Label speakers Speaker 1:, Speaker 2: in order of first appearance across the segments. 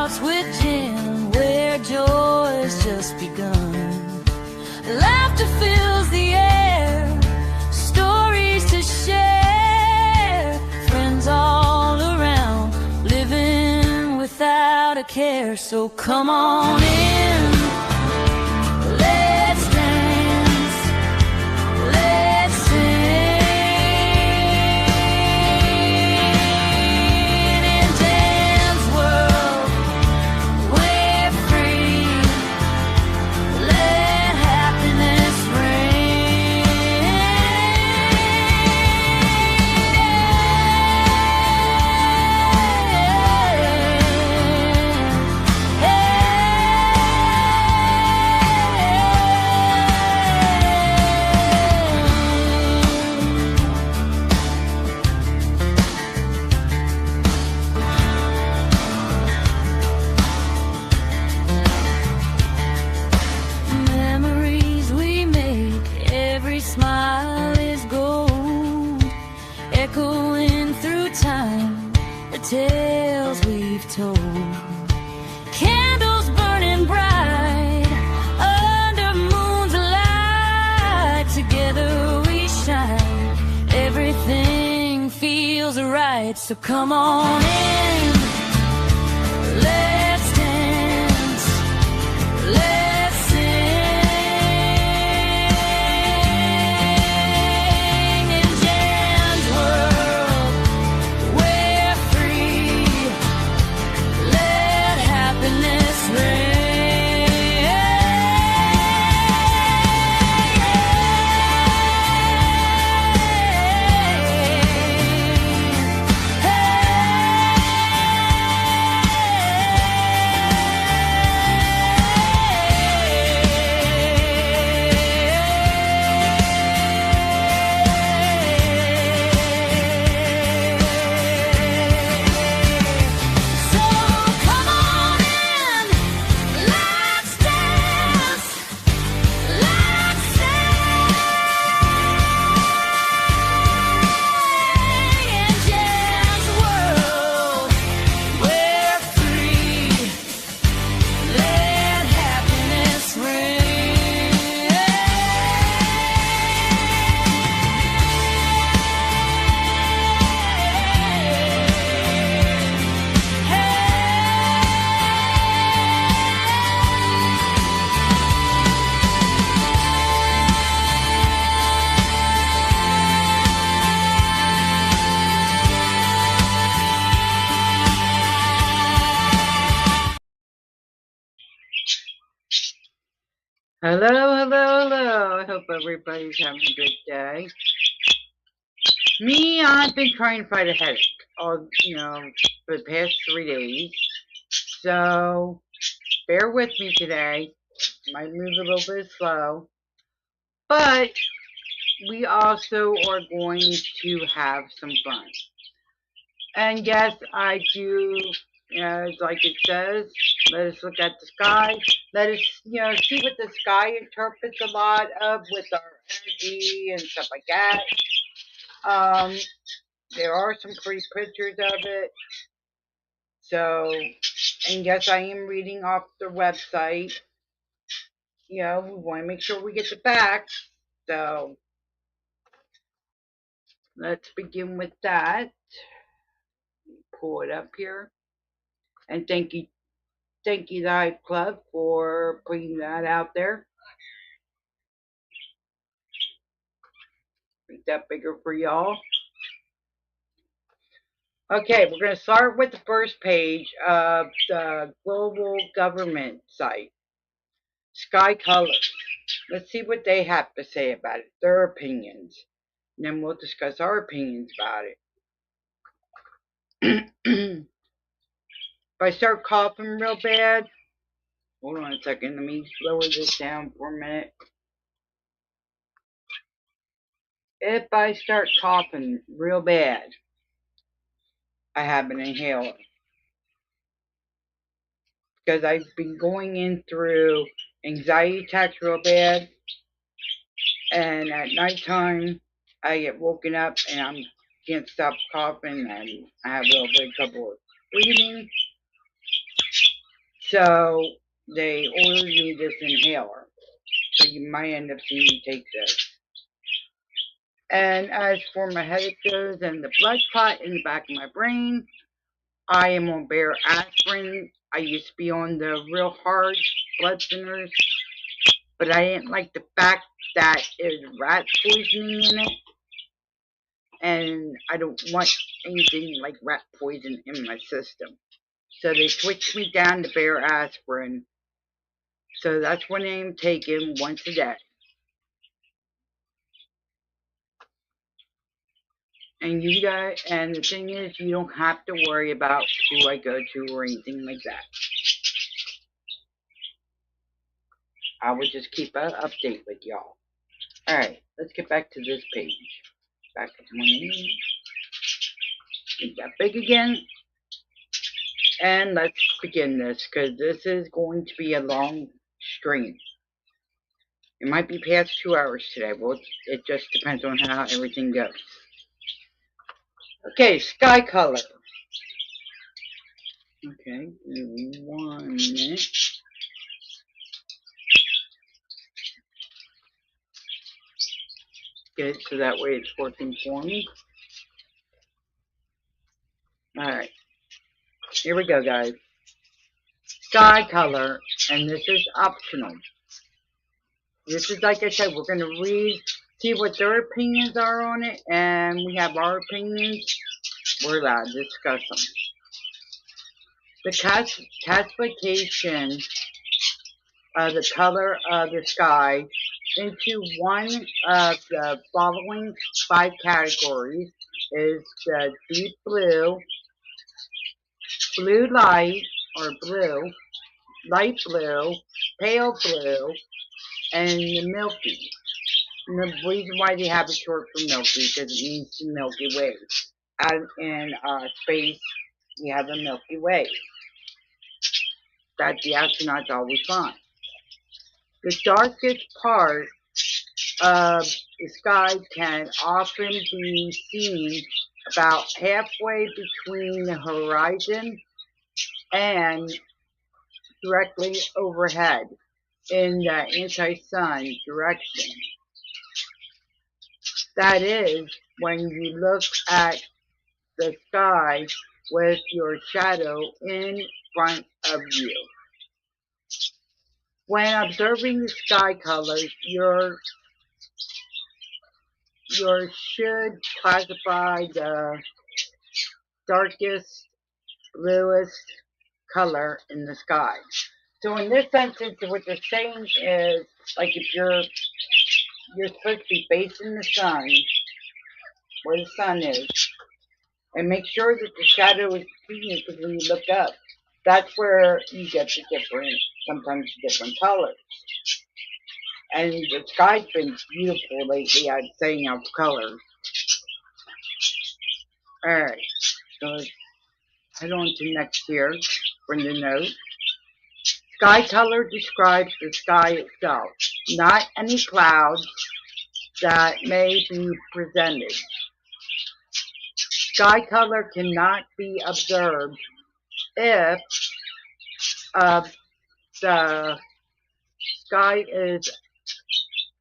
Speaker 1: starts with gin, where joy's just begun. Laughter fills the air, stories to share, friends all around, living without a care. So come on in, let's dance, let's sing. In Dan's world, we're free. Let happiness reign. Memories we make, every smile is gold, echoing through time, the tales we've told. Candles burning bright under moon's light, together we shine, everything feels right. So come on in, let's dance, let's sing. In Jan's world, we're free. Let happiness reign. So come on in, let's dance, let's sing. In Jan's world, we're free. Let happiness reign.
Speaker 2: Hello, hello, hello. I hope everybody's having a good day. Me, I've been trying to fight a headache all, for the past 3 days. So, bear with me today. Might move a little bit slow. But, we also are going to have some fun. And yes, I do, like it says, let us look at the sky. Let us, see what the sky interprets a lot of with our energy and stuff like that. There are some pretty pictures of it. So, and yes, I am reading off the website. We want to make sure we get the facts. So, let's begin with that. Pull it up here. And thank you, the Hive Club, for putting that out there. Make that bigger for y'all. Okay, we're going to start with the first page of the global government site, Sky Colors. Let's see what they have to say about it, their opinions. And then we'll discuss our opinions about it. If I start coughing real bad, hold on a second, let me lower this down for a minute. If I start coughing real bad, I have an inhaler. Because I've been going in through anxiety attacks real bad. And at nighttime, I get woken up and I can't stop coughing and I have a little bit of trouble breathing. So they ordered me this inhaler. So you might end up seeing me take this. And as for my headache goes and the blood clot in the back of my brain, I am on Bayer aspirin. I used to be on the real hard blood thinners, but I didn't like the fact that there's rat poisoning in it. And I don't want anything like rat poison in my system. So they switched me down to Bayer aspirin. So that's what I'm taking once a day. And you guys, and the thing is, you don't have to worry about who I go to or anything like that. I will just keep an update with y'all. Alright, let's get back to this page. Back to 20. Get that big again. And let's begin this, because this is going to be a long stream. It might be past 2 hours today. Well, it just depends on how everything goes. Okay, sky color. Okay, 1 minute. Good, so that way it's working for me. Alright, here we go, guys. Sky color, and this is optional. This is, like I said, we're going to read, see what their opinions are on it, and we have our opinions. We're allowed to discuss them. The classification of the color of the sky into one of the following 5 categories is the deep blue, blue light, or blue, light blue, pale blue, and the milky. And the reason why they have it short for milky because it means the Milky Way. Out in space, we have the Milky Way that the astronauts always find. The darkest part of the sky can often be seen about halfway between the horizon and directly overhead in the anti-sun direction. That is, when you look at the sky with your shadow in front of you. When observing the sky colors, you should classify the darkest, bluest color in the sky. So in this instance, what they're saying is, like if you're supposed to be facing the sun, where the sun is, and make sure that the shadow is between you, because when you look up, that's where you get the sometimes different colors. And the sky's been beautiful lately, I'm saying, of colors. Alright, so let's head on to next here, for the note. Sky color describes the sky itself, not any clouds that may be presented. Sky color cannot be observed if the sky is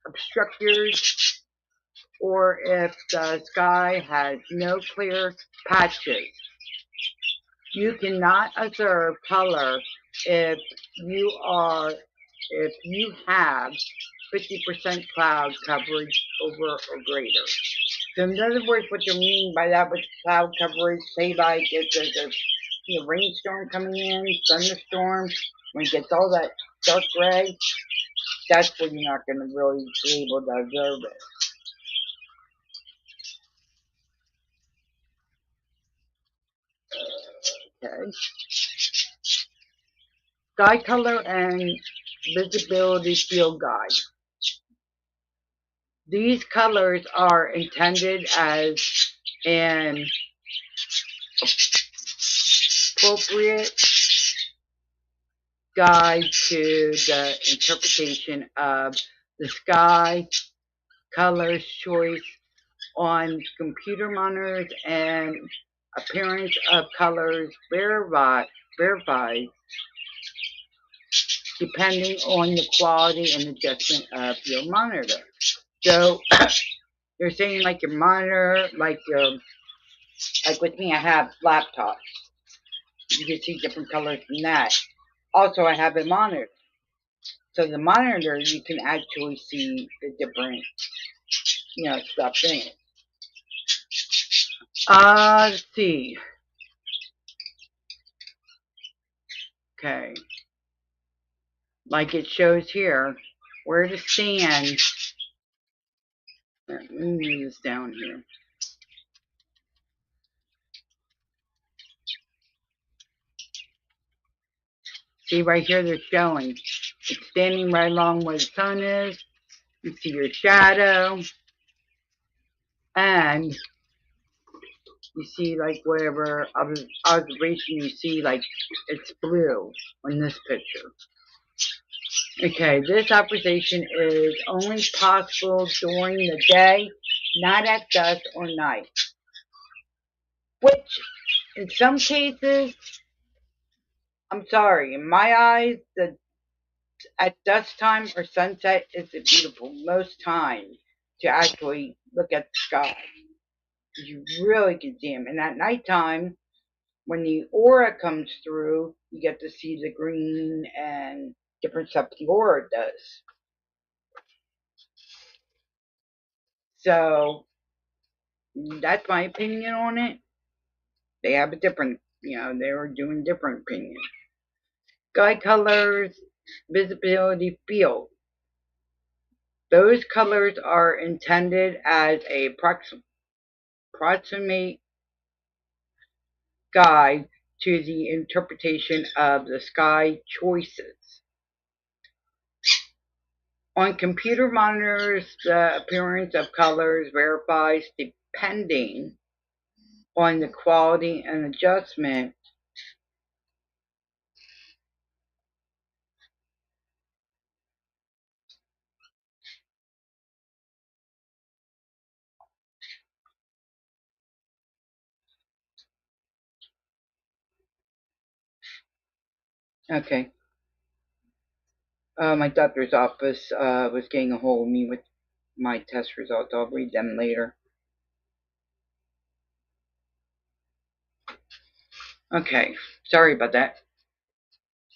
Speaker 2: obstructed or if the sky has no clear patches. You cannot observe color if you have 50% cloud coverage over or greater. So in other words, what you mean by that with cloud coverage, say like if there's a rainstorm coming in, thunderstorm, when it gets all that dark gray, that's when you're not going to really be able to observe it. Okay. Sky color and visibility field guide. These colors are intended as an appropriate guide to the interpretation of the sky colors choice on computer monitors, and appearance of colors verified depending on the quality and adjustment of your monitor. So you're saying like your monitor, like with me, I have laptops. You can see different colors from that. Also, I have a monitor. So the monitor, you can actually see the different, stuff in it. Let's see. Okay. Like it shows here, where to stand. Let me move this down here. See right here, they're showing. It's standing right along where the sun is. You see your shadow. And you see like whatever observation you see, like it's blue on this picture. Okay, this observation is only possible during the day, not at dusk or night. Which, in some cases, I'm sorry, in my eyes, at dusk time or sunset is beautiful most times to actually look at the sky. You really can see them. And at nighttime, when the aura comes through, you get to see the green and different stuff the aura does. So that's my opinion on it. They have a different, they were doing different opinions. Sky colors, visibility, field. Those colors are intended as a approximate guide to the interpretation of the sky choices. On computer monitors, the appearance of colors varies depending on the quality and adjustment Okay. My doctor's office was getting a hold of me with my test results. I'll read them later. Okay. Sorry about that.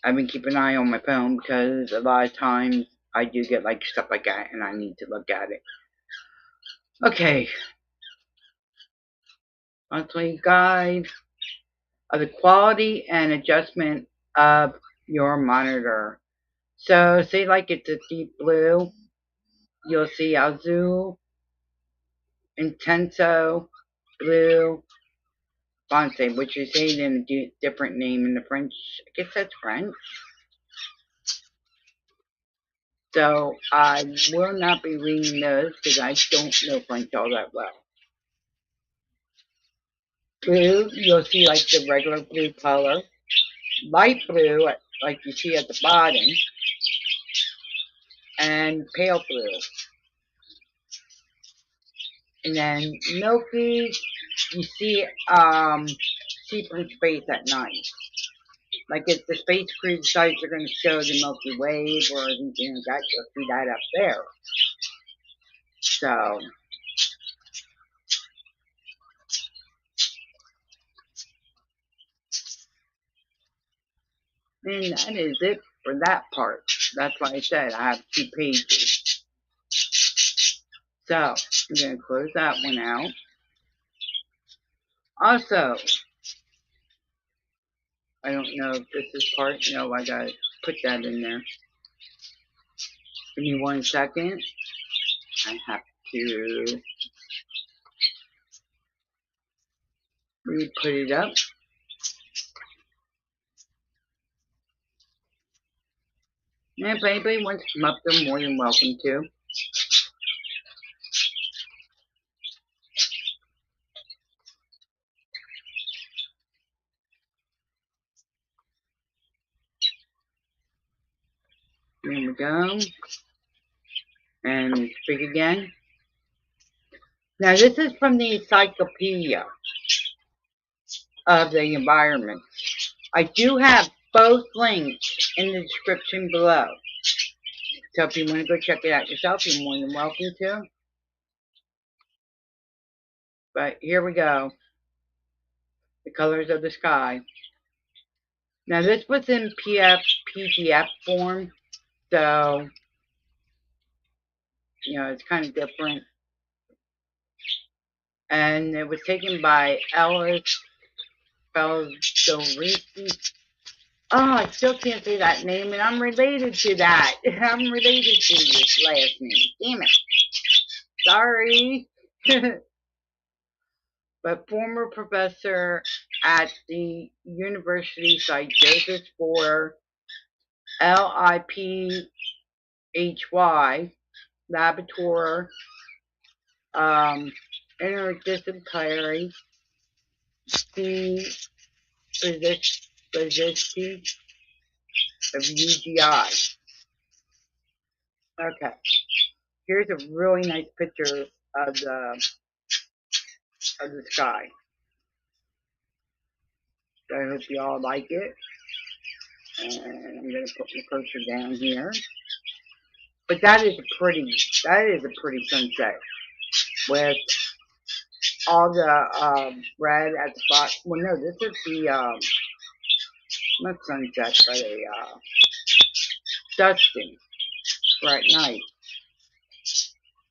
Speaker 2: I've been keeping an eye on my phone because a lot of times I do get like stuff like that and I need to look at it. Okay. Monthly guide of the quality and adjustment of your monitor. So say like it's a deep blue, you'll see azul, intenso, blue, foncé, which is saying in a different name in the French. I guess that's French. So I will not be reading those because I don't know French all that well. Blue, you'll see like the regular blue color. Light blue, like you see at the bottom. And pale blue. And then milky, you see from space at night. Like if the space crew decides they're going to show the Milky Way or anything like that, you'll see that up there. So, and that is it for that part. That's why I said I have 2 pages. So, I'm going to close that one out. Also, I don't know if this is part, no, I gotta put that in there. Give me 1 second. I have to re-put it up. And if anybody wants to come up, they're more than welcome to. There we go. And speak again. Now this is from the Encyclopedia of the Environment. I do have Both links in the description below. So if you want to go check it out yourself, you're more than welcome to. But here we go. The colors of the sky. Now this was in PDF form, so it's kind of different. And it was taken by Ellis Feldorisi. Oh, I still can't say that name, and I'm related to that. I'm related to this last name. Damn it. Sorry. But former professor at the University St. Joseph's for LIPHY Laboratory Interdisciplinary Physicity of UGI. Okay, here's a really nice picture of the sky. So I hope you all like it. And I'm gonna put my cursor down here. But that is a pretty sunset with all the red at the bottom. Well, no, this is the not sunset, but a dusting for at night.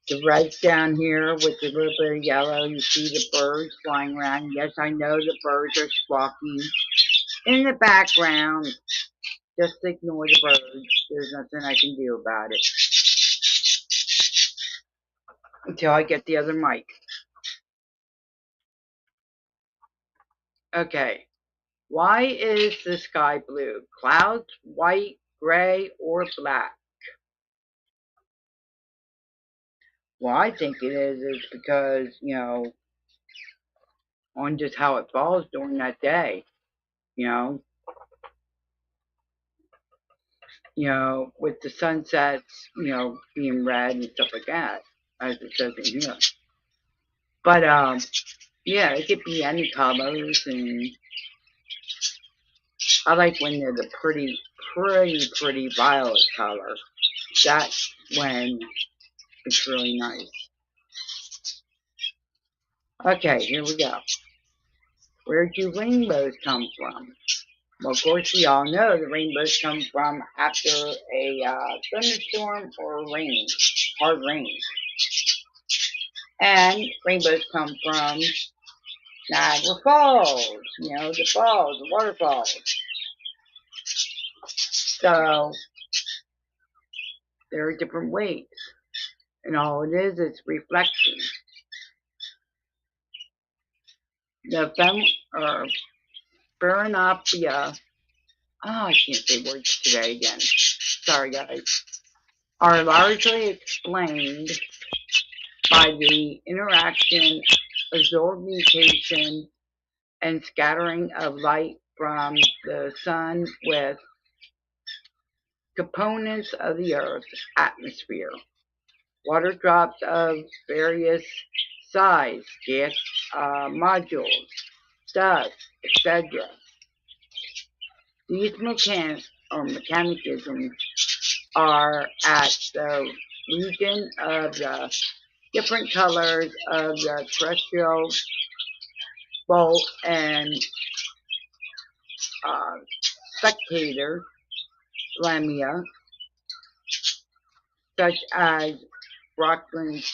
Speaker 2: The red's down here with a little bit of yellow. You see the birds flying around. Yes, I know the birds are squawking in the background. Just ignore the birds. There's nothing I can do about it. Until I get the other mic. Okay. Why is the sky blue? Clouds, white, gray, or black? Well, I think it is because, on just how it falls during that day, you know, with the sunsets, being red and stuff like that, as it says in here. But, yeah, it could be any colors, and I like when they're the pretty violet color. That's when it's really nice. Okay, here we go. Where do rainbows come from? Well, of course, we all know the rainbows come from after a thunderstorm or rain, hard rain. And rainbows come from Niagara Falls, the falls, the waterfalls. So, there are different ways. And all it is reflection. The Baranopia, I can't say words today again. Sorry, guys. Are largely explained by the interaction, absorption, and scattering of light from the sun with components of the Earth's atmosphere. Water drops of various size, gas modules, dust, etc. These mechanisms are at the region of the different colors of the terrestrial bolt and spectator lamia, such as Brockman's,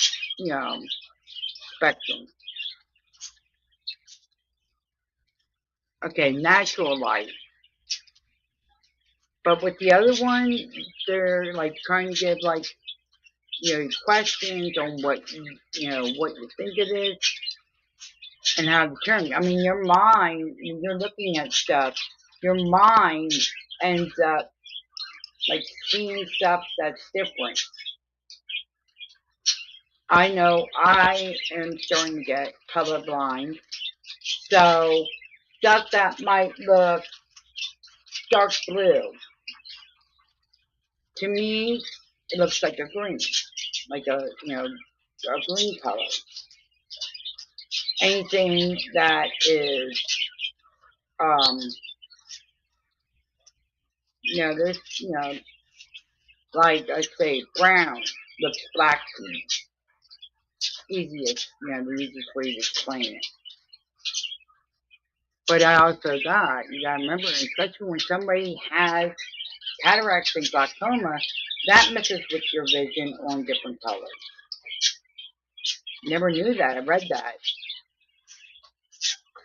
Speaker 2: spectrum. Okay, natural light. But with the other one, they're like trying to give questions on what what you think it is and how to determine. I mean, your mind, when you're looking at stuff, your mind ends up seeing stuff that's different. I know I am starting to get colorblind, so stuff that might look dark blue, to me, it looks like a green, like a green color. Anything that is there's, like I say, brown looks black to me. Easiest, the easiest way to explain it. But I also you gotta remember, especially when somebody has cataracts and glaucoma, that messes with your vision on different colors. Never knew that. I read that.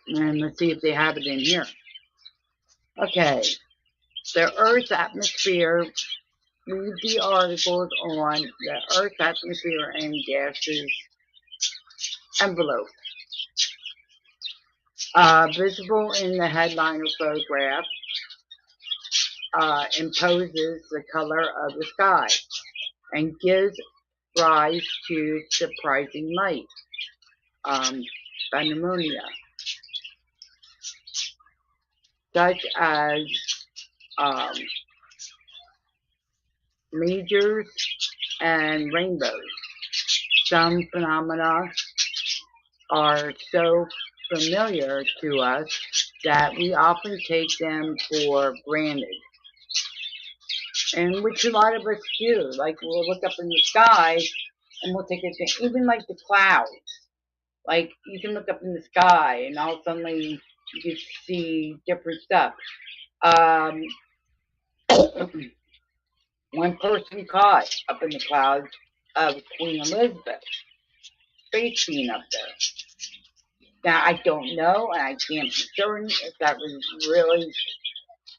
Speaker 2: And let's see if they have it in here. Okay. The Earth's atmosphere. Read the articles on the Earth's atmosphere and gases envelope. Visible in the headliner photograph, imposes the color of the sky and gives rise to surprising light. Phenomena such as um, meteors and rainbows. Some phenomena are so familiar to us that we often take them for granted. And which a lot of us do. Like we'll look up in the sky and we'll take it, even like the clouds. Like you can look up in the sky and all suddenly you can see different stuff. Um, one person caught up in the clouds of Queen Elizabeth, space being up there. Now I don't know, and I can't be certain if that was really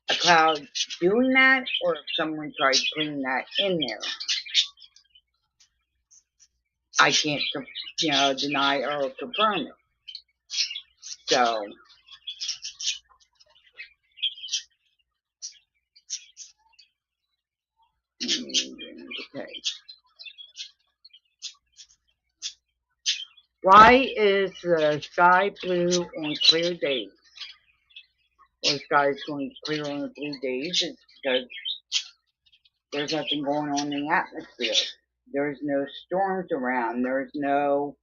Speaker 2: a cloud doing that, or if someone tried putting that in there. I can't, deny or confirm it. So, okay. Why is the sky blue on clear days? Well, the sky is going clear on the blue days. It's because there's nothing going on in the atmosphere. There's no storms around. There's no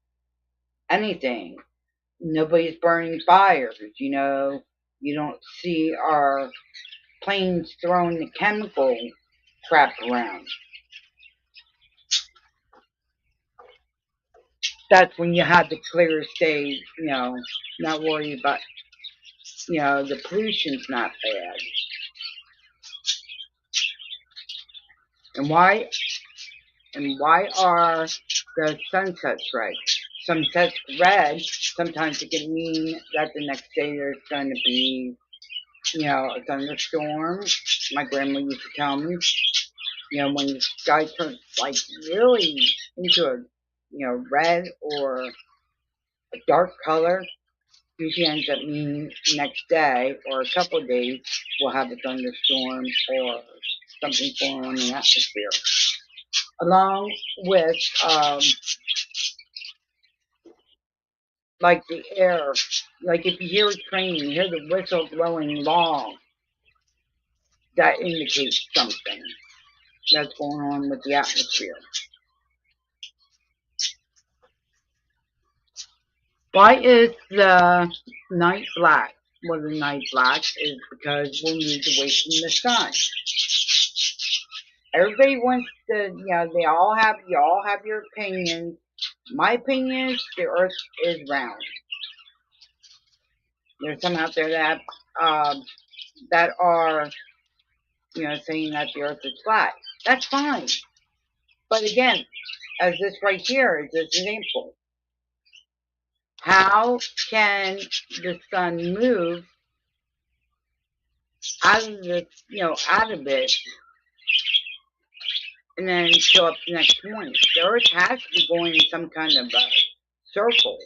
Speaker 2: anything. Nobody's burning fires. You don't see our planes throwing the chemical crap around. That's when you have the clearest day, not worry about, the pollution's not bad. And why are the sunsets red? Sunsets red, sometimes it can mean that the next day there's going to be, a thunderstorm. My grandma used to tell me, when the sky turns like really into a, red or a dark color, usually ends up meaning next day or a couple of days we'll have a thunderstorm or something going on in the atmosphere. Along with, like the air, like if you hear a train, you hear the whistle blowing long, that indicates something that's going on with the atmosphere. Why is the night black? Well, the night black is because we're moved away from the sun. Everybody wants to, you all have your opinions. My opinion is the earth is round. There's some out there that are, saying that the earth is flat. That's fine. But again, as this right here is this example. How can the sun move out of out of it and then show up the next morning? The earth has to be going in some kind of circle.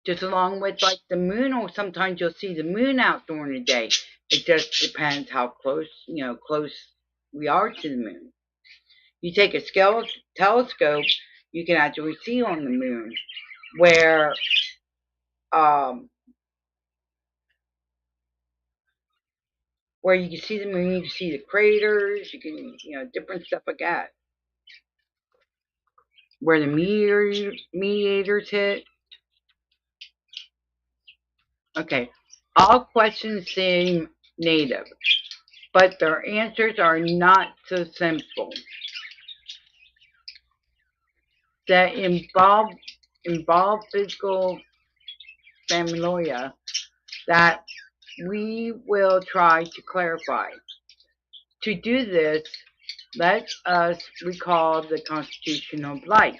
Speaker 2: Just along with like the moon, or sometimes you'll see the moon out during the day. It just depends how close we are to the moon. You take a telescope, you can actually see on the moon where you can see the moon, you can see the craters, you can, different stuff like that. Where the meteors hit. Okay, All questions seem native, but their answers are not so simple. That involve physical phenomena that we will try to clarify. To do this, let us recall the constitution of light.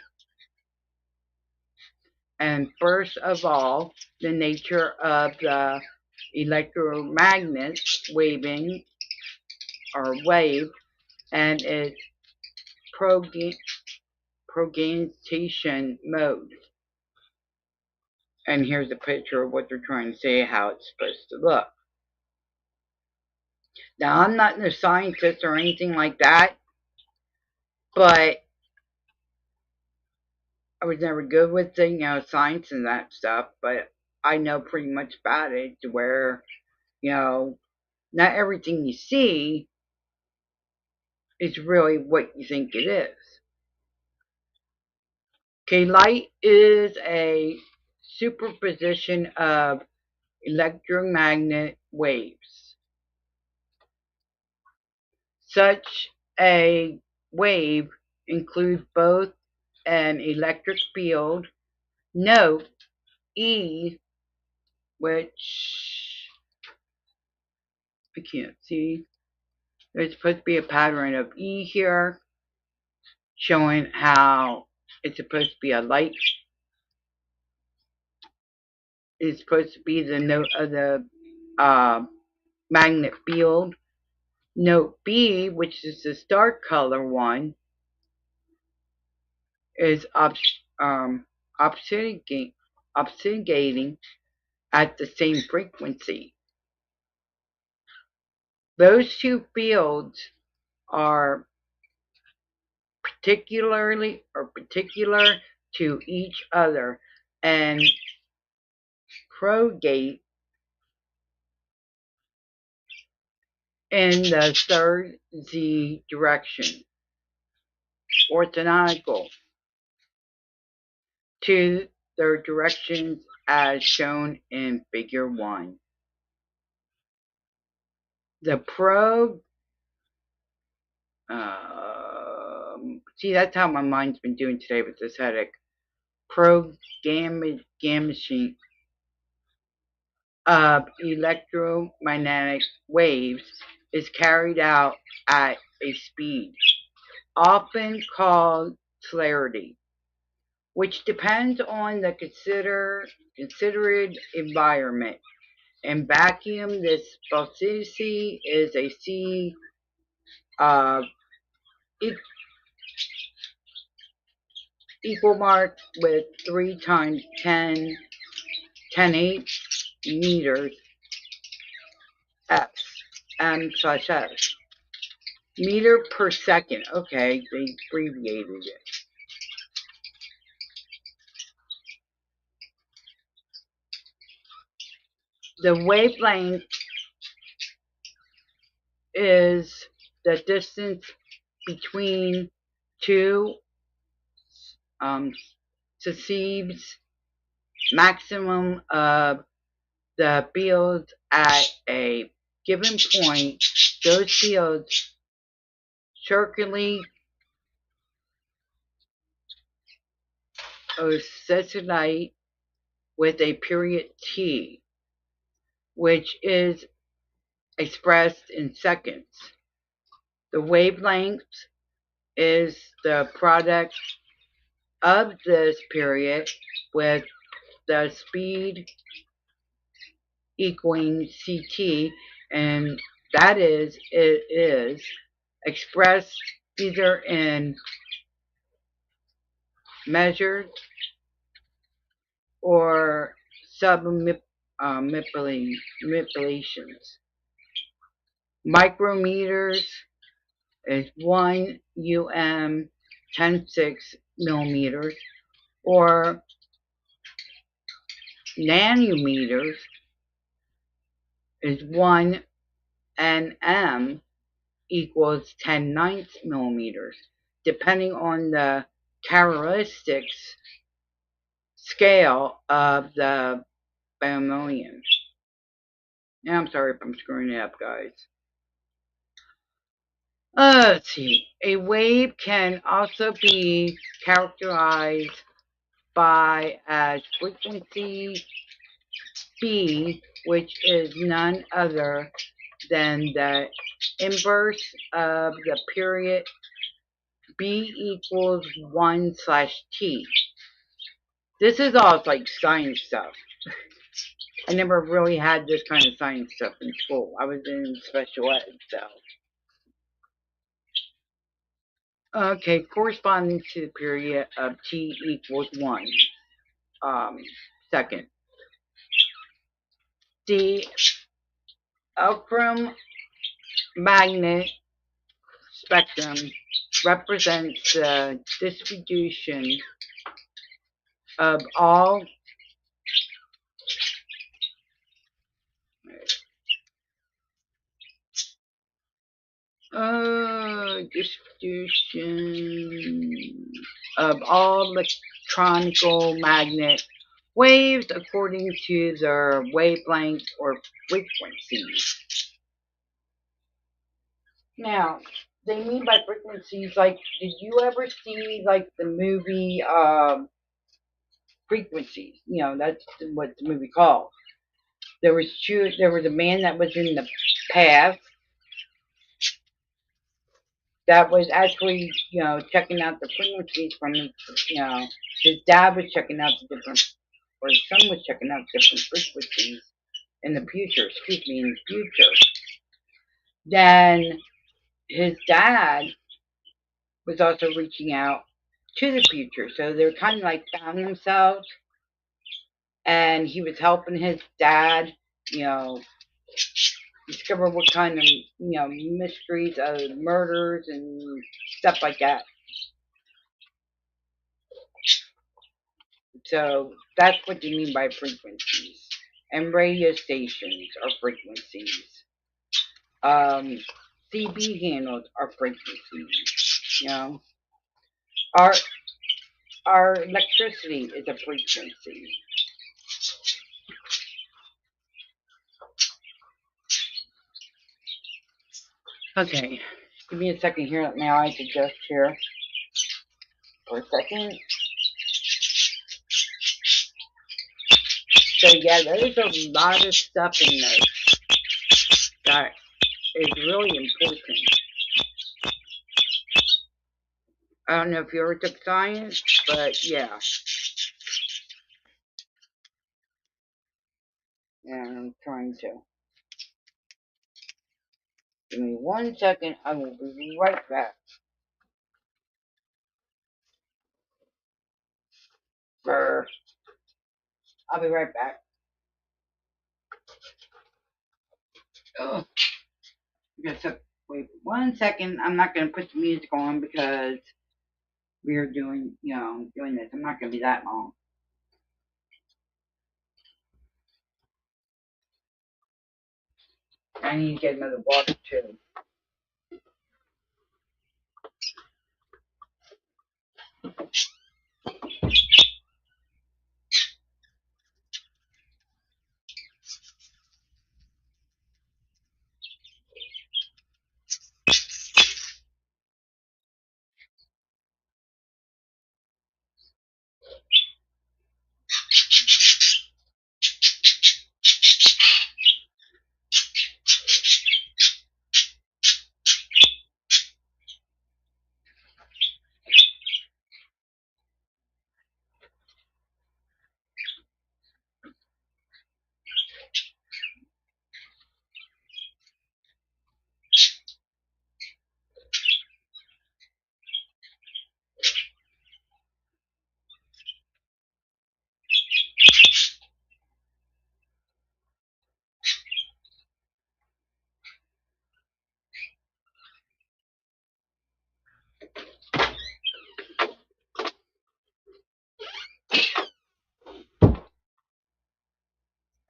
Speaker 2: And first of all, the nature of the electromagnet waving or wave and its propagation mode. And here's a picture of what they're trying to say, how it's supposed to look. Now, I'm not a scientist or anything like that, but I was never good with the, science and that stuff, but I know pretty much about it to where, you know, not everything you see is really what you think it is. Okay, light is a superposition of electromagnetic waves. Such a wave includes both an electric field, note E, which I can't see. There's supposed to be a pattern of E here showing how it's supposed to be a light. It's supposed to be the note of the magnet field. Note B, which is the dark color one, is obfuscating at the same frequency. Those two fields are particular to each other and propagate in the third Z direction, orthogonal to their directions as shown in figure 1. The see, that's how my mind's been doing today with this headache. Propagation of electromagnetic waves is carried out at a speed, often called celerity, which depends on the considered environment. In vacuum, this velocity is a C equal mark with 3 times 10 meters m/s. Meter per second. Okay, they abbreviated it. The wavelength is the distance between two succeeds maximum of the fields at a given point. Those fields circularly oscillate with a period t, which is expressed in seconds. The wavelength is the product of this period with the speed equaling ct, and that is, it is expressed either in measured or manipulations. Micrometers is 1 um 10⁶ millimeters, or nanometers is 1 nm equals 10⁹ millimeters, depending on the characteristics scale of the fermion. Yeah, I'm sorry if I'm screwing it up, guys. Let's see. A wave can also be characterized by as frequency B, which is none other than the inverse of the period B equals 1 slash T. This is all like science stuff. I never really had this kind of science stuff in school. I was in special ed, so. Okay, corresponding to the period of T equals 1 second. The electromagnetic spectrum represents the distribution of all distribution of all electronical magnet waves according to their wavelengths or frequencies. Now, they mean by frequencies, like, did you ever see like the movie Frequencies? You know, that's what the movie called. There was two. There was a man that was in the past that was actually, checking out the frequencies from his, his dad was checking out the different, or his son was checking out different frequencies in the future. Excuse me, in the future. Then his dad was also reaching out to the future, so they were kind of like found themselves, and he was helping his dad, you know, discover what kind of, mysteries of murders and stuff like that. So that's what they mean by frequencies. And radio stations are frequencies. Um, CB handles are frequencies. You know, our our electricity is a frequency. Okay, give me a second here. Let my eyes adjust here for a second. So yeah, there's a lot of stuff in there that is really important. I don't know if you ever took science, but yeah. And I'm trying to. Give me 1 second. I will be right back. Brr. I'll be right back. Oh, just wait 1 second. I'm not gonna put the music on because we're doing this. I'm not gonna be that long. I need to get another water too.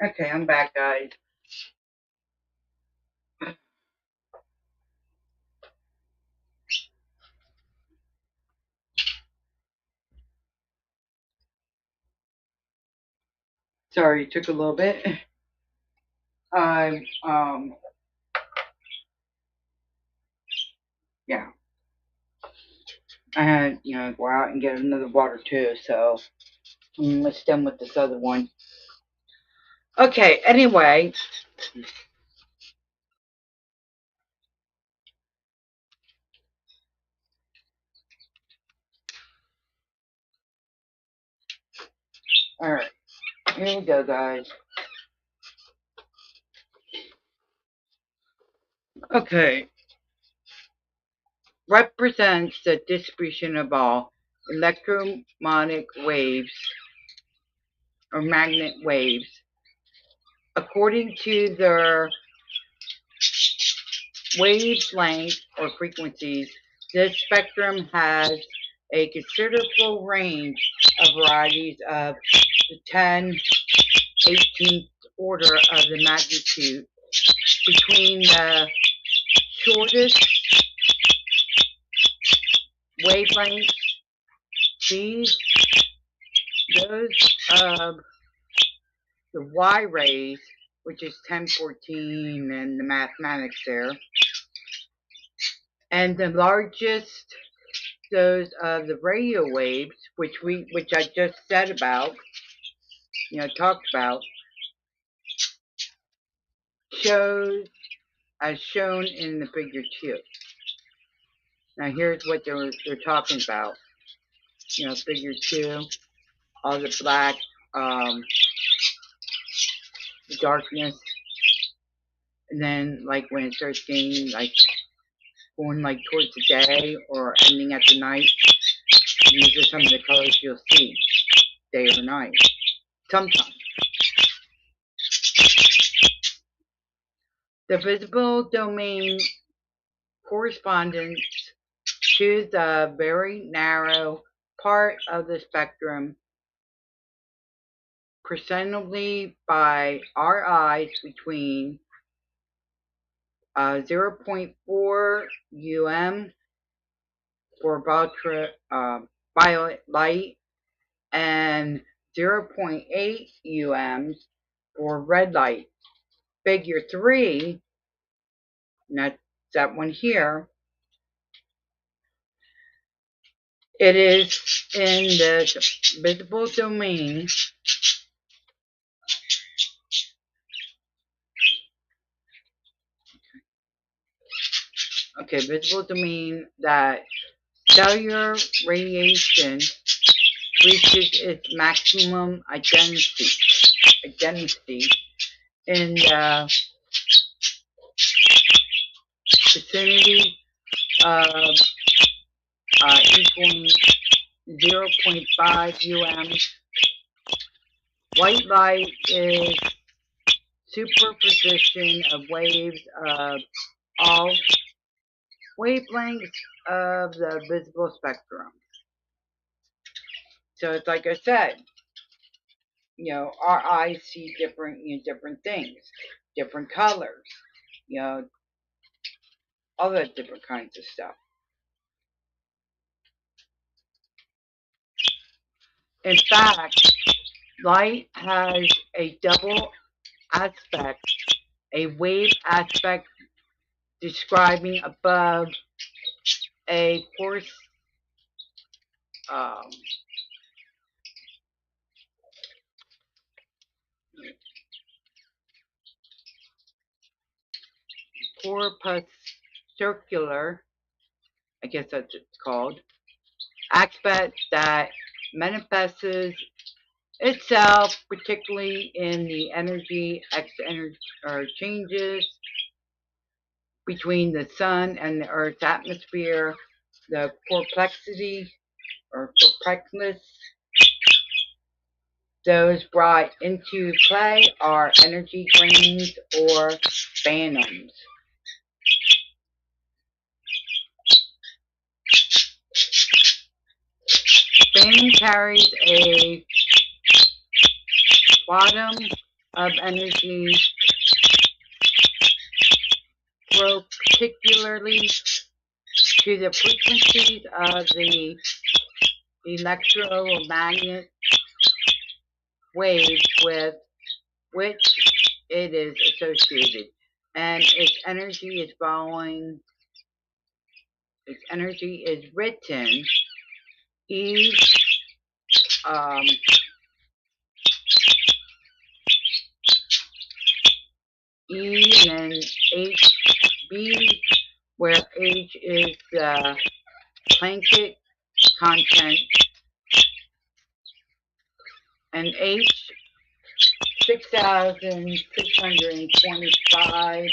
Speaker 2: Okay, I'm back, guys. Sorry, it took a little bit. I yeah, I had go out and get another water too. So let's done with this other one. Okay. Anyway, all right. Here we go, guys. Okay. Represents the distribution of all electromagnetic waves or magnet waves according to their wavelength or frequencies. This spectrum has a considerable range of varieties of the 10, 18th order of the magnitude between the shortest wavelengths. These, those of the Y rays, which is 1014 and the mathematics there, and the largest, those of the radio waves, which I just said about, talked about, shows as shown in the figure 2. Now here's what they're talking about. Figure 2, all the black, the darkness, and then like when it starts getting like going like towards the day or ending at the night, these are some of the colors you'll see, day or night. Sometimes. The visible domain corresponds to the very narrow part of the spectrum perceptibly by our eyes between 0.4 for violet light and 0.8 for red light. Figure 3, and that's that one here, it is in the visible domain visible domain that cellular radiation reaches its maximum intensity in the vicinity of equaling 0.5 White light is superposition of waves of all wavelengths of the visible spectrum. So it's like I said, our eyes see different things, different colors, all that different kinds of stuff. In fact, light has a double aspect, a wave aspect describing above a corpuscular, I guess that's what it's called, aspect that manifests itself particularly in the energy changes between the sun and the Earth's atmosphere, the perplexity or perplexness. Those brought into play are energy grains or phantoms. Phantom carries a quantum of energy, particularly to the frequencies of the electromagnetic waves with which it is associated. And its energy is following, its energy is written E, um, E and then H, B, where H is the blanket content, and H 6,625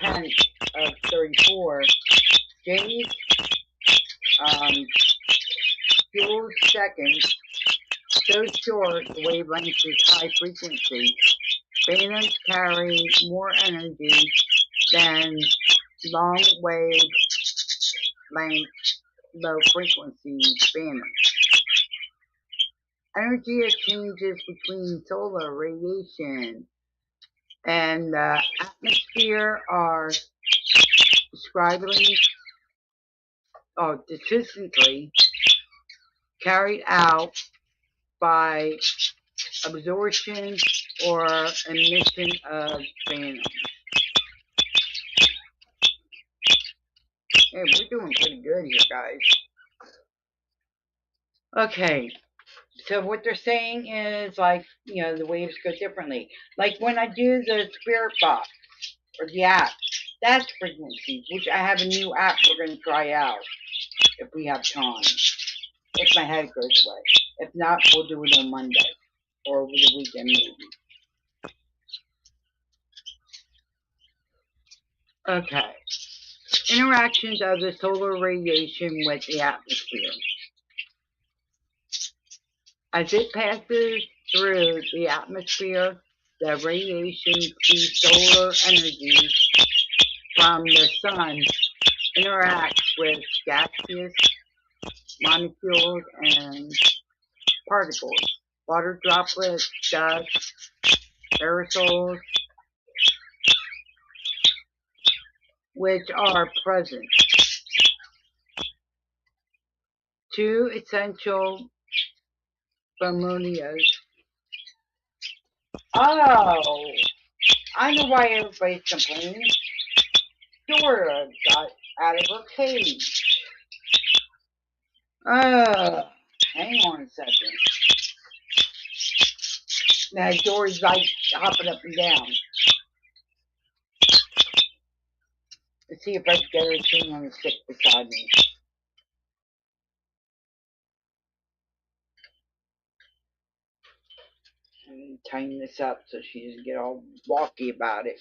Speaker 2: tenths of 34. J's Joules seconds. So short, the wavelength is high frequency. Phantoms carry more energy than long wavelength, low frequency phantoms. Energy exchanges between solar radiation and the atmosphere are consistently carried out by absorption or emission of phantoms. Hey, we're doing pretty good here, guys. Okay, so what they're saying is, like, the waves go differently. Like when I do the spirit box or the app, that's frequencies, which I have a new app we're going to try out if we have time. If my head goes away. If not, we'll do it on Monday or over the weekend maybe. Okay. Interactions of the solar radiation with the atmosphere. As it passes through the atmosphere, the radiation sees solar energy from the sun interacts with gaseous molecules and particles, water droplets, dust, aerosols, which are present. Two essential phenomena. Oh, I know why everybody's complaining. Dora got out of her cage. Hang on a second. Now Dora's like hopping up and down. Let's see if I can get her sitting on the stick beside me. And tighten this up so she doesn't get all walky about it.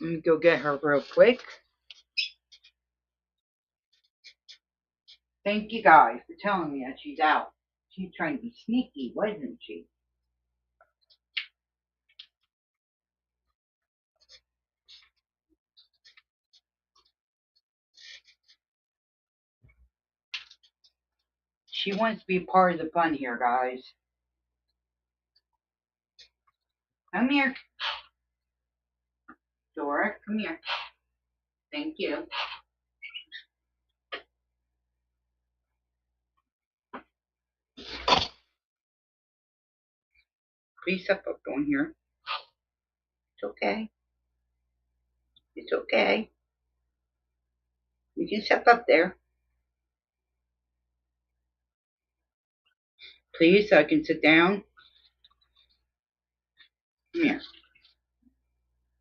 Speaker 2: Let me go get her real quick. Thank you guys for telling me that she's out. She's trying to be sneaky, wasn't she? She wants to be part of the fun here, guys. Come here. Dora, come here. Thank you. Please step up on here. It's okay. It's okay. You can step up there. Please, so I can sit down. Come here.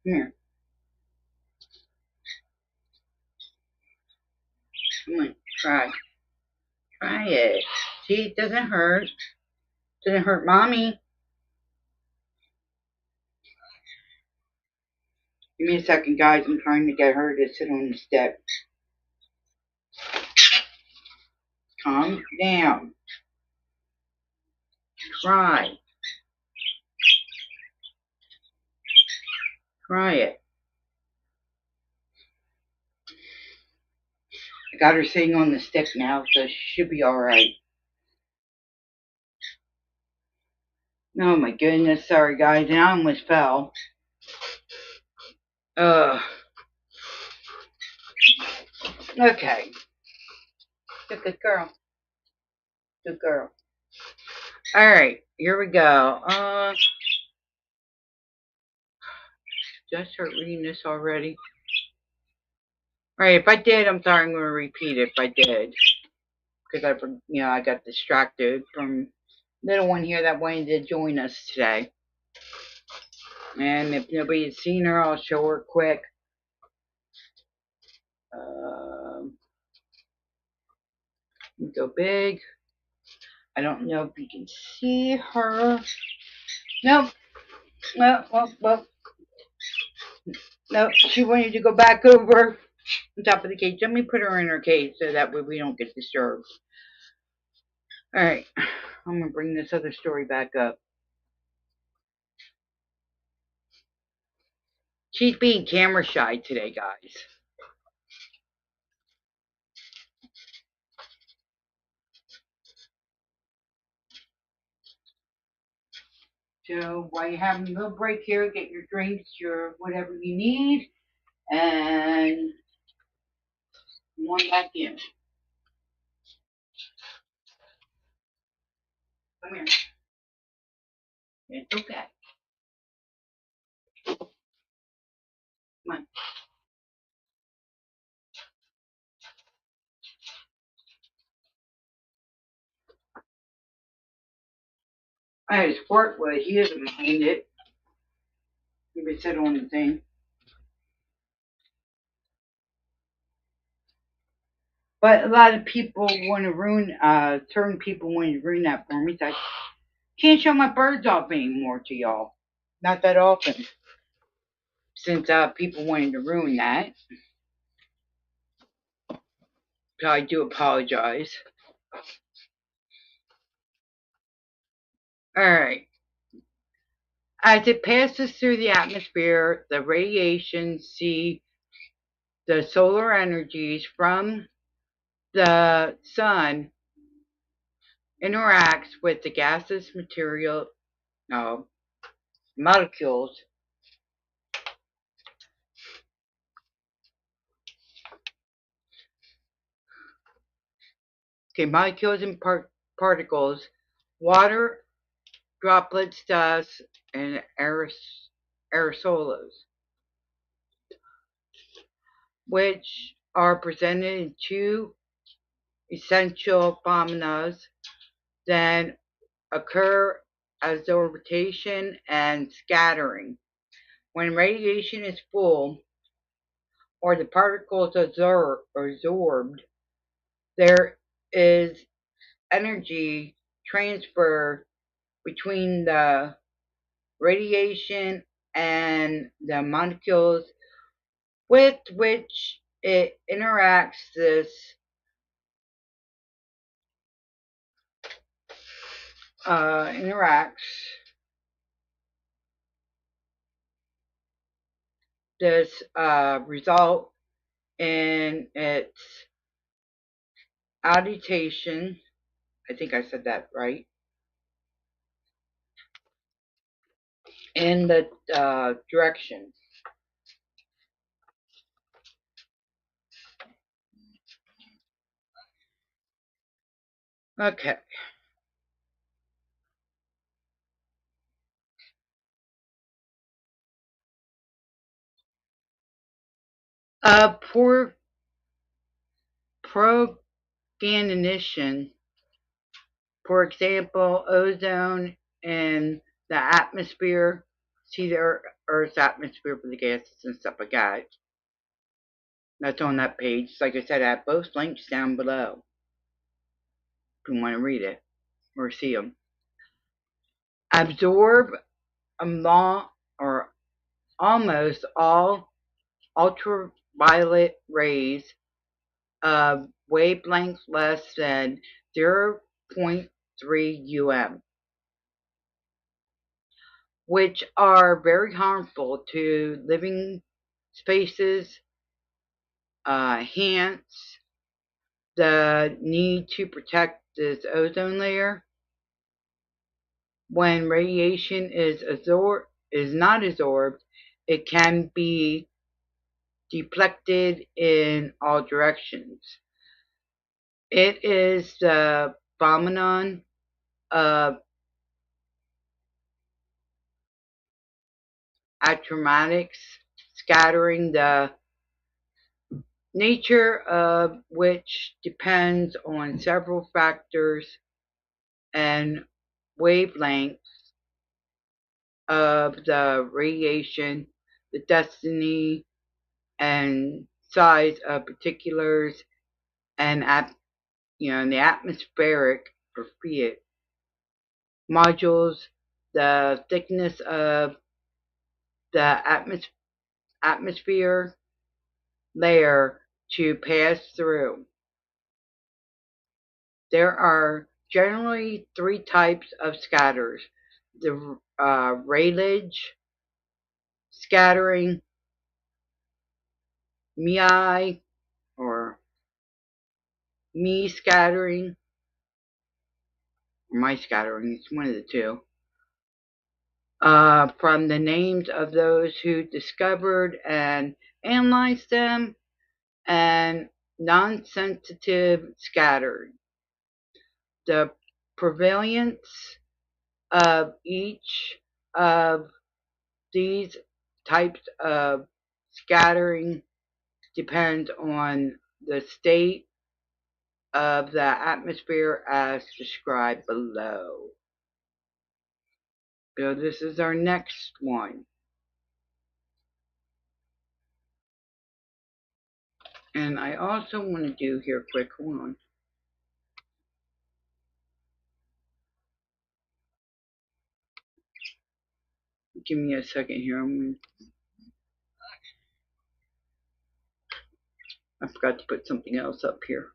Speaker 2: Come here. Come on. Try. Try it. See, it doesn't hurt. It doesn't hurt mommy. Give me a second, guys. I'm trying to get her to sit on the step. Calm down. Try. Try it. I got her sitting on the stick now, so she should be alright. Oh my goodness, sorry guys, and I almost fell. Okay. Good girl. Good girl. Alright, here we go. Did I start reading this already? Alright, if I did, I'm sorry, I'm going to repeat it if I did. Because I got distracted from little one here that wanted to join us today. And if nobody's seen her, I'll show her quick. Go big. I don't know if you can see her. Nope. Well. Nope. She wanted to go back over on top of the cage. Let me put her in her cage so that way we don't get disturbed. Alright. I'm going to bring this other story back up. She's being camera shy today, guys. So while you're having a little break here, get your drinks, your whatever you need, and come on back in. Come here. It's okay. Come on. I had a squirt with. He doesn't mind it. He would sit on the thing. But a lot of people want to ruin, certain people want to ruin that for me. So I can't show my birds off anymore to y'all. Not that often. Since people wanted to ruin that. So I do apologize. Alright. As it passes through the atmosphere, the radiation, the solar energies from the sun interacts with the gaseous molecules. Okay, molecules and particles, water, droplets, dust, and aerosols, which are presented in two essential phenomena that occur: absorption and scattering. When radiation is full, or the particles are absorbed, there is energy transfer between the radiation and the molecules with which it interacts. This result in its agitation. I think I said that right. In the direction. Okay. Poor proganition, for example, ozone in the atmosphere. See the Earth's atmosphere for the gases and stuff like that. That's on that page. Like I said, I have both links down below if you want to read it or see them. Absorb or almost all ultraviolet rays of wavelength less than 0.3 UM, which are very harmful to living spaces, hence the need to protect this ozone layer. When radiation is not absorbed, it can be deflected in all directions. It is the phenomenon of atromatics scattering, the nature of which depends on several factors and wavelengths of the radiation, the density and size of particulars, and the atmospheric or fiat modules, the thickness of the atmosphere layer to pass through. There are generally three types of scatters: the Rayleigh scattering, Mie or me scattering, or my scattering, it's one of the two, from the names of those who discovered and analyzed them, and non-sensitive scattering. The prevalence of each of these types of scattering depends on the state of the atmosphere as described below. So this is our next one. And I also want to do here quick, hold on. Give me a second here. I forgot to put something else up here.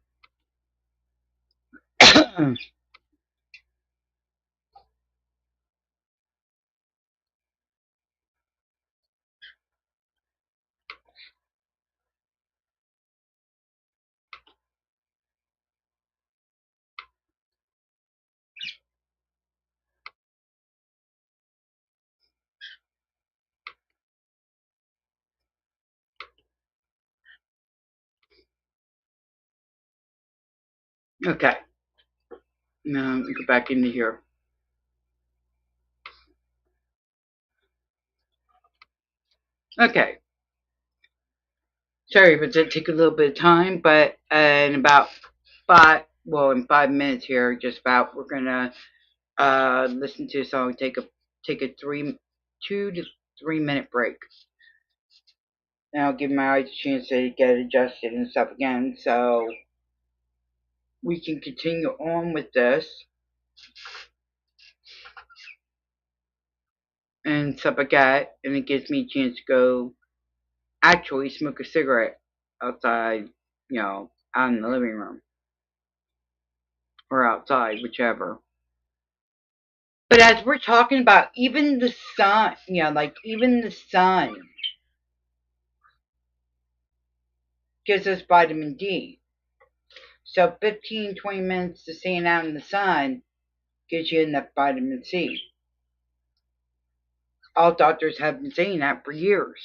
Speaker 2: Okay. Now let me go back into here. Okay. Sorry if it did take a little bit of time, but in about in 5 minutes here, just about, we're gonna listen to a song, take a 2 to 3 minute break. Now I'll give my eyes a chance to get adjusted and stuff again, so we can continue on with this and stuff like that, and it gives me a chance to go actually smoke a cigarette outside, out in the living room or outside, whichever. But as we're talking about, even the sun, even the sun gives us vitamin D. So 15-20 minutes to staying out in the sun gives you enough vitamin C. All doctors have been saying that for years.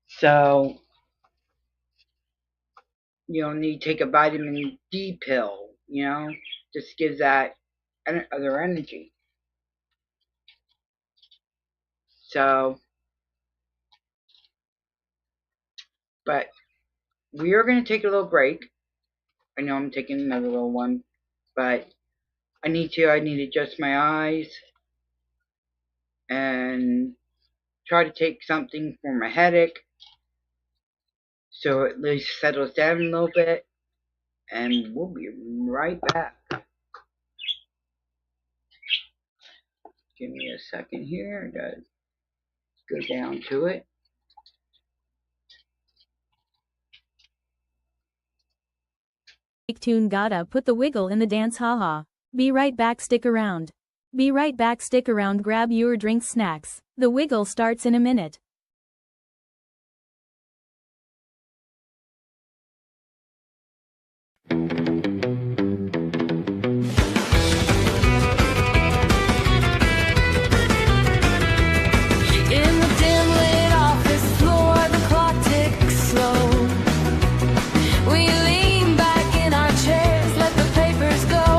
Speaker 2: So you don't need to take a vitamin D pill, just gives that other energy. So, but we are going to take a little break. I know I'm taking another little one, but I need to adjust my eyes and try to take something for my headache so it at least settles down a little bit, and we'll be right back. Give me a second here to go down to it.
Speaker 3: Tune gotta put the wiggle in the dance, haha. Be right back, stick around. Be right back, stick around, grab your drinks, snacks. The wiggle starts in a minute.
Speaker 1: In the dim lit office floor, the clock ticks slow. We lean back in our chairs, let the papers go.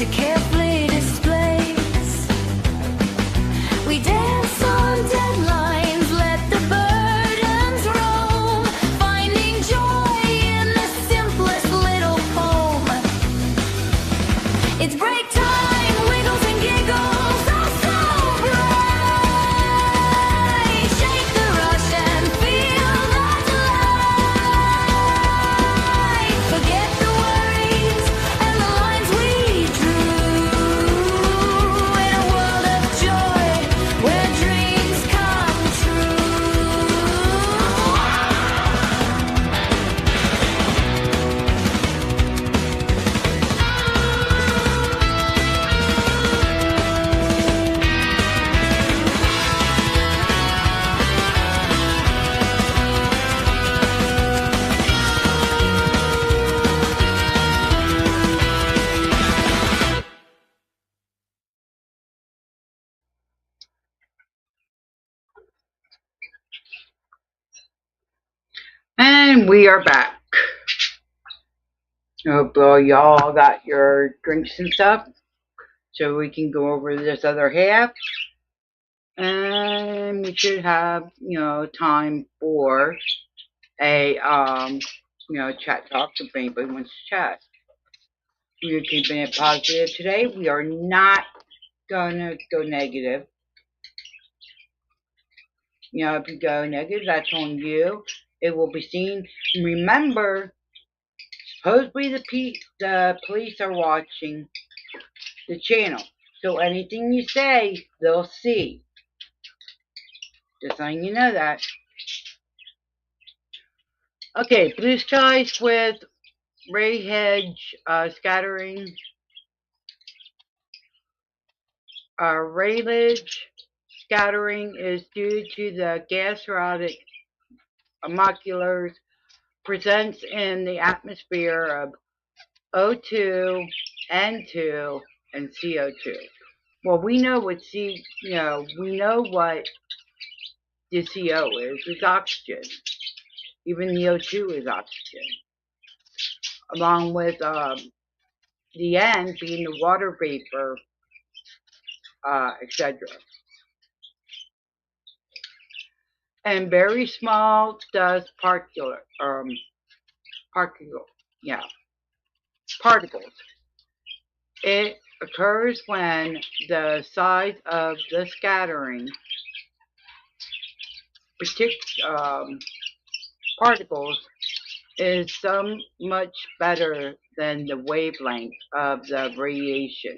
Speaker 1: to carefully displace. We dance on deadlines, let the burdens roam, finding joy in the simplest little poem. It's break time, wiggles and giggles, all so bright. Shake the rush and feel the delight. Forget the worries and the lines we drew. In a world of joy where dreams come true.
Speaker 2: And we are back. Hope y'all got your drinks and stuff, so we can go over this other half. And we should have, time for a, chat talk if anybody wants to chat. We are keeping it positive today. We are not gonna go negative. If you go negative, that's on you. It will be seen. Remember, supposedly the police are watching the channel, so anything you say, they'll see. Just letting you know that. Okay, blue skies with ray hedge scattering. Rayleigh scattering is due to the gas erotic molecules presence in the atmosphere of O2, N2, and CO2. Well, we know what we know what the CO is. It's oxygen. Even the O2 is oxygen, along with the N being the water vapor, etc. And very small dust particles. It occurs when the size of the scattering particles is so much better than the wavelength of the radiation.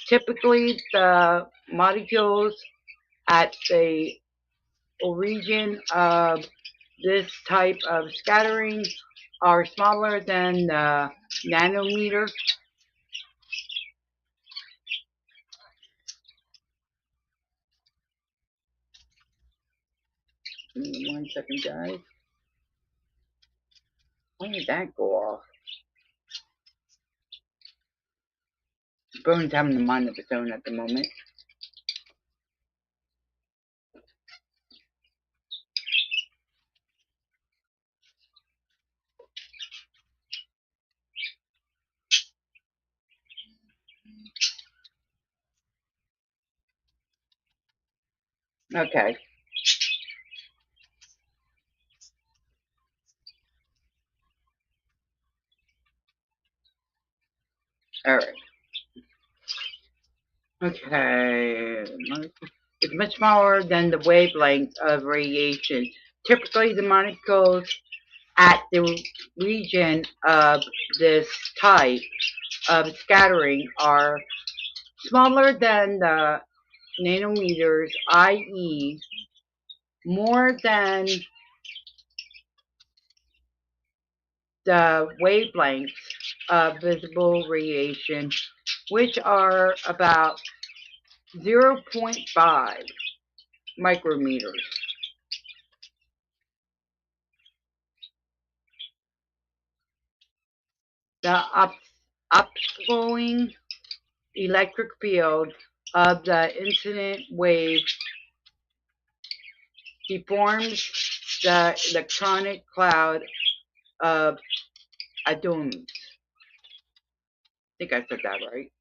Speaker 2: Typically, the molecules at the origin of this type of scattering are smaller than the nanometer. Give me 1 second, guys. When did that go off? The phone's having a mind of its own at the moment. Okay. Alright. Okay. It's much smaller than the wavelength of radiation. Typically, the molecules at the region of this type of scattering are smaller than the nanometers, i.e., more than the wavelengths of visible radiation, which are about 0.5 micrometers. The upswelling electric field of the incident wave deforms the electronic cloud of atoms. think I said that right.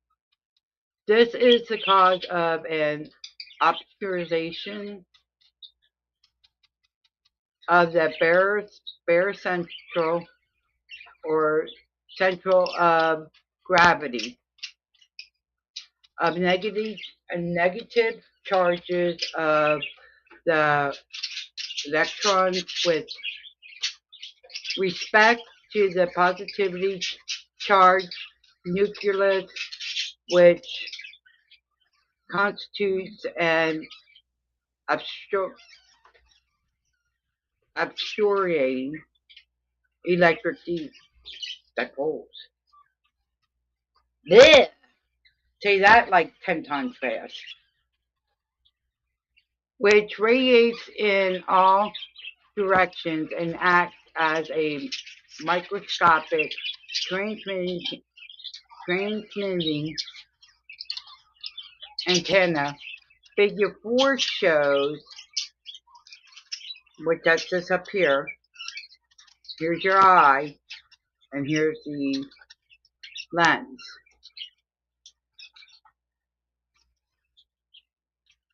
Speaker 2: This is the cause of an obscuration of the barycentral or central of gravity of negative charges of the electrons with respect to the positively charged nucleus, which constitutes an obscurating electric dipoles. Blech! Say that like 10 times fast. Which radiates in all directions and acts as a microscopic transmitting antenna. Figure 4 shows, which that's this up here. Here's your eye, and here's the lens.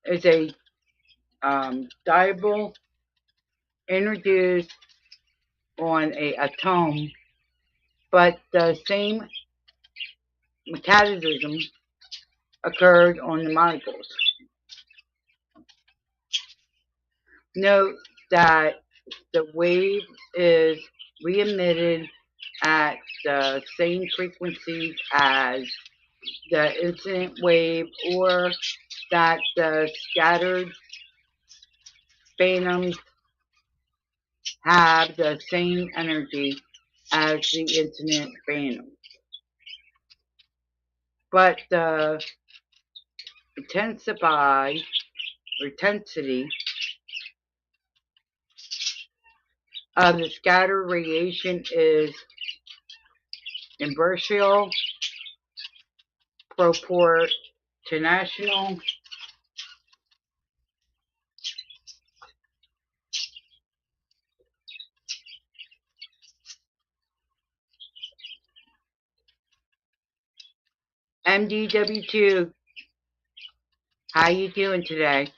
Speaker 2: It's a dipole introduced on a atom, but the same mechanism occurred on the molecules. Note that the wave is re-emitted at the same frequency as the incident wave, or that the scattered phantoms have the same energy as the incident phantom. But the intensity of the scattered radiation is inversely proportional MDW2, how you doing today?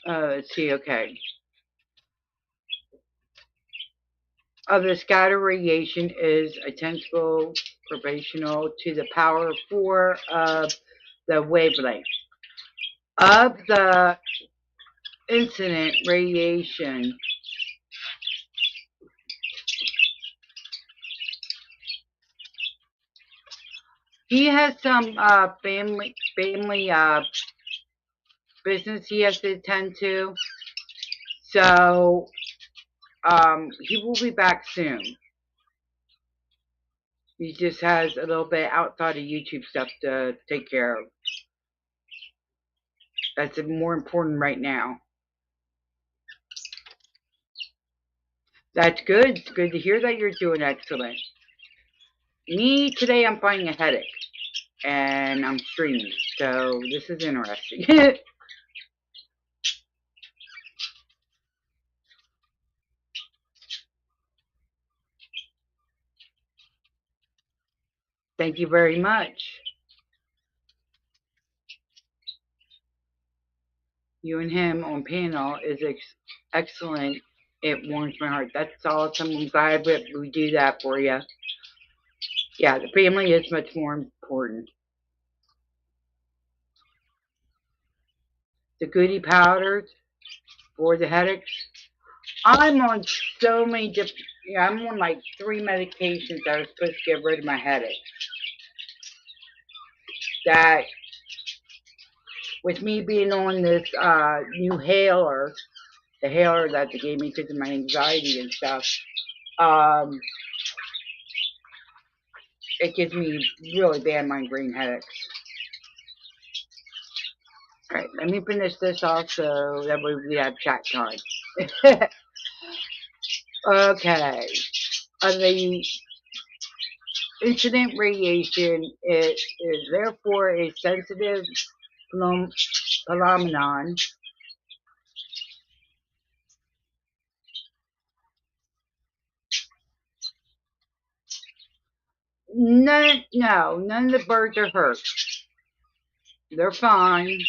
Speaker 2: Let's see, okay. Of the scattered radiation is identical proportional to the power of 4 of the wavelength. Of the incident radiation, he has some family business he has to attend to, so he will be back soon. He just has a little bit outside of YouTube stuff to take care of. That's more important right now. That's good. It's good to hear that you're doing excellent. Me, today I'm fighting a headache. And I'm streaming. So this is interesting. Thank you very much. You and him on panel is excellent. It warms my heart. That's awesome. I'm glad that we do that for you. Yeah, the family is much more important. The goody powders for the headaches. I'm on so many different, I'm on like 3 medications that are supposed to get rid of my headache. That, with me being on this new Haler, the Haler that they gave me because of my anxiety and stuff, it gives me really bad migraine headaches. Alright, let me finish this off so that way we have chat time. Okay. The incident radiation is therefore a sensitive phenomenon none of the birds are hurt. They're fine.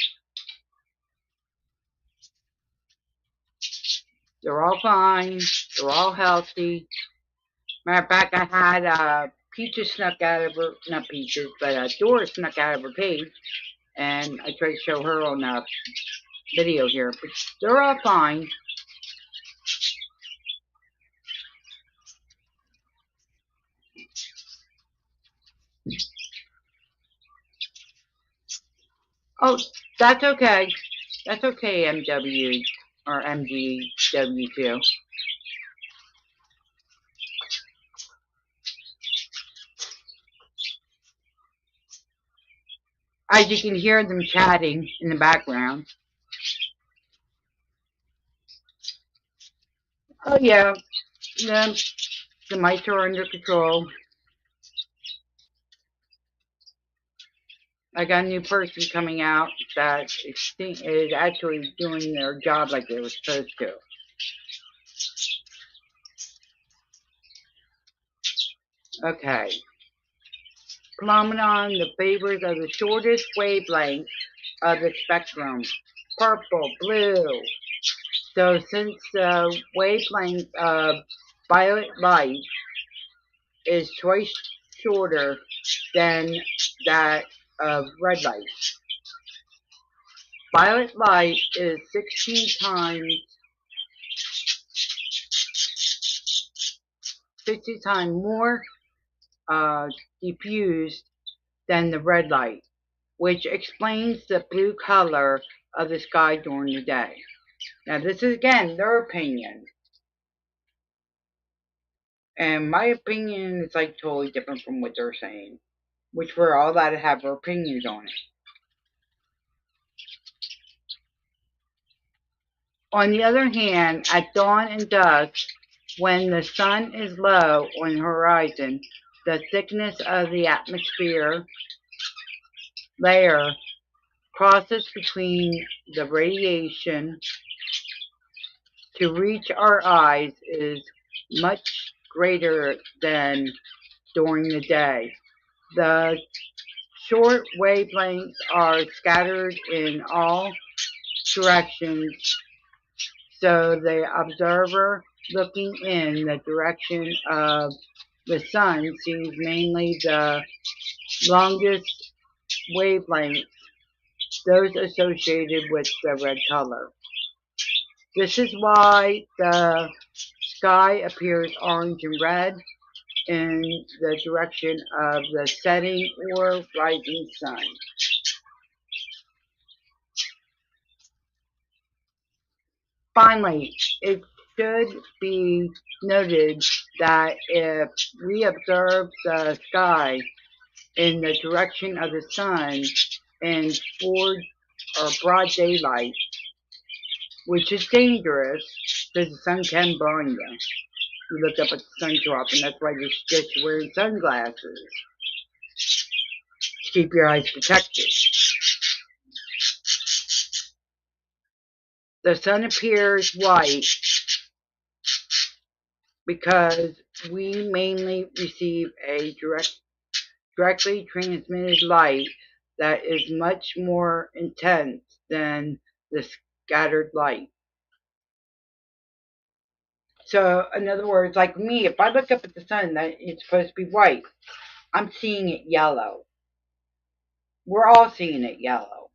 Speaker 2: They're all fine. They're all healthy. Matter of fact, I had Peaches snuck out of her, not Peaches, but Dora snuck out of her cage, and I tried to show her on the video here, but they're all fine. Oh, that's okay. That's okay, MW or MGW2. As you can hear them chatting in the background. Oh yeah, the mice are under control. I got a new person coming out that is actually doing their job like they were supposed to. Okay. Phenomenon that favors of the shortest wavelength of the spectrum. Purple, blue. So since the wavelength of violet light is twice shorter than that of red light. Violet light is 16 times more diffused than the red light, which explains the blue color of the sky during the day. Now this is again their opinion. And my opinion is like totally different from what they're saying. Which we're all allowed to have our opinions on it. On the other hand, at dawn and dusk, when the sun is low on the horizon, the thickness of the atmosphere layer crosses between the radiation to reach our eyes is much greater than during the day. The short wavelengths are scattered in all directions, so the observer looking in the direction of the sun sees mainly the longest wavelengths, those associated with the red color. This is why the sky appears orange and red in the direction of the setting or rising sun. Finally, it should be noted that if we observe the sky in the direction of the sun in broad daylight, which is dangerous because the sun can burn you. You look up at the sun too often, that's why you're just wearing sunglasses to keep your eyes protected. The sun appears white because we mainly receive a directly transmitted light that is much more intense than the scattered light. So, in other words, like me, if I look up at the sun, that it's supposed to be white, I'm seeing it yellow. We're all seeing it yellow.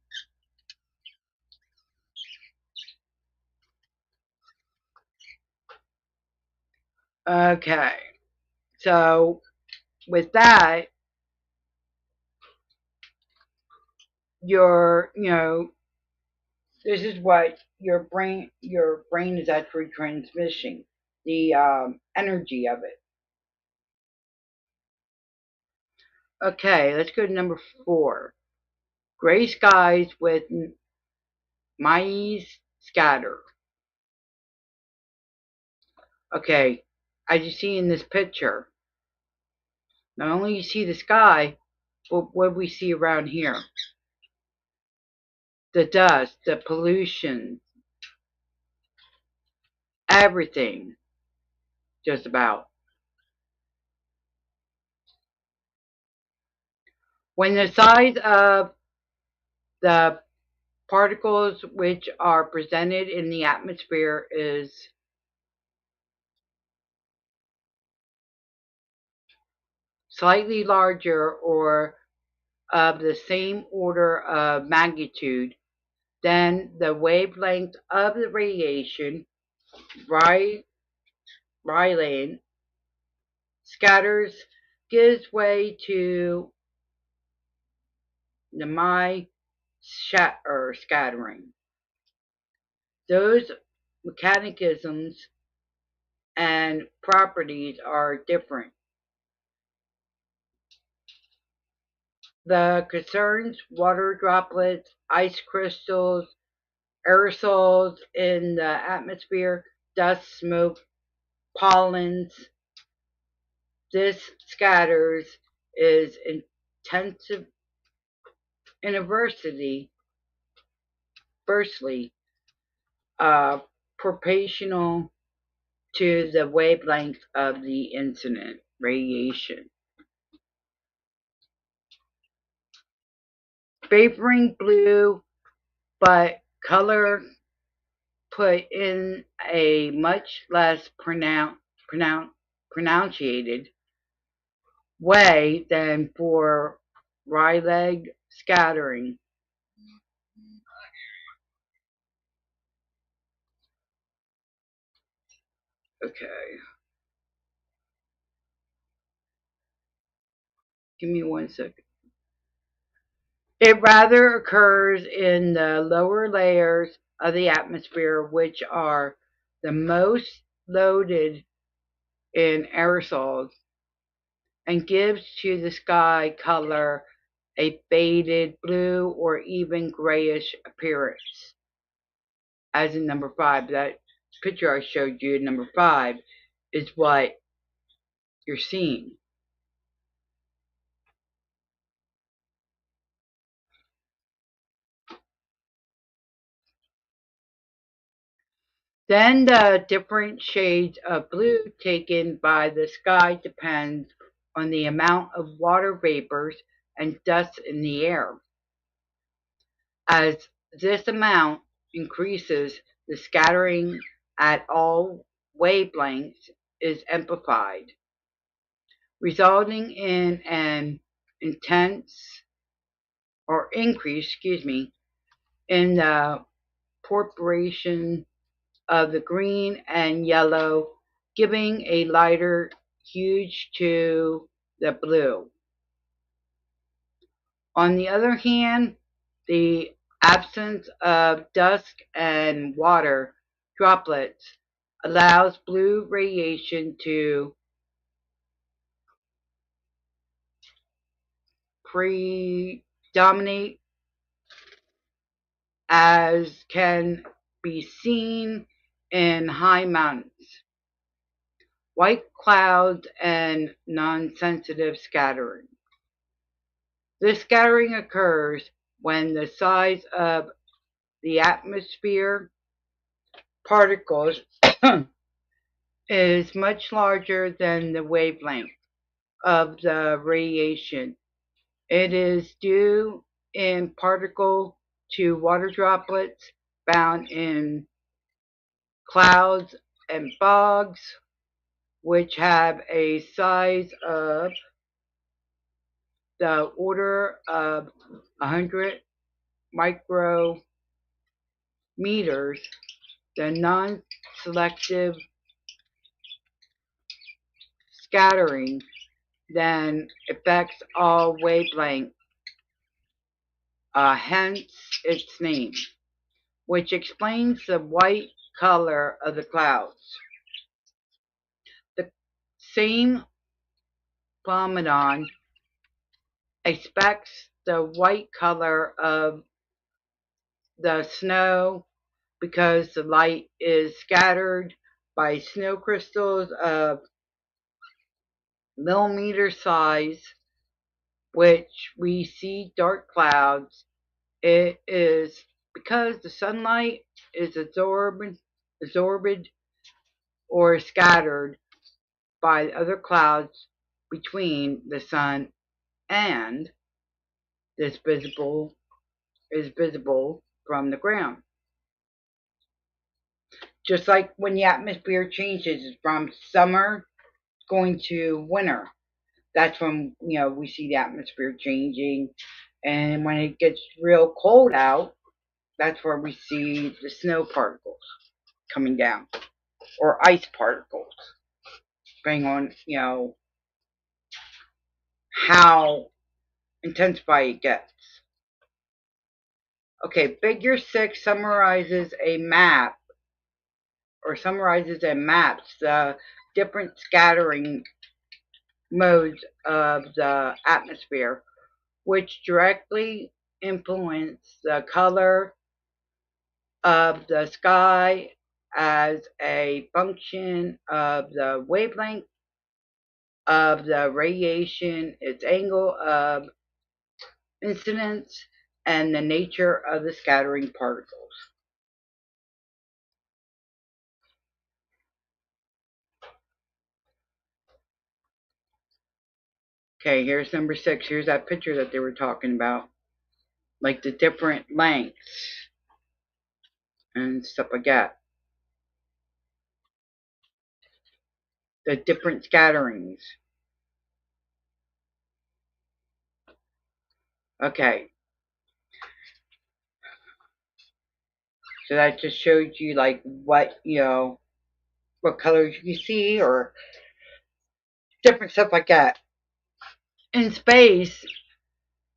Speaker 2: Okay, so with that, this is what your brain is actually transmitting, the energy of it. Okay, let's go to number 4. Gray skies with mice scatter. Okay, as you see in this picture, not only you see the sky, but what we see around here. The dust, the pollution, everything, just about. When the size of the particles which are presented in the atmosphere is slightly larger or of the same order of magnitude, then the wavelength of the radiation, Rayleigh, scatters, gives way to Nemi scattering. Those mechanisms and properties are different. The concerns water droplets, ice crystals, aerosols in the atmosphere, dust, smoke, pollens. This scatters is intensive inversely proportional to the wavelength of the incident radiation. Favoring blue, but color put in a much less pronunciated way than for Rayleigh scattering. Okay, give me 1 second. It rather occurs in the lower layers of the atmosphere, which are the most loaded in aerosols, and gives to the sky color a faded blue or even grayish appearance. As in number 5, that picture I showed you, number 5, is what you're seeing. Then the different shades of blue taken by the sky depends on the amount of water vapors and dust in the air. As this amount increases, the scattering at all wavelengths is amplified, resulting in an intense or increase, in the proportion of the green and yellow, giving a lighter hue to the blue. On the other hand, the absence of dust and water droplets allows blue radiation to predominate, as can be seen in high mountains, white clouds, and non-sensitive scattering. This scattering occurs when the size of the atmosphere particles is much larger than the wavelength of the radiation. It is due in particle to water droplets found in clouds and fogs, which have a size of the order of 100 micrometers. The non-selective scattering then affects all wavelengths, hence its name, which explains the white color of the clouds. The same phenomenon expects the white color of the snow because the light is scattered by snow crystals of millimeter size, which we see dark clouds. It is because the sunlight is absorbed or scattered by other clouds between the sun and this is visible from the ground. Just like when the atmosphere changes from summer going to winter, that's when we see the atmosphere changing. And when it gets real cold out, that's where we see the snow particles coming down, or ice particles, depending on how intensified it gets. Okay, Figure 6 summarizes a map, or summarizes and maps the different scattering modes of the atmosphere, which directly influence the color of the sky as a function of the wavelength of the radiation, its angle of incidence, and the nature of the scattering particles. Okay, here's number 6. Here's that picture that they were talking about, like the different lengths and stuff like that. The different scatterings. Okay. So that just shows you like what colors you see, or different stuff like that. In space,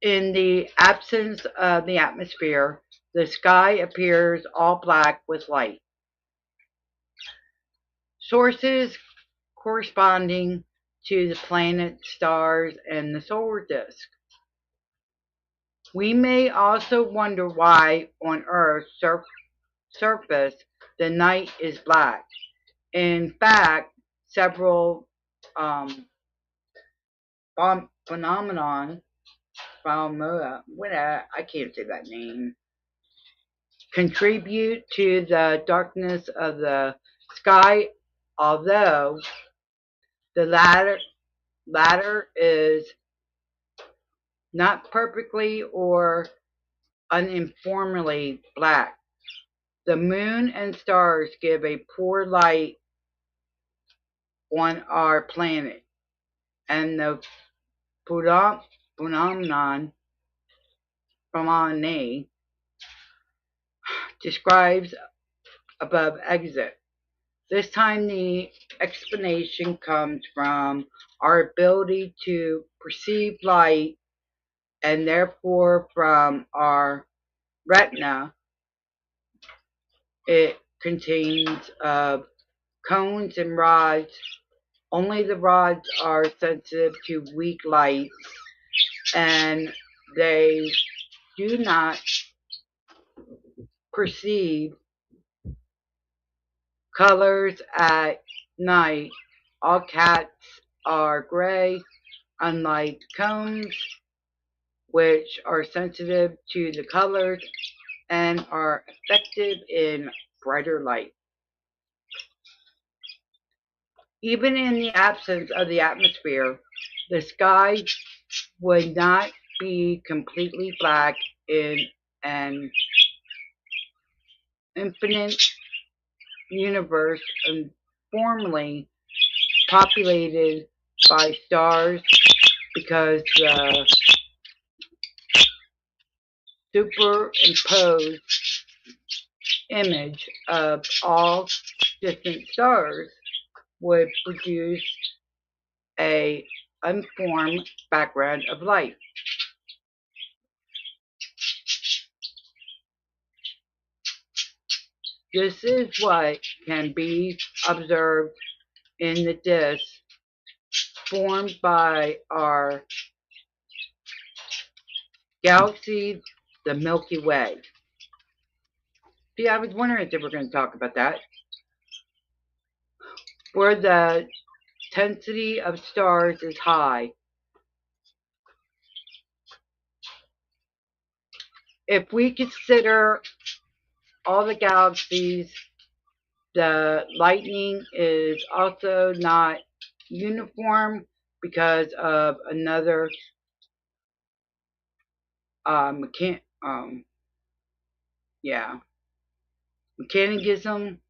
Speaker 2: in the absence of the atmosphere, the sky appears all black with light. Sources corresponding to the planets, stars, and the solar disk. We may also wonder why on Earth's surface the night is black. In fact, several phenomenon, I can't say that name, contribute to the darkness of the sky, although the latter is not perfectly or uniformly black. The moon and stars give a poor light on our planet, and the phenomenon describes above exit. This time the explanation comes from our ability to perceive light, and therefore from our retina. It contains cones and rods. Only the rods are sensitive to weak light, and they do not perceive colors at night. All cats are gray, unlike cones, which are sensitive to the colors and are effective in brighter light. Even in the absence of the atmosphere, the sky would not be completely black in an infinite universe informally populated by stars, because the superimposed image of all distant stars would produce a unformed background of light. This is what can be observed in the disk formed by our galaxy, the Milky Way. See, I was wondering if they were going to talk about that. Where the density of stars is high. If we consider all the galaxies, the lightning is also not uniform because of another Yeah, mechanicism,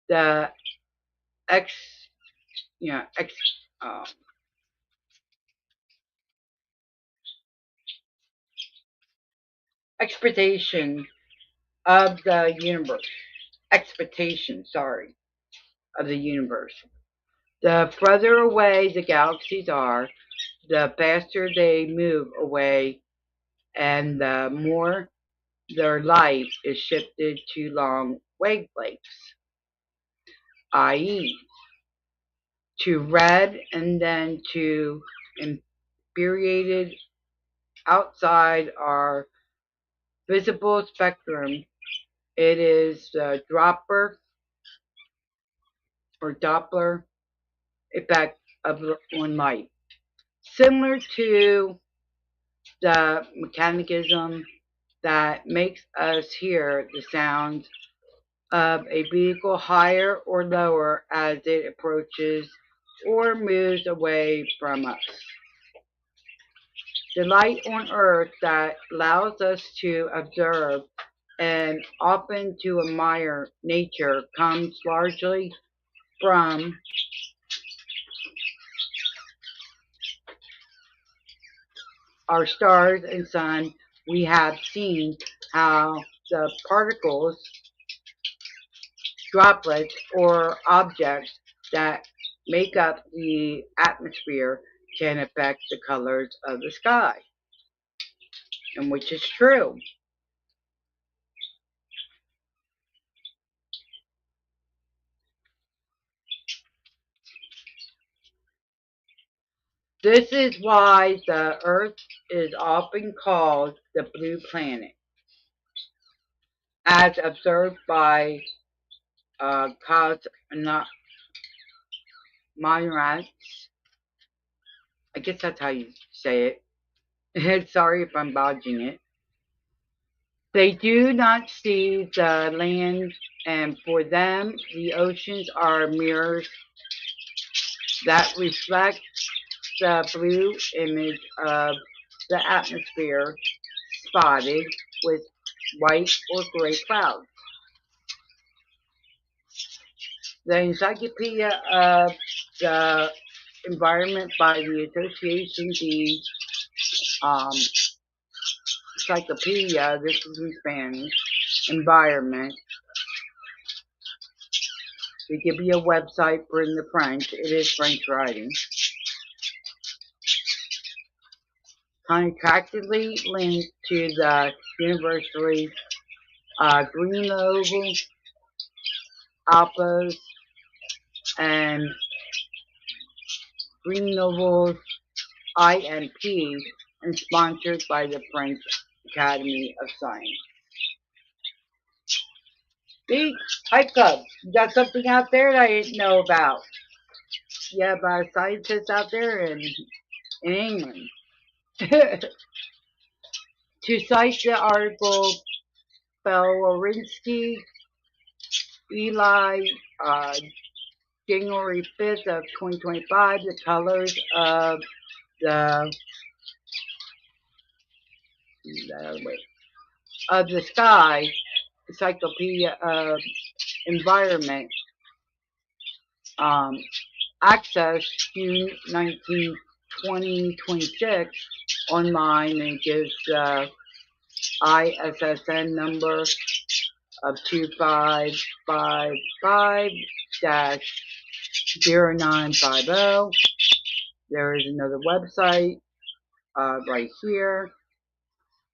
Speaker 2: the ex, you know, um, expectation of the universe. Expectation, sorry, of the universe. The further away the galaxies are, the faster they move away, and the more their light is shifted to long wavelengths, i.e., to red and then to infuriated outside our visible spectrum. It is the Doppler effect of on light. Similar to the mechanism that makes us hear the sound of a vehicle higher or lower as it approaches or moves away from us. The light on Earth that allows us to observe and often to admire nature comes largely from our stars and sun. We have seen how the particles, droplets, or objects that make up the atmosphere can affect the colors of the sky, and which is true. This is why the Earth is often called the blue planet, as observed by cosmonauts. I guess that's how you say it. Sorry if I'm botching it. They do not see the land, and for them, the oceans are mirrors that reflect the blue image of the atmosphere spotted with white or gray clouds. The Encyclopedia of the Environment by the Association de Encyclopedia, this is in Spanish, Environment. They give you a website for in the French. It is French writing. Contractedly linked to the University Grenoble, Alpes, and Grenoble INP, and sponsored by the French Academy of Science. See, Hype Club, you got something out there that I didn't know about. You have scientists out there in England. To cite the article, Belorinsky, Eli, January 5th of 2025, the colors of the sky, Encyclopedia of Environment, access June 19, 2026 online, and gives the ISSN number of 2555-0950. There is another website right here,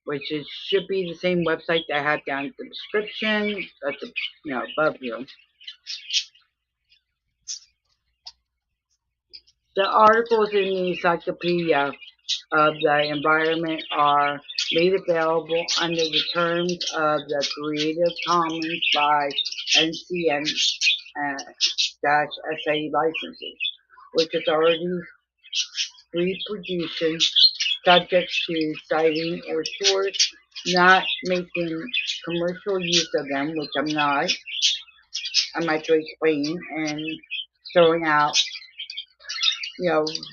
Speaker 2: which should be the same website that I have down in the description. That's above you. The articles in the Encyclopedia of the Environment are made available under the terms of the Creative Commons by NCN-SA licenses, which authorities reproduction subject to citing or source, not making commercial use of them, which I'm not. I might to explain, and throwing out,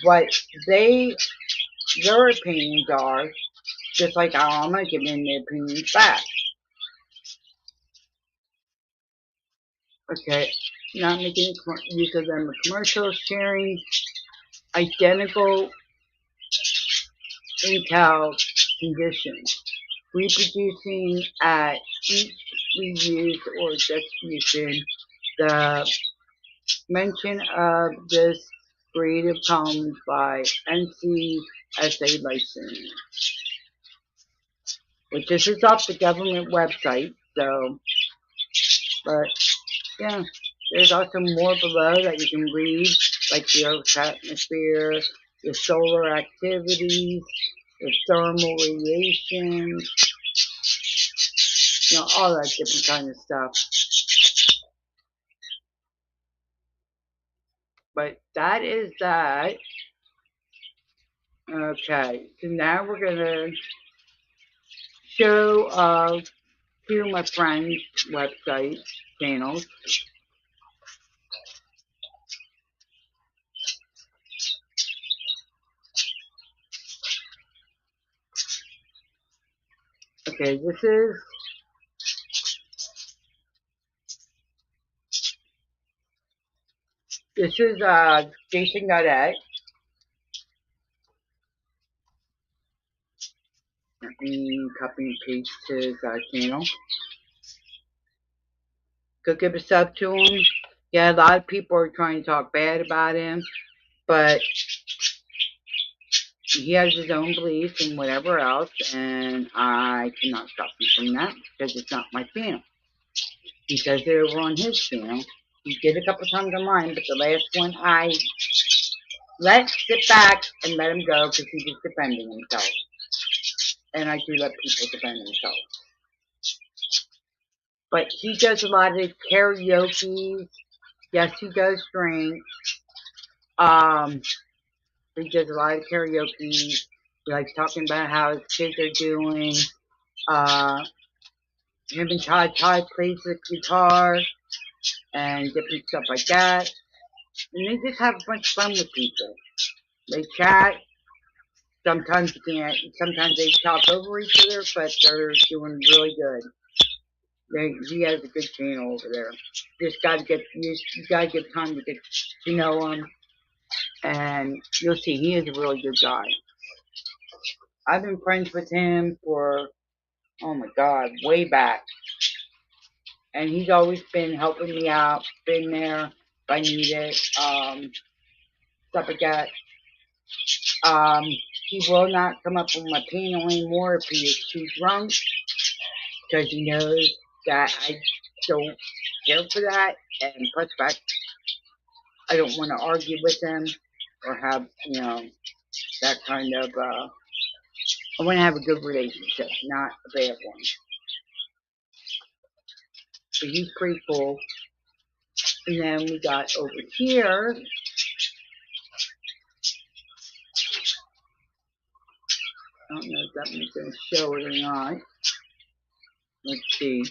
Speaker 2: what their opinions are just like how I'm gonna give them their opinions back. Okay, not making use of them in commercials, sharing identical intel conditions, reproducing at each reuse or distribution the mention of this Creative Commons by NCSA license, which this is off the government website, so, but yeah, there's also more below that you can read, like the Earth's atmosphere, the solar activities, the thermal radiation, all that different kind of stuff. But that is that. Okay, so now we're gonna show two of my friends' website channels. Okay, this is Jason Godet. Let me copy and paste his channel. Go give a sub to him. Yeah, a lot of people are trying to talk bad about him, but he has his own beliefs and whatever else, and I cannot stop him from that because it's not my channel. He says it over on his channel. He did a couple times on mine, but the last one I let sit back and let him go because he was defending himself. And I do let people defend themselves. But he does a lot of karaoke. Yes, he does drink. He does a lot of karaoke. He likes talking about how his kids are doing. Him and Todd plays the guitar and different stuff like that. And they just have a bunch of fun with people. They chat. Sometimes you can't. Sometimes they talk over each other, but they're doing really good. He has a good channel over there. You gotta give time to get to know him, and you'll see he is a really good guy. I've been friends with him for, oh my God, way back, and he's always been helping me out, been there if I need it, stuff like that. He will not come up on my panel anymore if he is too drunk, because he knows that I don't care for that, and plus fact, I don't want to argue with him or have, that kind of, I want to have a good relationship, not a bad one. So he's pretty cool. And then we got over here, I don't know if that one's going to show it or not. Let's see.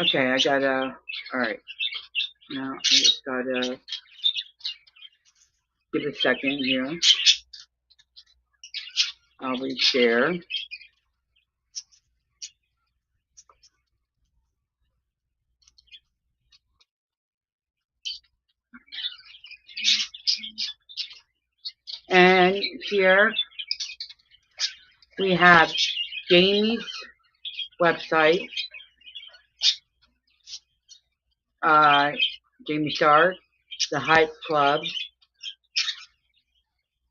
Speaker 2: Okay, I gotta, alright. Now I just gotta give a second here. I'll reshare. And here we have Jamie's website. Jamie Starr, the Hype Club.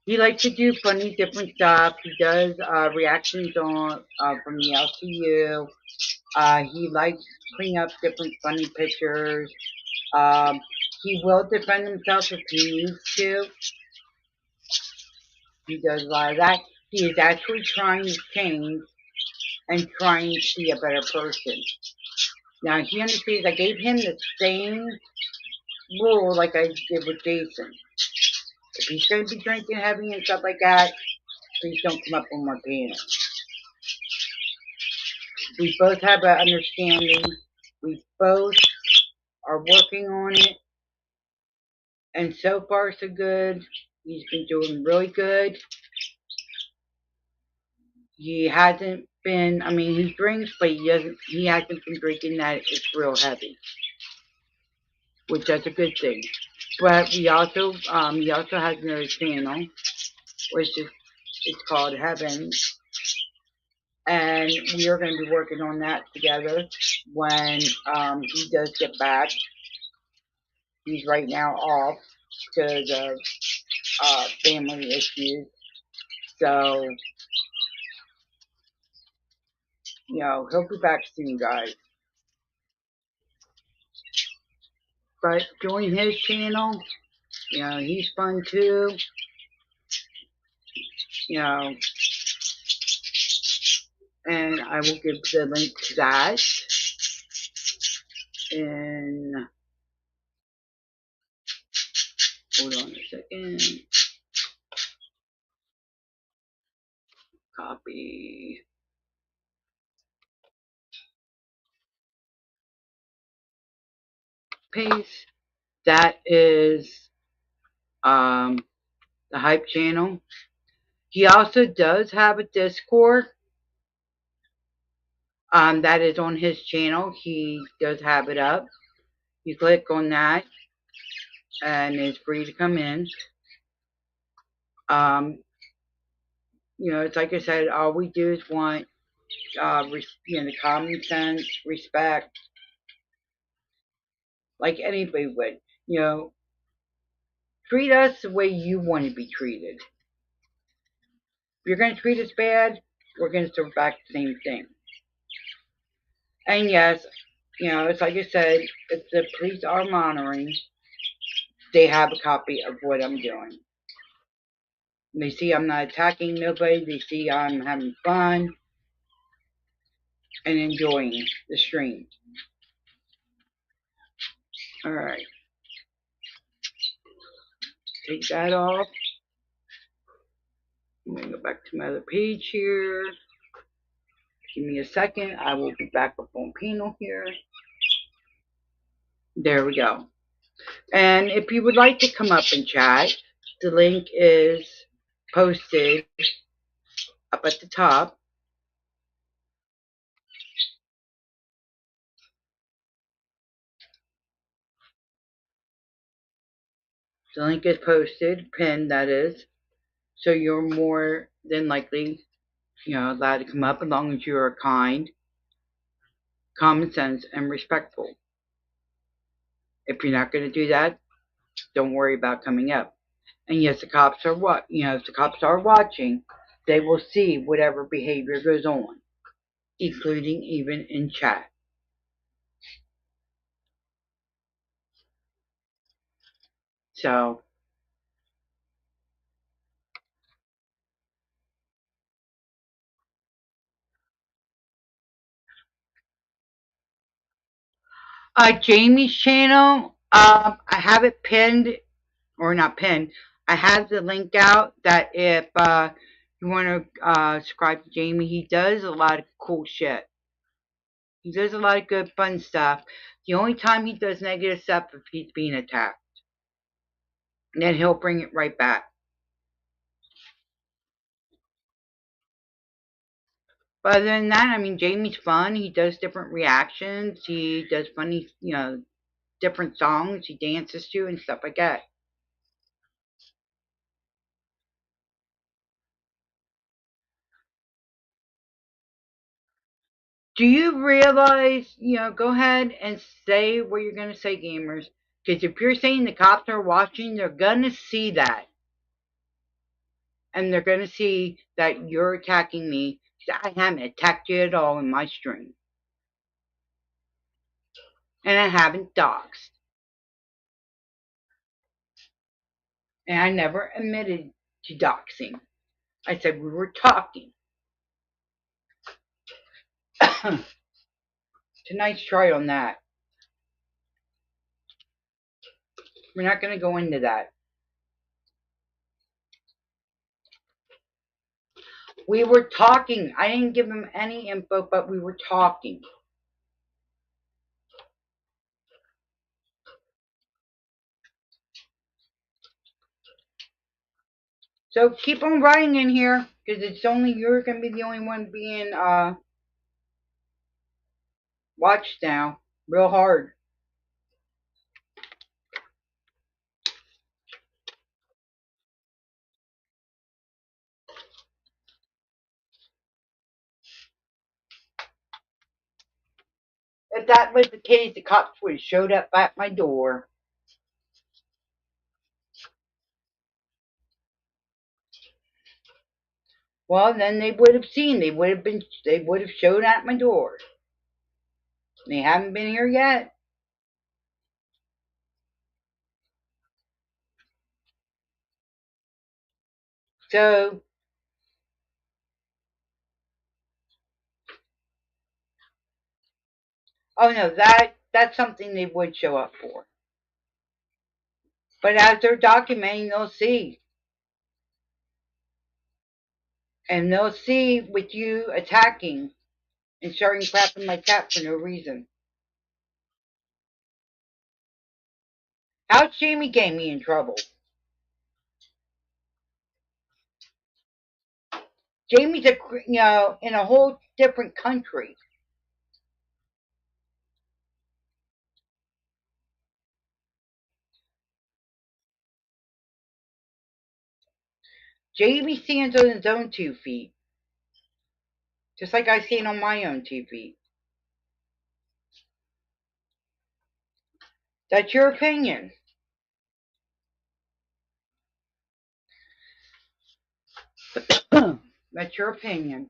Speaker 2: He likes to do funny, different stuff. He does reactions on from the LCU. He likes putting up different funny pictures. He will defend himself if he needs to. He does a lot of that. He is actually trying to change and trying to be a better person. Now, he understands I gave him the same rule like I did with Jason. If he's going to be drinking heavy and stuff like that, please don't come up on my panel. We both have an understanding. We both are working on it. And so far, so good. He's been doing really good. He hasn't been, I mean, he drinks, but he hasn't been drinking that it's real heavy, which that's a good thing. But he also has another channel, which is, it's called Heaven. And we are going to be working on that together when he does get back. He's right now off because of family issues. So, you know, he'll be back soon, guys. But join his channel. You know, he's fun too. You know, and I will give the link to that in, hold on a second, copy, paste. That is the Hype channel. He also does have a Discord. That is on his channel. He does have it up. You click on that, and it's free to come in. You know, it's like I said, all we do is want, you know, common sense, respect, like anybody would. You know, treat us the way you want to be treated. If you're going to treat us bad, we're going to serve back the same thing. And yes, you know, it's like I said, if the police are monitoring, they have a copy of what I'm doing. They see I'm not attacking nobody. They see I'm having fun and enjoying the stream. Alright. Take that off. I'm going to go back to my other page here. Give me a second. I will be back up on panel here. There we go. And if you would like to come up and chat, the link is posted up at the top. The link is posted, pinned that is. So you're more than likely, you know, allowed to come up as long as you are kind, common sense, and respectful. If you're not going to do that, don't worry about coming up. And yes, the cops are if the cops are watching, they will see whatever behavior goes on, including even in chat. So, Jamie's channel, I have it pinned, or not pinned. I have the link out that if you want to subscribe to Jamie, he does a lot of cool shit. He does a lot of good, fun stuff. The only time he does negative stuff is if he's being attacked. And then he'll bring it right back. But other than that, I mean, Jamie's fun. He does different reactions. He does funny, you know, different songs he dances to and stuff like that. Do you realize, you know, go ahead and say what you're going to say, gamers. Because if you're saying the cops are watching, they're going to see that. And they're going to see that you're attacking me. I haven't attacked you at all in my stream. And I haven't doxed. And I never admitted to doxing. I said we were talking. Tonight's try on that. We're not going to go into that. We were talking. I didn't give him any info, but we were talking. So keep on writing in here, because it's only you're going to be the only one being watched now. Real hard. If that was the case, the cops would have showed up at my door. Well, then they would have seen. They would have showed at my door. They haven't been here yet. So, oh no, that's something they would show up for. But as they're documenting, they'll see. And they'll see with you attacking and starting crap in my chat for no reason. How's Jamie getting me in trouble? Jamie's in a whole different country. Jamie stands on his own 2 feet. Just like I stand on my own 2 feet. That's your opinion. That's your opinion.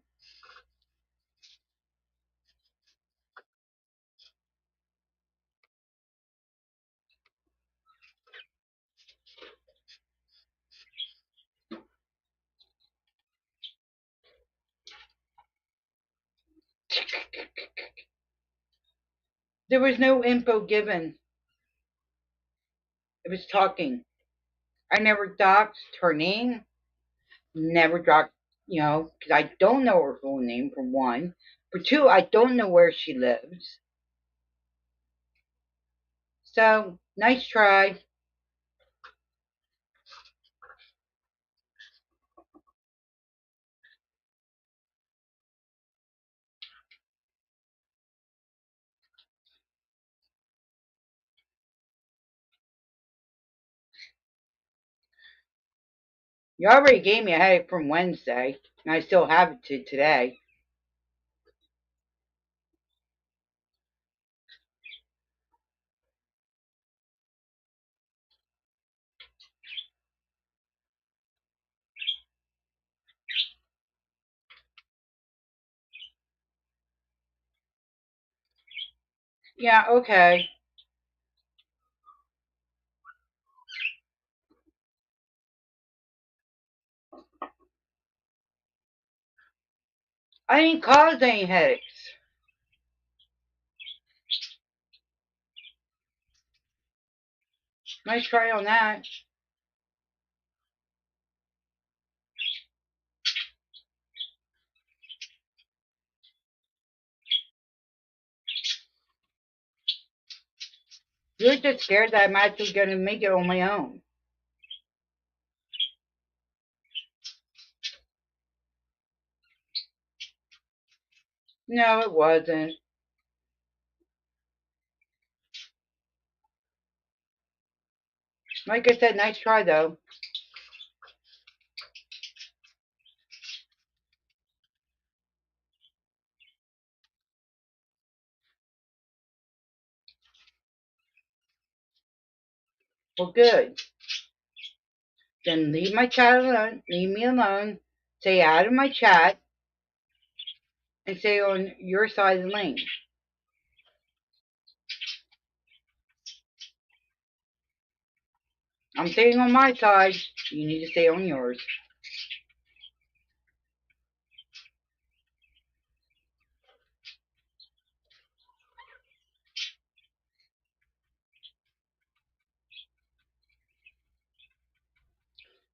Speaker 2: There was no info given. It was talking. I never doxed her name. Never doxed, because I don't know her full name, for one. For two, I don't know where she lives. So, nice try. You already gave me a headache from Wednesday, and I still have it to today. Yeah, okay. I didn't cause any headaches. Nice try on that. You're just scared that I'm actually going to make it on my own. No, it wasn't. Like I said, nice try though. Well, good. Then leave my chat alone. Leave me alone. Stay out of my chat. And stay on your side of the lane. I'm staying on my side. You need to stay on yours.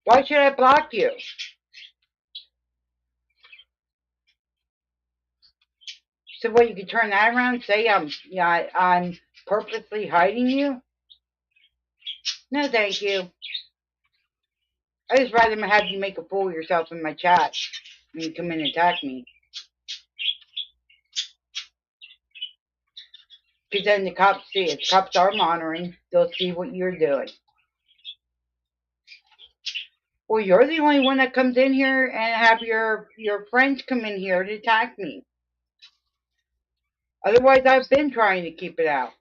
Speaker 2: Why should I block you? So what, you could turn that around and say I'm purposely hiding you? No, thank you. I just rather have you make a fool of yourself in my chat and you come in and attack me. Because then the cops see it. Cops are monitoring. They'll see what you're doing. Well, you're the only one that comes in here and have your friends come in here to attack me. Otherwise, I've been trying to keep it out.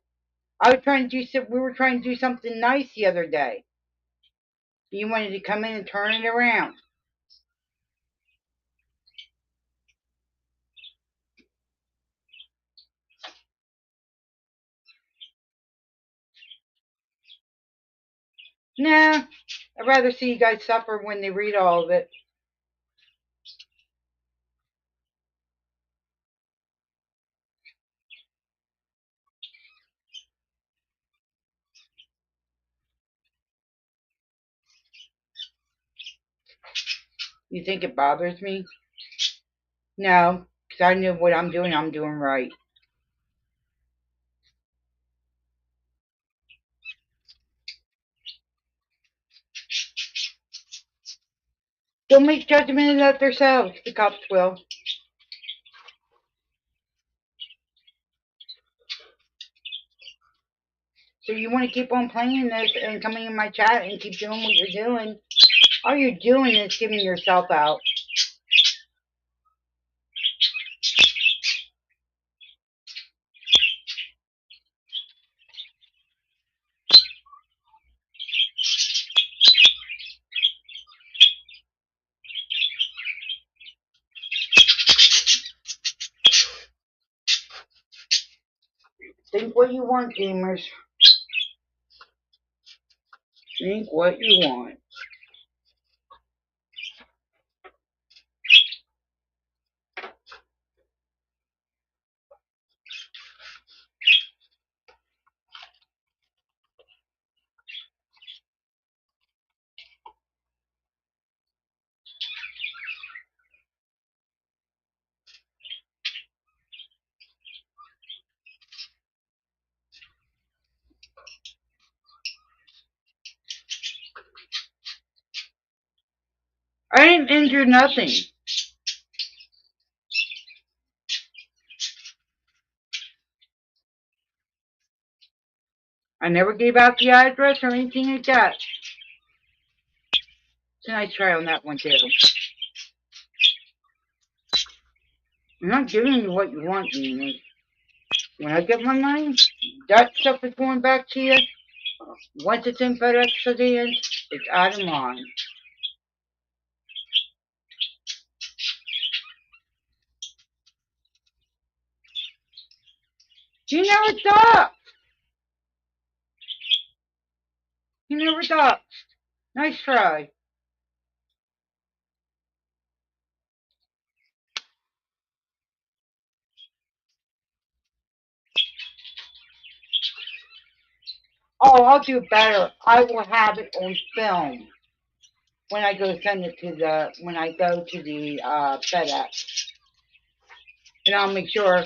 Speaker 2: We were trying to do something nice the other day. You wanted to come in and turn it around. Nah, I'd rather see you guys suffer when they read all of it. You think it bothers me? No, because I know what I'm doing right. They'll make judgment of themselves. The cops will. So you want to keep on playing this and coming in my chat and keep doing what you're doing. All you're doing is giving yourself out. Think what you want, gamers. Think what you want. I didn't injure nothing. I never gave out the address or anything like that. It's a nice try on that one, too. I'm not giving you what you want, gamers. When I get my money, that stuff is going back to you. Once it's in FedEx's hands, it's out of mine. You never stop. You never stop. Nice try. Oh, I'll do better. I will have it on film when I go send it to the FedEx, and I'll make sure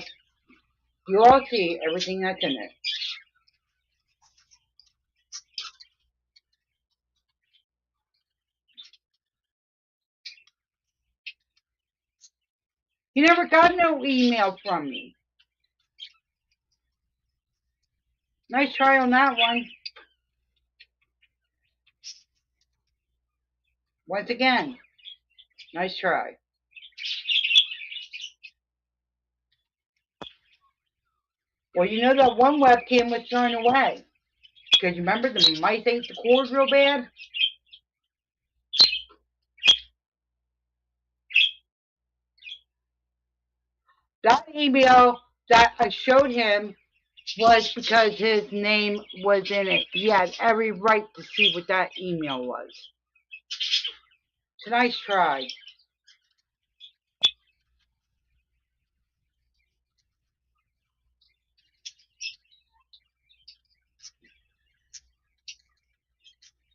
Speaker 2: you all see everything that's in it. You never got no email from me. Nice try on that one. Once again, nice try. Well, you know that one webcam was thrown away. Because you remember the mice ate the cord real bad? That email that I showed him was because his name was in it. He had every right to see what that email was. It's a nice try.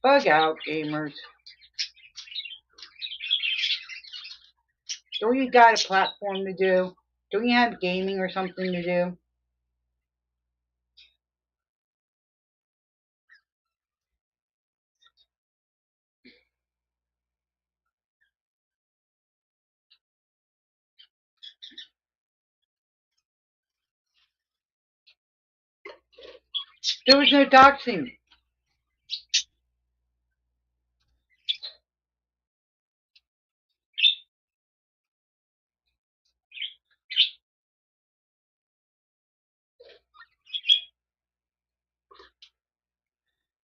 Speaker 2: Bug out, gamers. Don't you got a platform to do? Don't you have gaming or something to do? There was no doxing.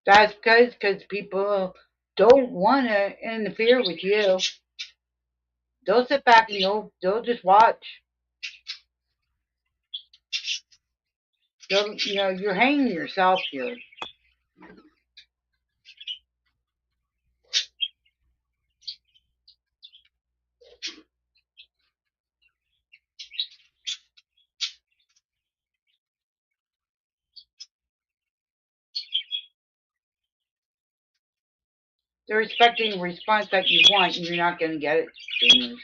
Speaker 2: That's because people don't want to interfere with you. They'll sit back and they'll just watch. You're hanging yourself here. They're expecting a response that you want, and you're not going to get it. Gamers.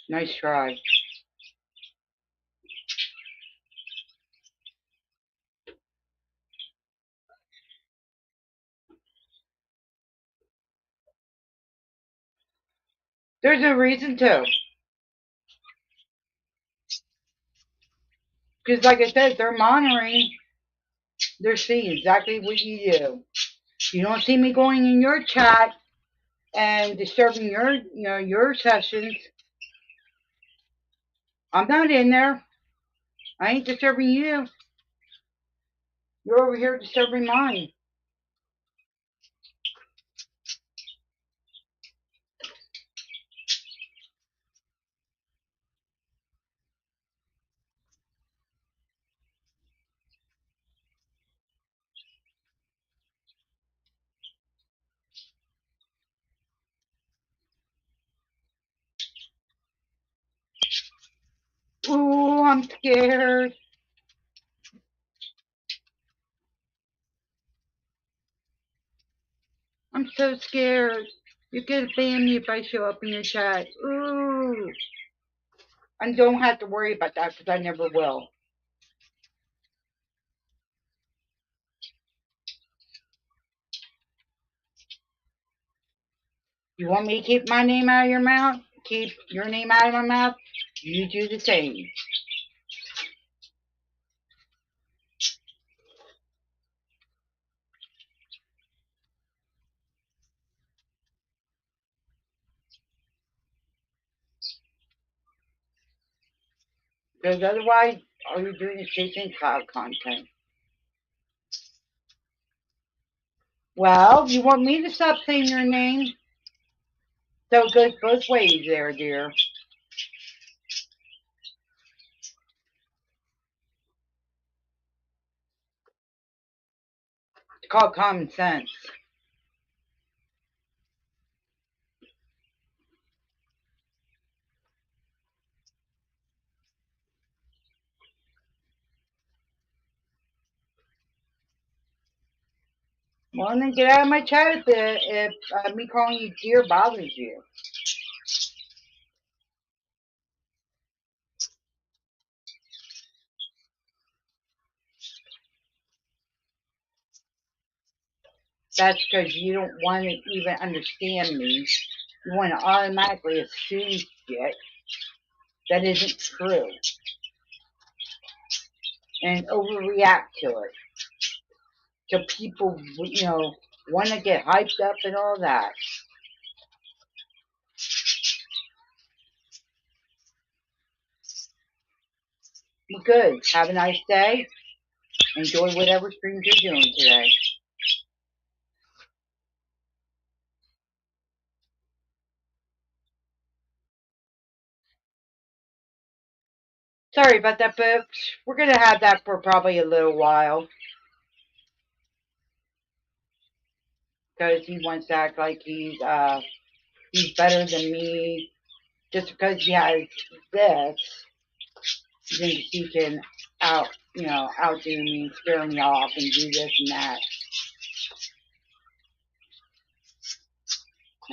Speaker 2: Nice try. There's no reason to. Because, like I said, they're monitoring. They're seeing exactly what you do. You don't see me going in your chat and disturbing your sessions. I'm not in there. I ain't disturbing you. You're over here disturbing mine. Ooh, I'm scared. I'm so scared. You're gonna ban me if I show up in your chat. Ooh. And don't have to worry about that because I never will. You want me to keep my name out of your mouth? Keep your name out of my mouth? You do the same. Because otherwise, all you're doing is chasing cloud content. Well, you want me to stop saying your name? So it goes both ways there, dear. It's called common sense. Well, then get out of my chat if me calling you dear bothers you. That's because you don't want to even understand me. You want to automatically assume shit that isn't true and overreact to it. So people, want to get hyped up and all that. Well, good. Have a nice day. Enjoy whatever streams you're doing today. Sorry about that, folks. We're going to have that for probably a little while. Because he wants to act like he's better than me. Just because he has this, he thinks he can outdo me and scare me off and do this and that.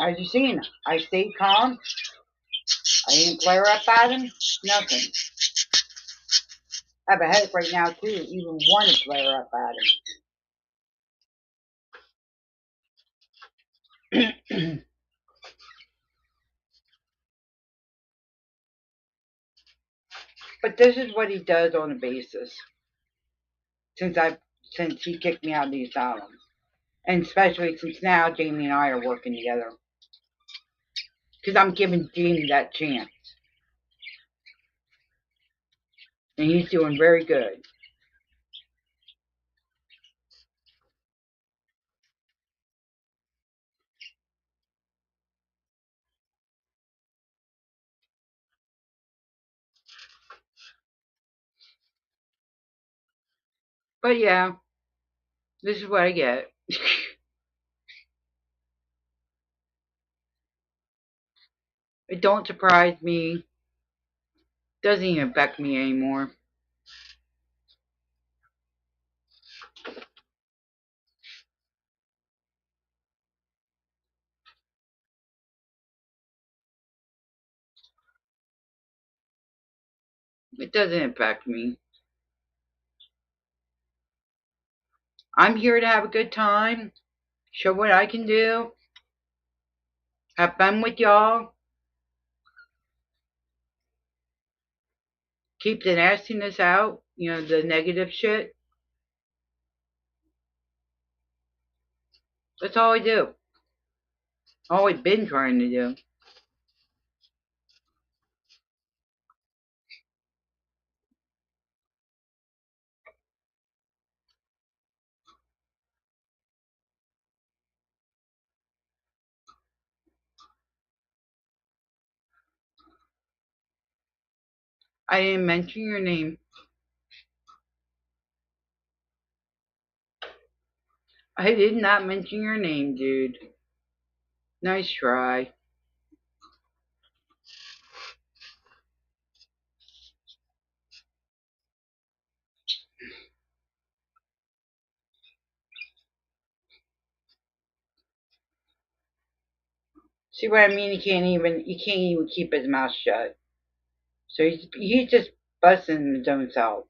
Speaker 2: As you seen, I stayed calm. I didn't flare up at him. Nothing. I have a headache right now too. Even want to flare up at him. But this is what he does on a basis since he kicked me out of the asylum. And especially since now Jamie and I are working together. Because I'm giving Jamie that chance. And he's doing very good. But yeah, this is what I get. It don't surprise me. Doesn't even affect me anymore. It doesn't affect me. I'm here to have a good time, show what I can do, have fun with y'all, keep the nastiness out, the negative shit. That's all I do. Always been trying to do. I didn't mention your name. I did not mention your name, dude. Nice try. See what I mean? He can't even keep his mouth shut. So he's just busting his own self.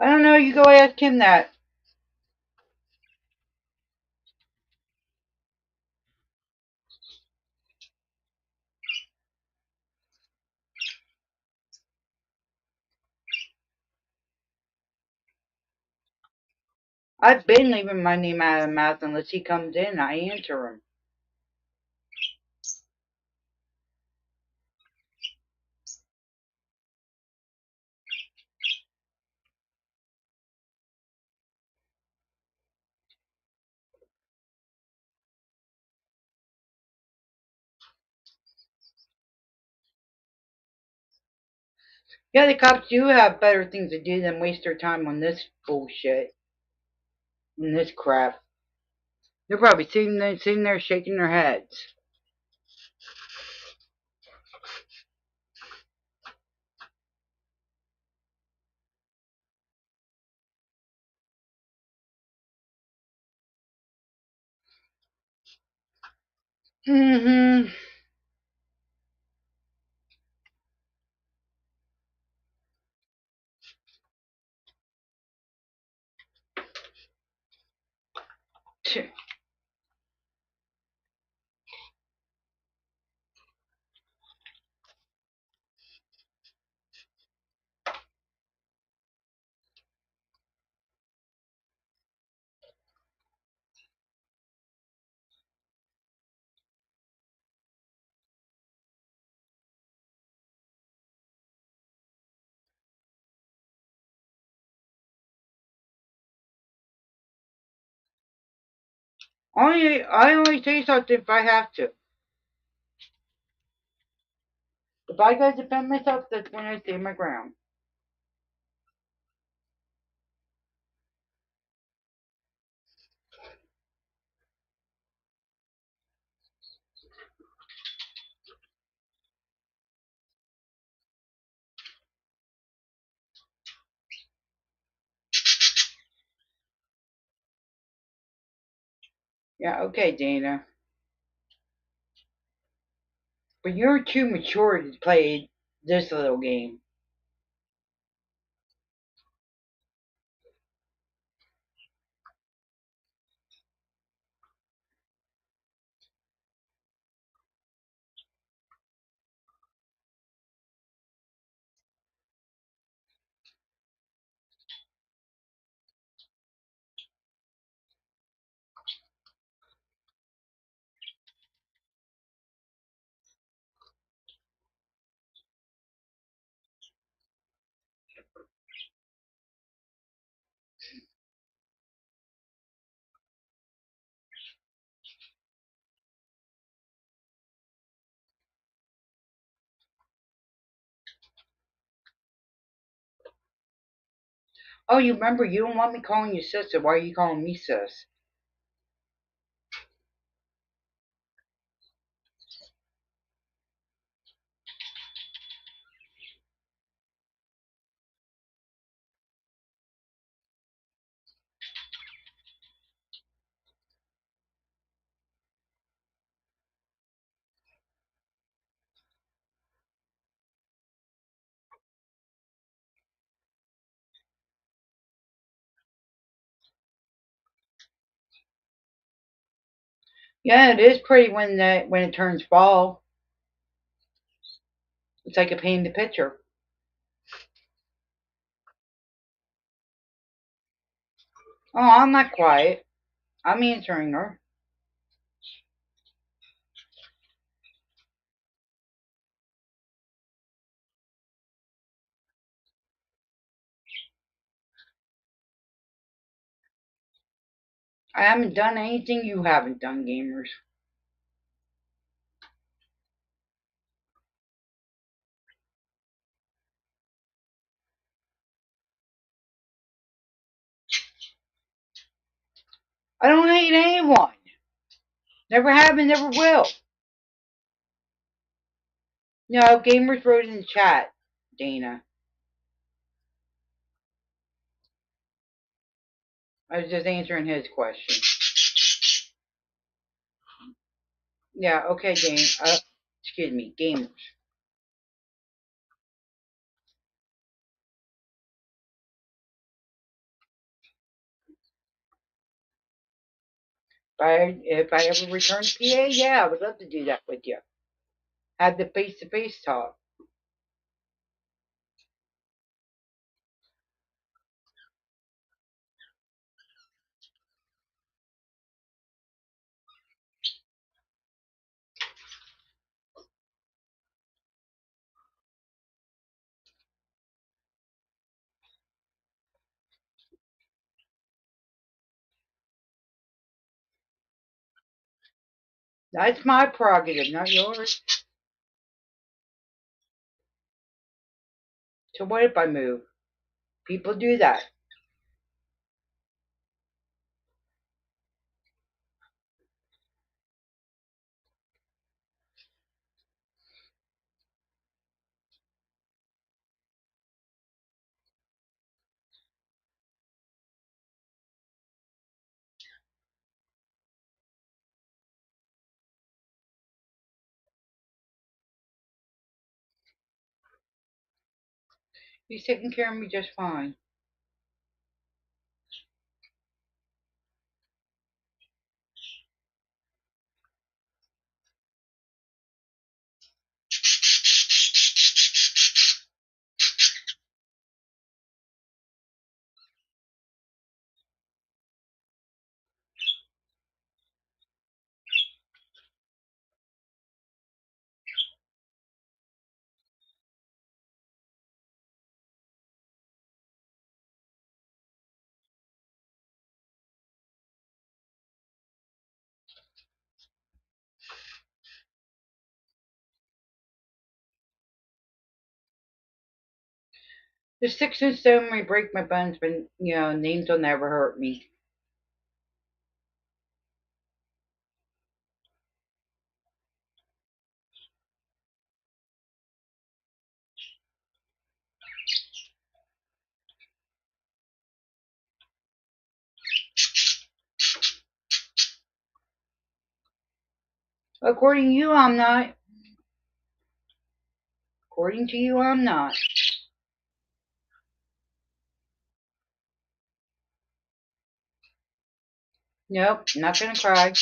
Speaker 2: I don't know, you go ask him that. I've been leaving my name out of the mouth unless he comes in, I answer him. Yeah, the cops do have better things to do than waste their time on this bullshit. And this crap. They're probably sitting there shaking their heads. Mm-hmm. I only say something if I have to. If I gotta defend myself, that's when I stand my ground. Yeah, okay, Dana. But you're too mature to play this little game. Oh, you remember, you don't want me calling you sister. Why are you calling me sis? Yeah, it is pretty when it turns fall. It's like a painted picture. Oh, I'm not quiet. I'm answering her. I haven't done anything you haven't done, gamers. I don't hate anyone. Never have and never will. No, gamers wrote in the chat, Dana. I was just answering his question. Yeah, okay, excuse me, gamers. If I ever return to PA, yeah, I would love to do that with you. Have the face-to-face talk. That's my prerogative, not yours. So what if I move? People do that. He's taking care of me just fine. The sticks and stone may break my bones, but names will never hurt me. According to you, I'm not. According to you, I'm not. Nope, not gonna cry.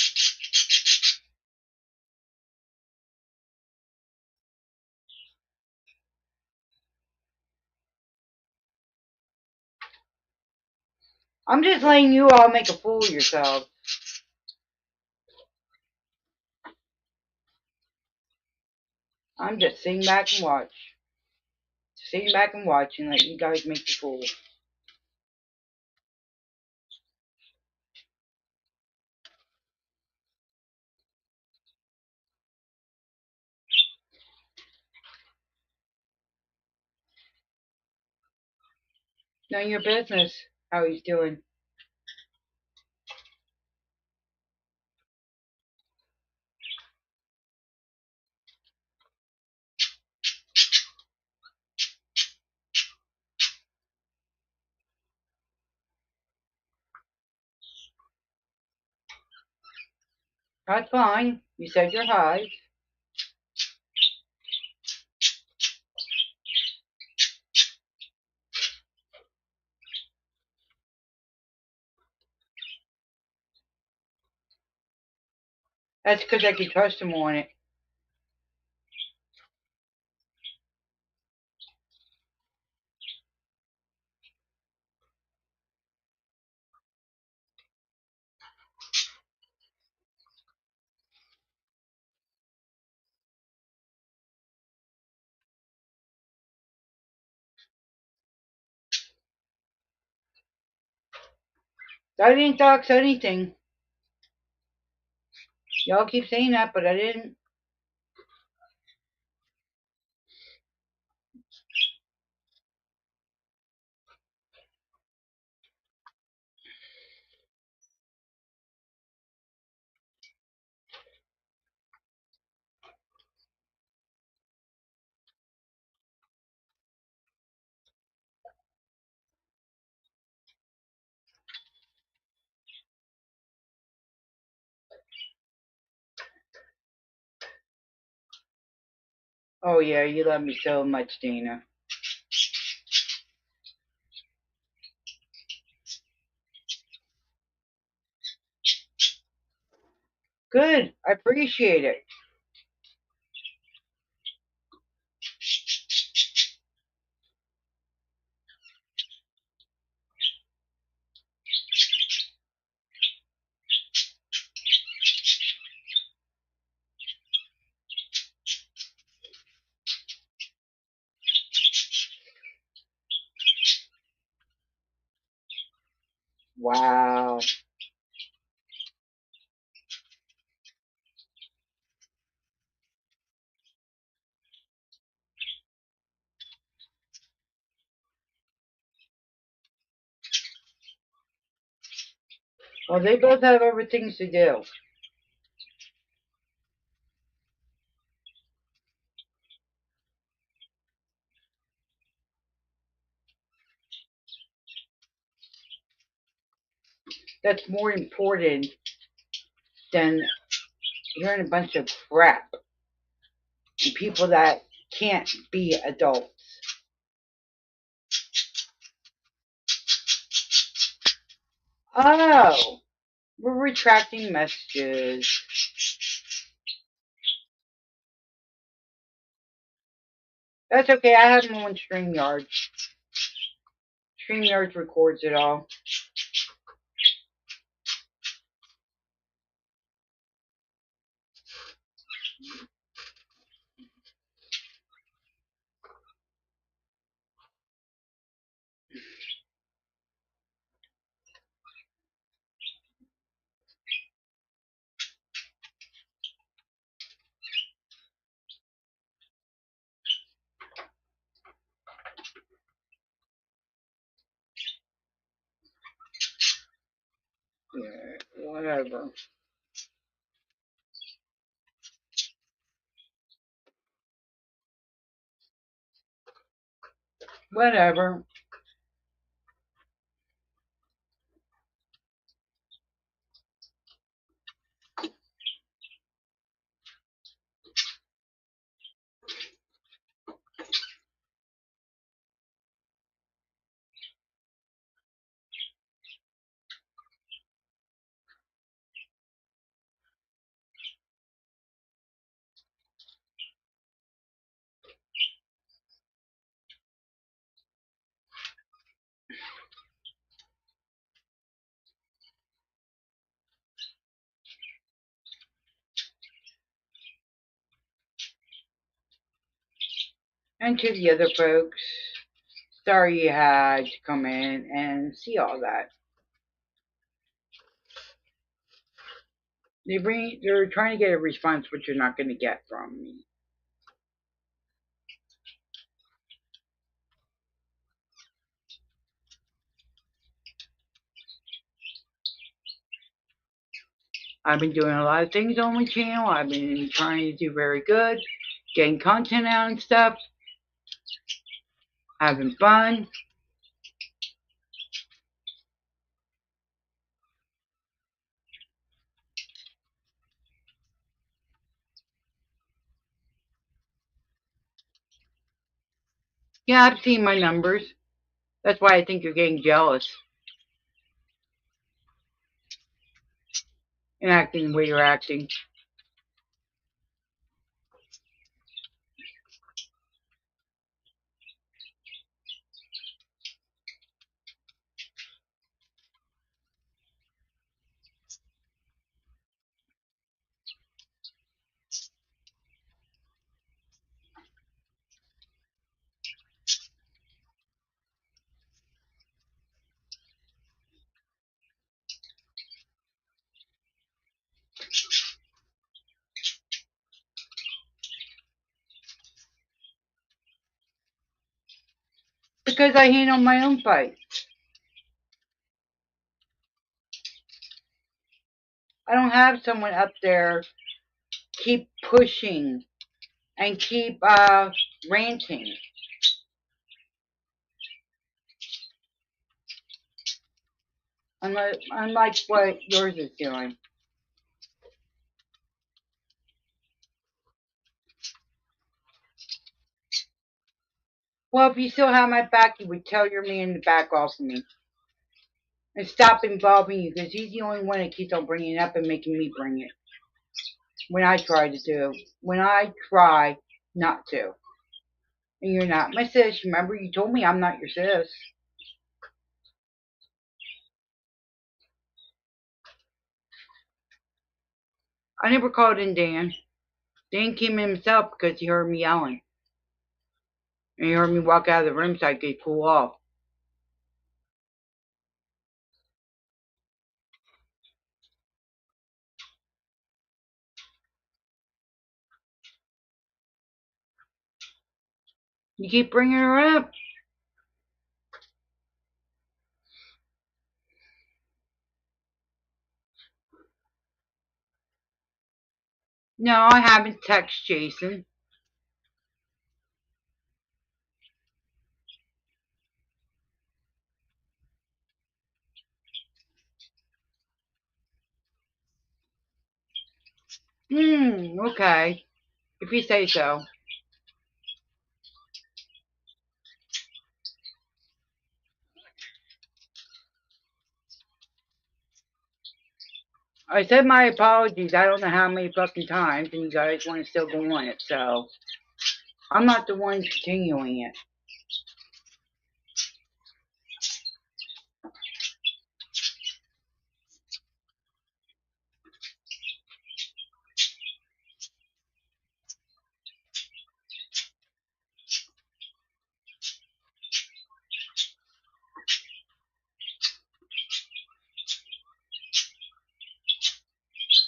Speaker 2: I'm just letting you all make a fool of yourselves. I'm just sitting back and watch. Sitting back and watch and let you guys make the fool. None of your business how he's doing. That's fine. You said your highs. That's because I can trust him on it. I didn't dox anything. Y'all keep saying that, but I didn't. Oh yeah, you love me so much, Dana. Good. I appreciate it. Wow. Well, they both have other things to do. That's more important than hearing a bunch of crap and people that can't be adults. Oh, we're retracting messages. That's okay. I have them on StreamYard. StreamYard records it all. Yeah, whatever. Whatever. And to the other folks, sorry you had to come in and see all that. They're trying to get a response, which you're not going to get from me. I've been doing a lot of things on my channel. I've been trying to do very good, getting content out and stuff, having fun. Yeah, I've seen my numbers. That's why I think you're getting jealous and acting the way you're acting. Because I handle my own fight. I don't have someone up there keep pushing and keep ranting. Unlike what yours is doing. Well, if you still have my back, you would tell your man to back off of me. And stop involving you, because he's the only one that keeps on bringing it up and making me bring it. When I try not to. And you're not my sis. Remember, you told me I'm not your sis. I never called in Dan. Dan came in himself because he heard me yelling. And he heard me walk out of the room so I could cool off. You keep bringing her up. No, I haven't texted Jason. Okay. If you say so. I said my apologies. I don't know how many fucking times, and you guys want to still go on it, so I'm not the one continuing it.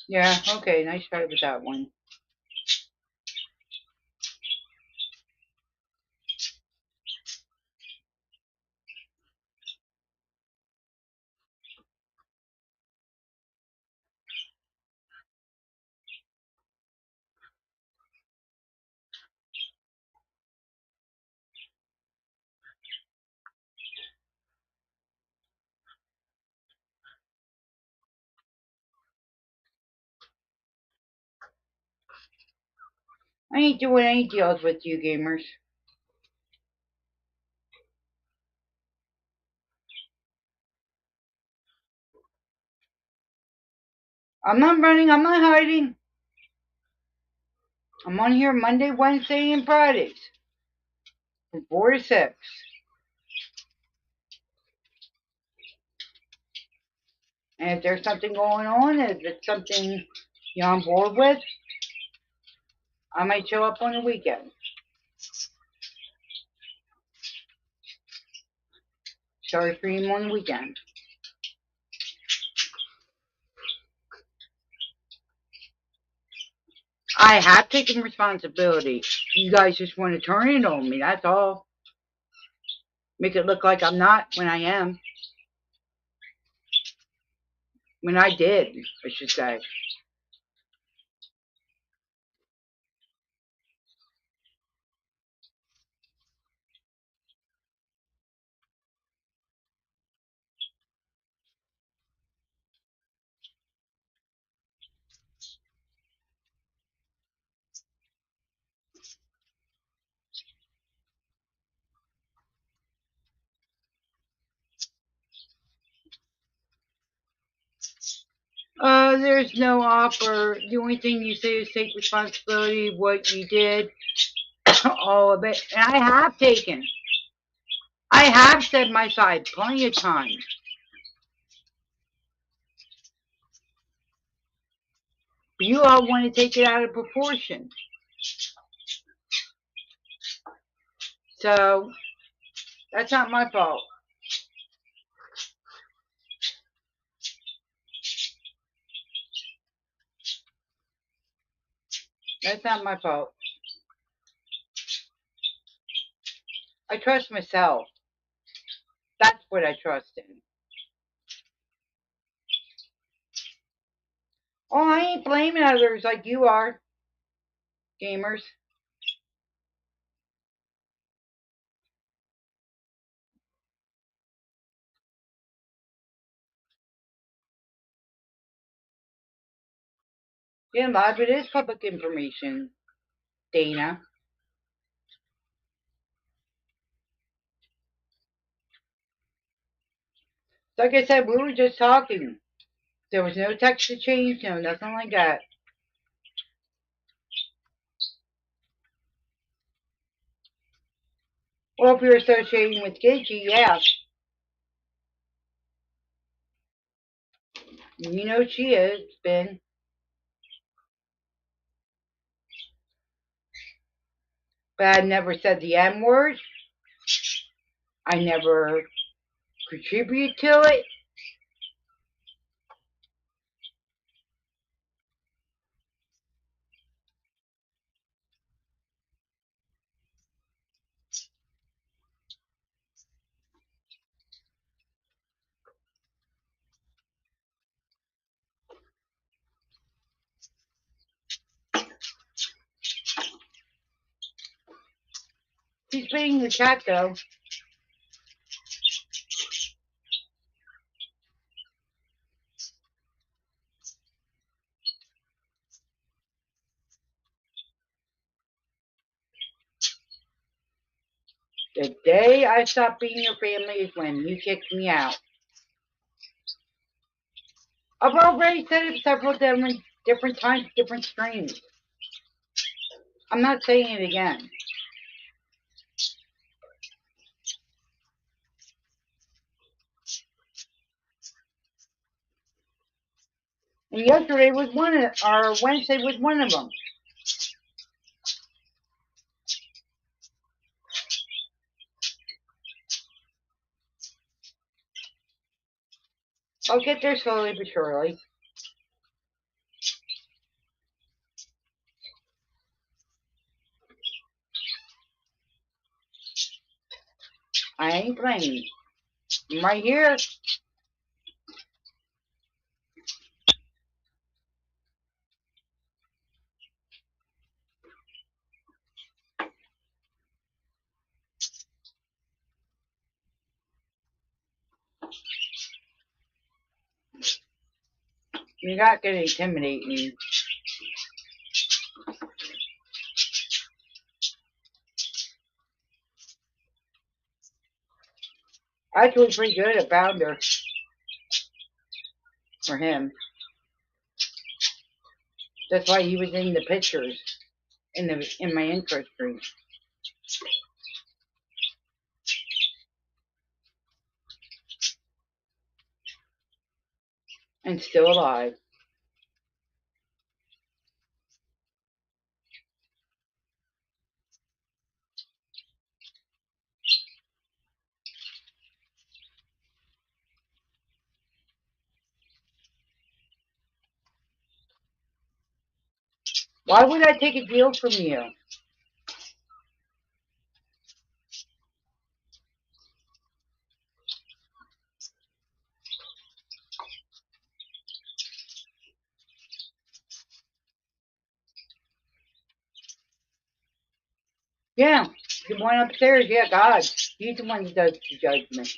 Speaker 2: Yeah, okay, nice try with that one. I ain't doing any deals with you gamers. I'm not running, I'm not hiding. I'm on here Monday, Wednesday, and Fridays. From 4 to 6. And if there's something going on, if it's something you're on board with, I might show up on the weekend. Sorry for you on the weekend. I have taken responsibility. You guys just want to turn it on me, that's all. Make it look like I'm not when I am. When I did, I should say. There's no offer. The only thing you say is take responsibility of what you did. All of it. And I have taken. I have said my side plenty of times. But you all want to take it out of proportion. So, that's not my fault. That's not my fault. I trust myself. That's what I trust in. Oh, I ain't blaming others like you are, gamers. Yeah, live, it is public information, Dana. Like I said, we were just talking. There was no text to change, no, nothing like that. Well, if you're associating with Gigi, yeah. You know she is, Ben. But I never said the M word. I never contribute to it. She's being the chat though. The day I stopped being your family is when you kicked me out. I've already said it several different times, different streams. I'm not saying it again. And yesterday was or Wednesday was one of them. I'll get there slowly but surely. I ain't blaming. I'm right here. You're not gonna intimidate me. I feel pretty good at Bounder for him. That's why he was in the pictures in my intro stream. And still alive. Why would I take a deal from you? Yeah, the one upstairs, yeah, God. He's the one that does the judgment.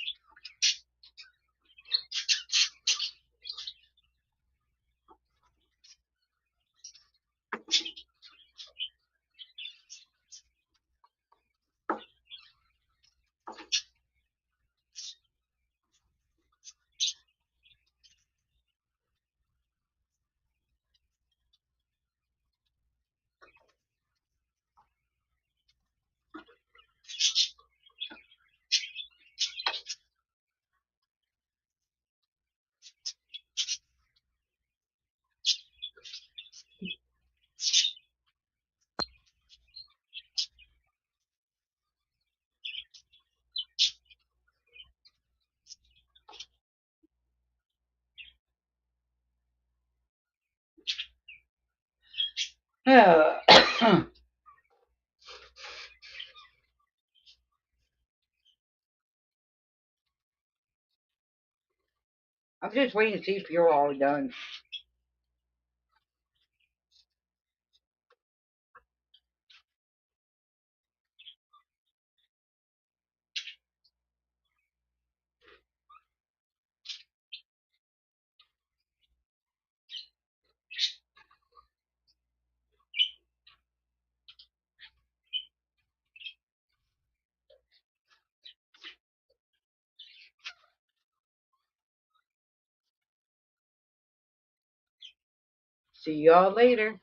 Speaker 2: I'm just waiting to see if you're all done. See y'all later.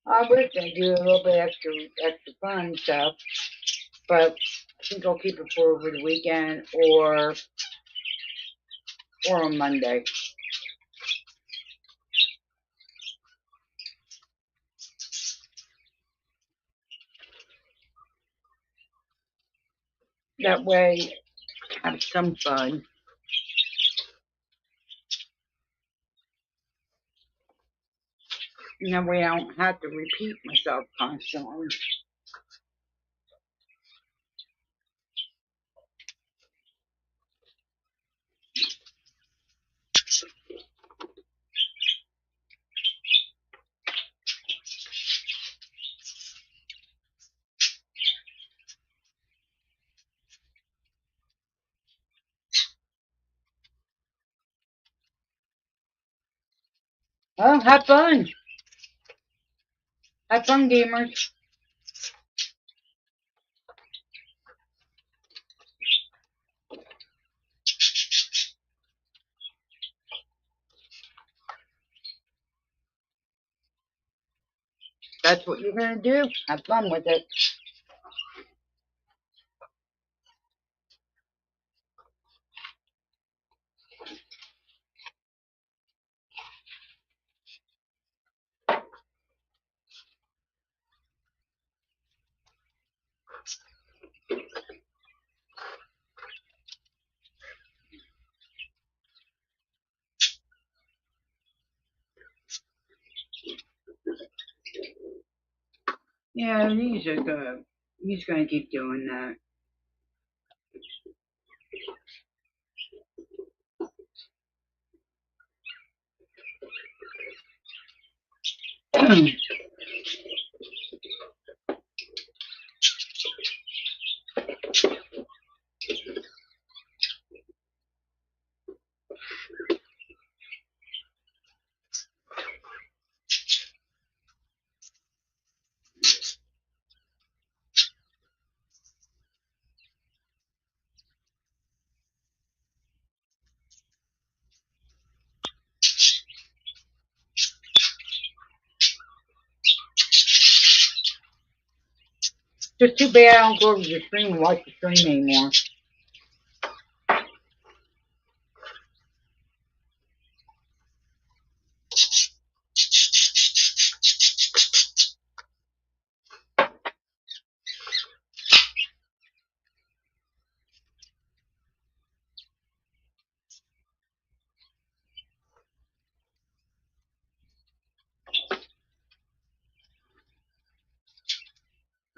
Speaker 2: I was gonna do a little bit extra fun stuff, but I think I'll keep it for over the weekend or on Monday. That way, have some fun. And that way, I don't have to repeat myself constantly. Well, have fun. Have fun, gamers. That's what you're gonna do. Have fun with it. Yeah, he's gonna keep doing that. Just too bad I don't go over to the stream and watch the stream anymore.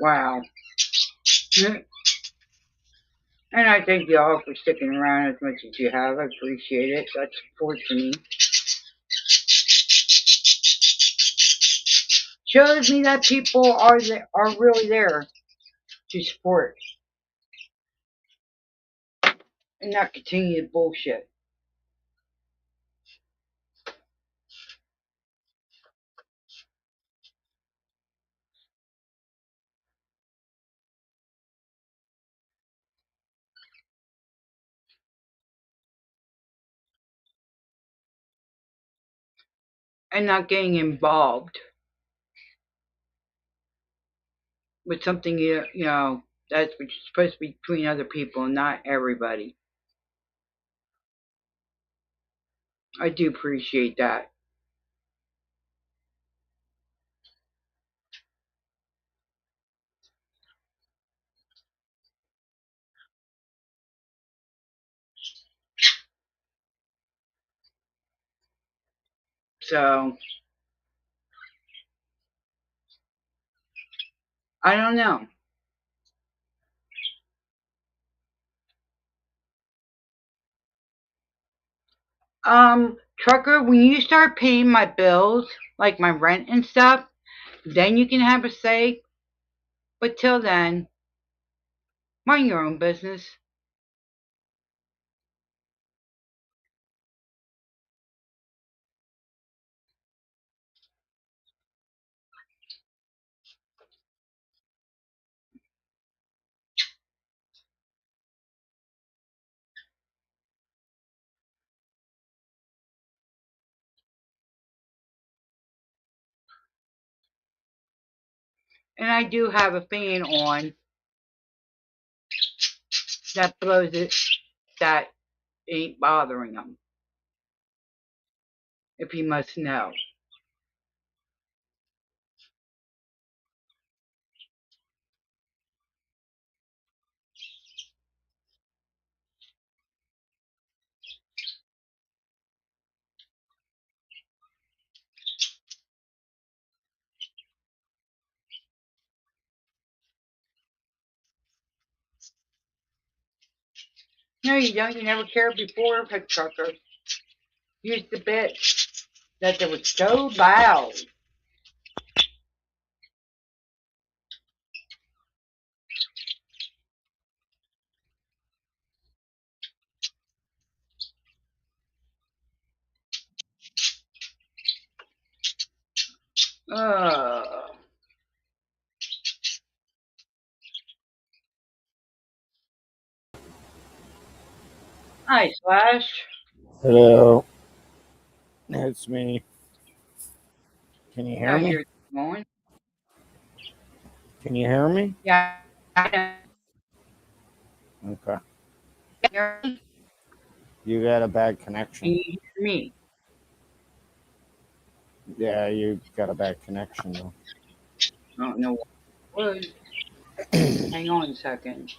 Speaker 2: Wow. And I thank you all for sticking around as much as you have. I appreciate it. That's fortunate. Shows me that people are really there to support and not continue the bullshit. And not getting involved with something that's supposed to be between other people, not everybody. I do appreciate that. So I don't know. Trucker, when you start paying my bills, like my rent and stuff, then you can have a say. But till then, mind your own business. And I do have a fan on that blows it, that ain't bothering them, if you must know. No, you don't. You never cared before, but trucker. You used to bitch that they were so loud. Uh, Hi, Slash.
Speaker 4: Hello, it's me. Can you hear
Speaker 2: How's
Speaker 4: me?
Speaker 2: your going?
Speaker 4: Can you hear me?
Speaker 2: Yeah, I
Speaker 4: Okay.
Speaker 2: know.
Speaker 4: You got a bad
Speaker 2: Can
Speaker 4: connection.
Speaker 2: you hear me?
Speaker 4: Yeah, you got a bad connection though.
Speaker 2: I don't know what it was. Hang on a second.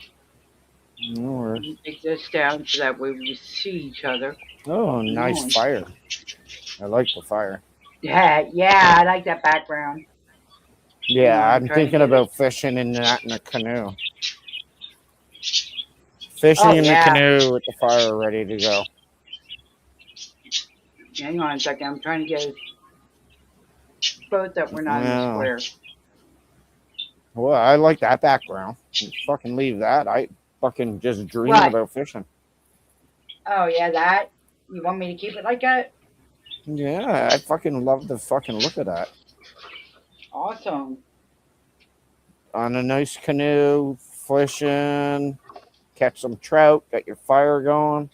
Speaker 4: No
Speaker 2: Let
Speaker 4: worries.
Speaker 2: me take this down so that way we see each other.
Speaker 4: Oh,
Speaker 2: Hang
Speaker 4: nice
Speaker 2: on.
Speaker 4: fire. I like the fire.
Speaker 2: Yeah, I like that background. Hang
Speaker 4: Yeah,
Speaker 2: on, I'm
Speaker 4: I'm
Speaker 2: trying to
Speaker 4: thinking
Speaker 2: get it.
Speaker 4: about fishing in a canoe. Fishing
Speaker 2: Oh,
Speaker 4: in the
Speaker 2: yeah.
Speaker 4: canoe with the fire ready to go.
Speaker 2: Hang on a second. I'm trying to get it both that we're not in the
Speaker 4: Yeah.
Speaker 2: square.
Speaker 4: Well, I like that background. You fucking leave that. I fucking just dream
Speaker 2: What?
Speaker 4: about fishing.
Speaker 2: Oh, yeah, that? You want me to keep it like that?
Speaker 4: Yeah, I fucking love the fucking look of that.
Speaker 2: Awesome.
Speaker 4: On a nice canoe, fishing, catch some trout, get your fire going,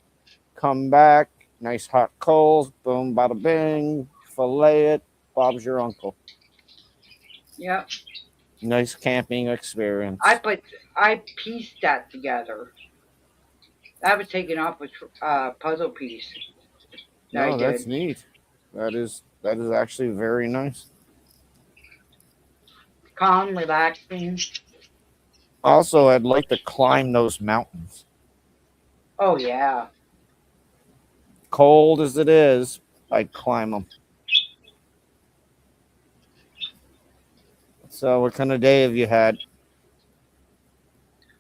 Speaker 4: come back, nice hot coals, boom, bada bing, fillet it, Bob's your uncle.
Speaker 2: Yep.
Speaker 4: Nice camping experience.
Speaker 2: I pieced that together. That was taken off with puzzle piece that I
Speaker 4: No, that's
Speaker 2: did.
Speaker 4: neat. That is actually very nice.
Speaker 2: Calm, relaxing.
Speaker 4: Also, I'd like to climb those mountains.
Speaker 2: Oh yeah.
Speaker 4: Cold as it is, I'd climb them. So, what kind of day have you had?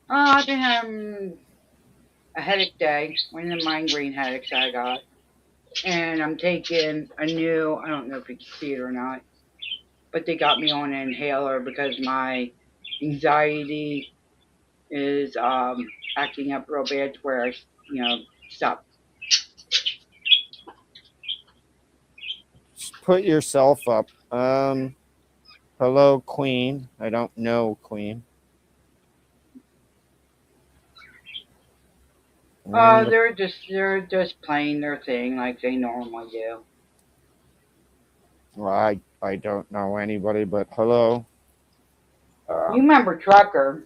Speaker 2: I've been having a headache day, one of the migraine headaches I got. And I'm taking a new, I don't know if you can see it or not, but they got me on an inhaler because my anxiety is acting up real bad to where I, stop.
Speaker 4: Just put yourself up. Hello, Queen. I don't know, Queen.
Speaker 2: They're just playing their thing like they normally do.
Speaker 4: Well, I don't know anybody, but hello.
Speaker 2: You remember Trucker?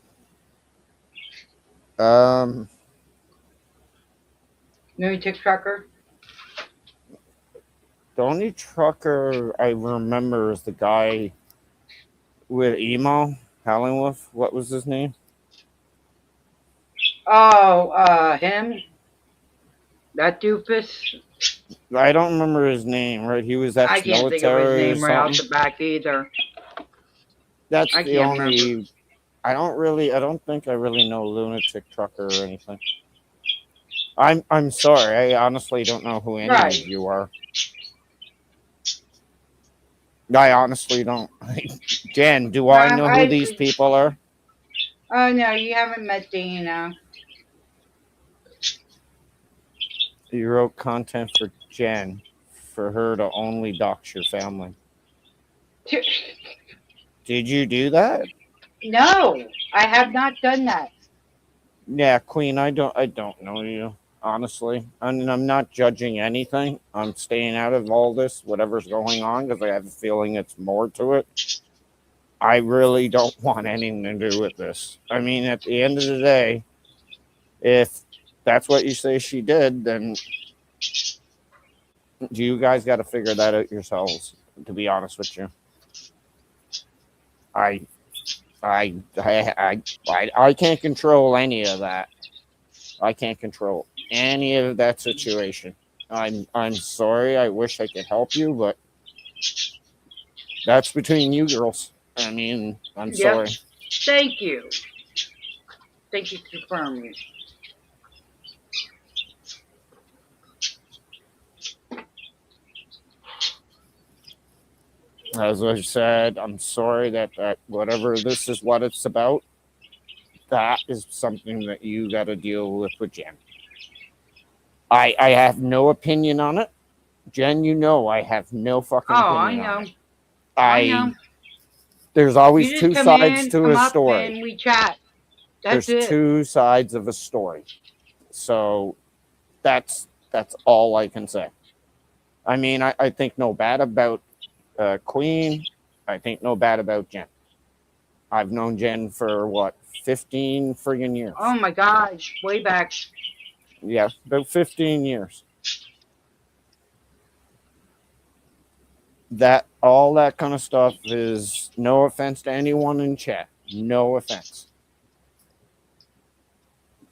Speaker 4: Um,
Speaker 2: Lunatic Trucker?
Speaker 4: the only trucker I remember is the guy with emo, Howling Wolf. What was his name?
Speaker 2: Oh, him? That doofus?
Speaker 4: I don't remember his name. Right, he was
Speaker 2: I can't think of his
Speaker 4: ex-military or
Speaker 2: name right off
Speaker 4: something.
Speaker 2: the back either.
Speaker 4: That's
Speaker 2: I
Speaker 4: the
Speaker 2: can't
Speaker 4: only.
Speaker 2: remember.
Speaker 4: I don't think I really know Lunatic Trucker or anything. I'm sorry. I honestly don't know who any
Speaker 2: Right.
Speaker 4: of you are. I honestly don't. Jen, do I know who these people are?
Speaker 2: Oh no, you haven't met Dana.
Speaker 4: You wrote content for Jen for her to only dox your family. Did you do that?
Speaker 2: No, I have not done that.
Speaker 4: Yeah, Queen, I don't know you, honestly. I'm not judging anything. I'm staying out of all this, whatever's going on, because I have a feeling it's more to it. I really don't want anything to do with this. I mean, at the end of the day, if that's what you say she did, then you guys got to figure that out yourselves, to be honest with you. I can't control any of that. I can't control any of that situation. I'm sorry. I wish I could help you, but that's between you girls. I mean, I'm sorry.
Speaker 2: Thank you. Thank you for confirming.
Speaker 4: As I said, I'm sorry that whatever this is what it's about, that is something that you got to deal with Jen. I have no opinion on it. Jen, you know I have no fucking opinion on it.
Speaker 2: I know.
Speaker 4: There's always
Speaker 2: You
Speaker 4: two
Speaker 2: just come
Speaker 4: sides
Speaker 2: in,
Speaker 4: to
Speaker 2: come
Speaker 4: a
Speaker 2: up,
Speaker 4: story.
Speaker 2: and we chat. That's
Speaker 4: There's
Speaker 2: it.
Speaker 4: two sides of a story. So that's all I can say. I mean, I think no bad about Queen. I think no bad about Jen. I've known Jen for what, 15 friggin' years.
Speaker 2: Oh my gosh, way back.
Speaker 4: Yeah, about 15 years. That all that kind of stuff is no offense to anyone in chat. No offense.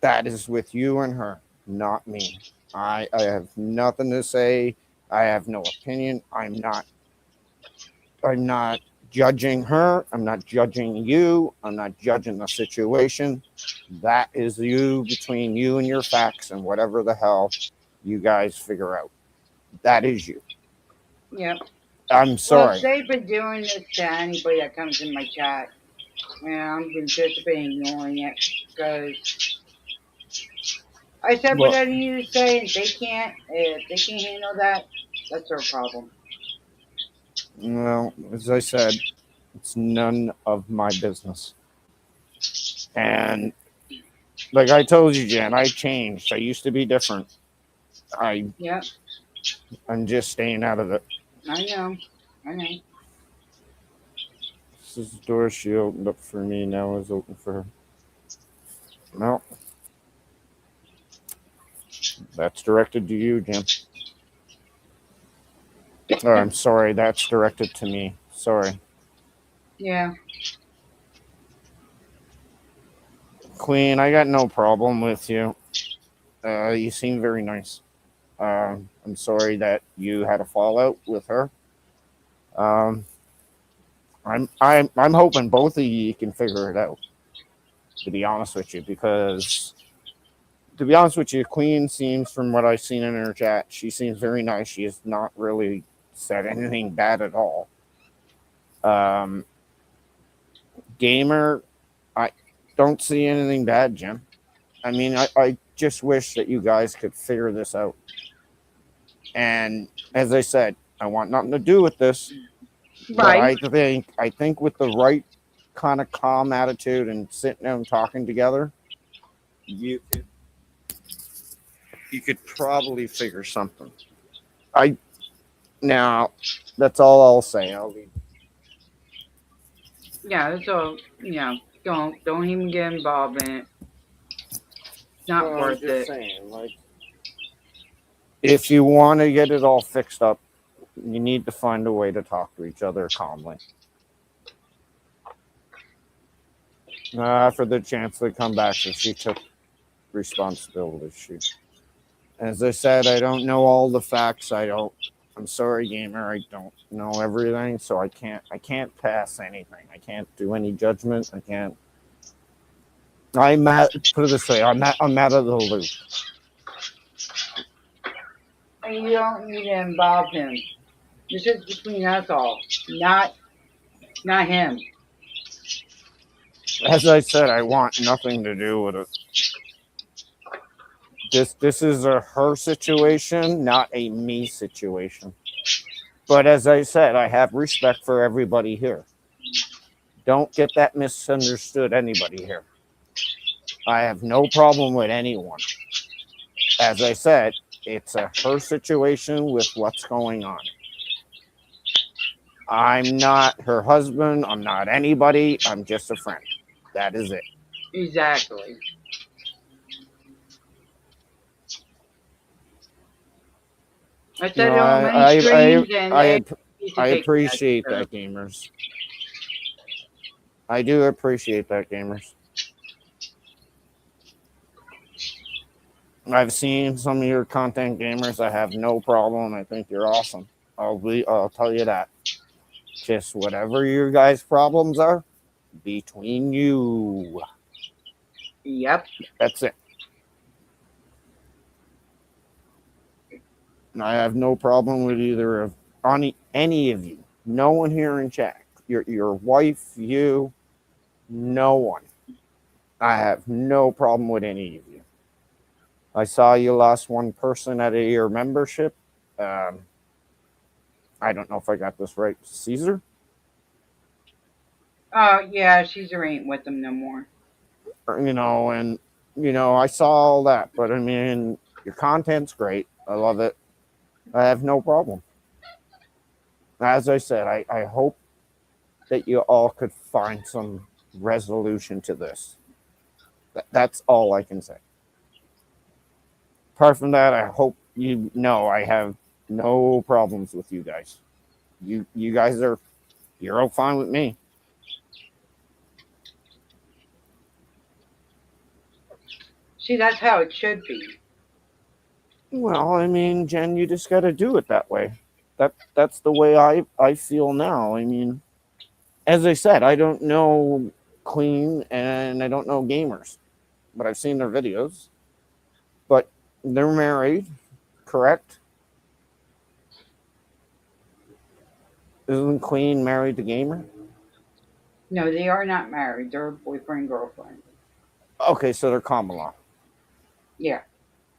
Speaker 4: That is with you and her, not me. I have nothing to say. I have no opinion. I'm not judging her. I'm not judging you. I'm not judging the situation. That is you, between you and your facts and whatever the hell you guys figure out. That is you.
Speaker 2: Yep.
Speaker 4: I'm sorry.
Speaker 2: Well, they've been doing this to anybody that comes in my chat. And I've just been ignoring it because I said what I needed to say, and if they can't handle that, that's their problem.
Speaker 4: Well, as I said, it's none of my business. And like I told you, Jen, I changed. I used to be different.
Speaker 2: Yep,
Speaker 4: I'm just staying out of it.
Speaker 2: I know.
Speaker 4: This is the door she opened up for me. Now is open for her. No, that's directed to you, Jim. Oh, I'm sorry. That's directed to me. Sorry.
Speaker 2: Yeah.
Speaker 4: Queen, I got no problem with you. You seem very nice. I'm sorry that you had a fallout with her. Um, I'm hoping both of you can figure it out. To be honest with you, because to be honest with you, Queen seems, from what I've seen in her chat, she seems very nice. She has not really said anything bad at all. Um, Gamer, I don't see anything bad, Jim. I mean, I just wish that you guys could figure this out. And as I said, I want nothing to do with this. But
Speaker 2: Right.
Speaker 4: I think with the right kind of calm attitude and sitting down and talking together, you could probably figure something. Now that's all I'll say. I'll leave.
Speaker 2: Yeah, so don't even get involved in it. It's not
Speaker 4: Well, I'm
Speaker 2: worth
Speaker 4: just
Speaker 2: it.
Speaker 4: saying, like, if you want to get it all fixed up, you need to find a way to talk to each other calmly. For the chance to come back, if she took responsibility. As I said, I don't know all the facts. I'm sorry, Gamer. I don't know everything, so I can't pass anything. I can't do any judgment. I can't. Put it this way. I'm out of the loop.
Speaker 2: And you don't need to involve him. This is between us all, not him.
Speaker 4: As I said, I want nothing to do with it. This is a her situation, not a me situation. But as I said, I have respect for everybody here. Don't get that misunderstood, anybody here. I have no problem with anyone. As I said, it's a her situation with what's going on. I'm not her husband. I'm not anybody. I'm just a friend. That is it.
Speaker 2: Exactly. I said
Speaker 4: No,
Speaker 2: it on many streams, and
Speaker 4: I
Speaker 2: they need to take
Speaker 4: appreciate
Speaker 2: that.
Speaker 4: that, gamers. I do appreciate that, gamers. I've seen some of your content, gamers. I have no problem. I think you're awesome. I'll tell you that. Just whatever your guys' problems are, between you.
Speaker 2: Yep.
Speaker 4: That's it. And I have no problem with either of any of you. No one here in chat. Your wife, you, no one. I have no problem with any of you. I saw you lost one person out of your membership. I don't know if I got this right. Caesar?
Speaker 2: Yeah, Caesar ain't with them no more.
Speaker 4: I saw all that. But I mean, your content's great. I love it. I have no problem. As I said, I hope that you all could find some resolution to this. That's all I can say. Apart from that, I hope you know I have no problems with you guys. You guys you're all fine with me.
Speaker 2: See, that's how it should be.
Speaker 4: Well, I mean, Jen, you just got to do it that way. That's the way I feel now. I mean, as I said, I don't know Queen and I don't know gamers, but I've seen their videos. But they're married, correct? Isn't Queen married to Gamer?
Speaker 2: No, they are not married. They're boyfriend girlfriend.
Speaker 4: Okay, so they're common law.
Speaker 2: Yeah.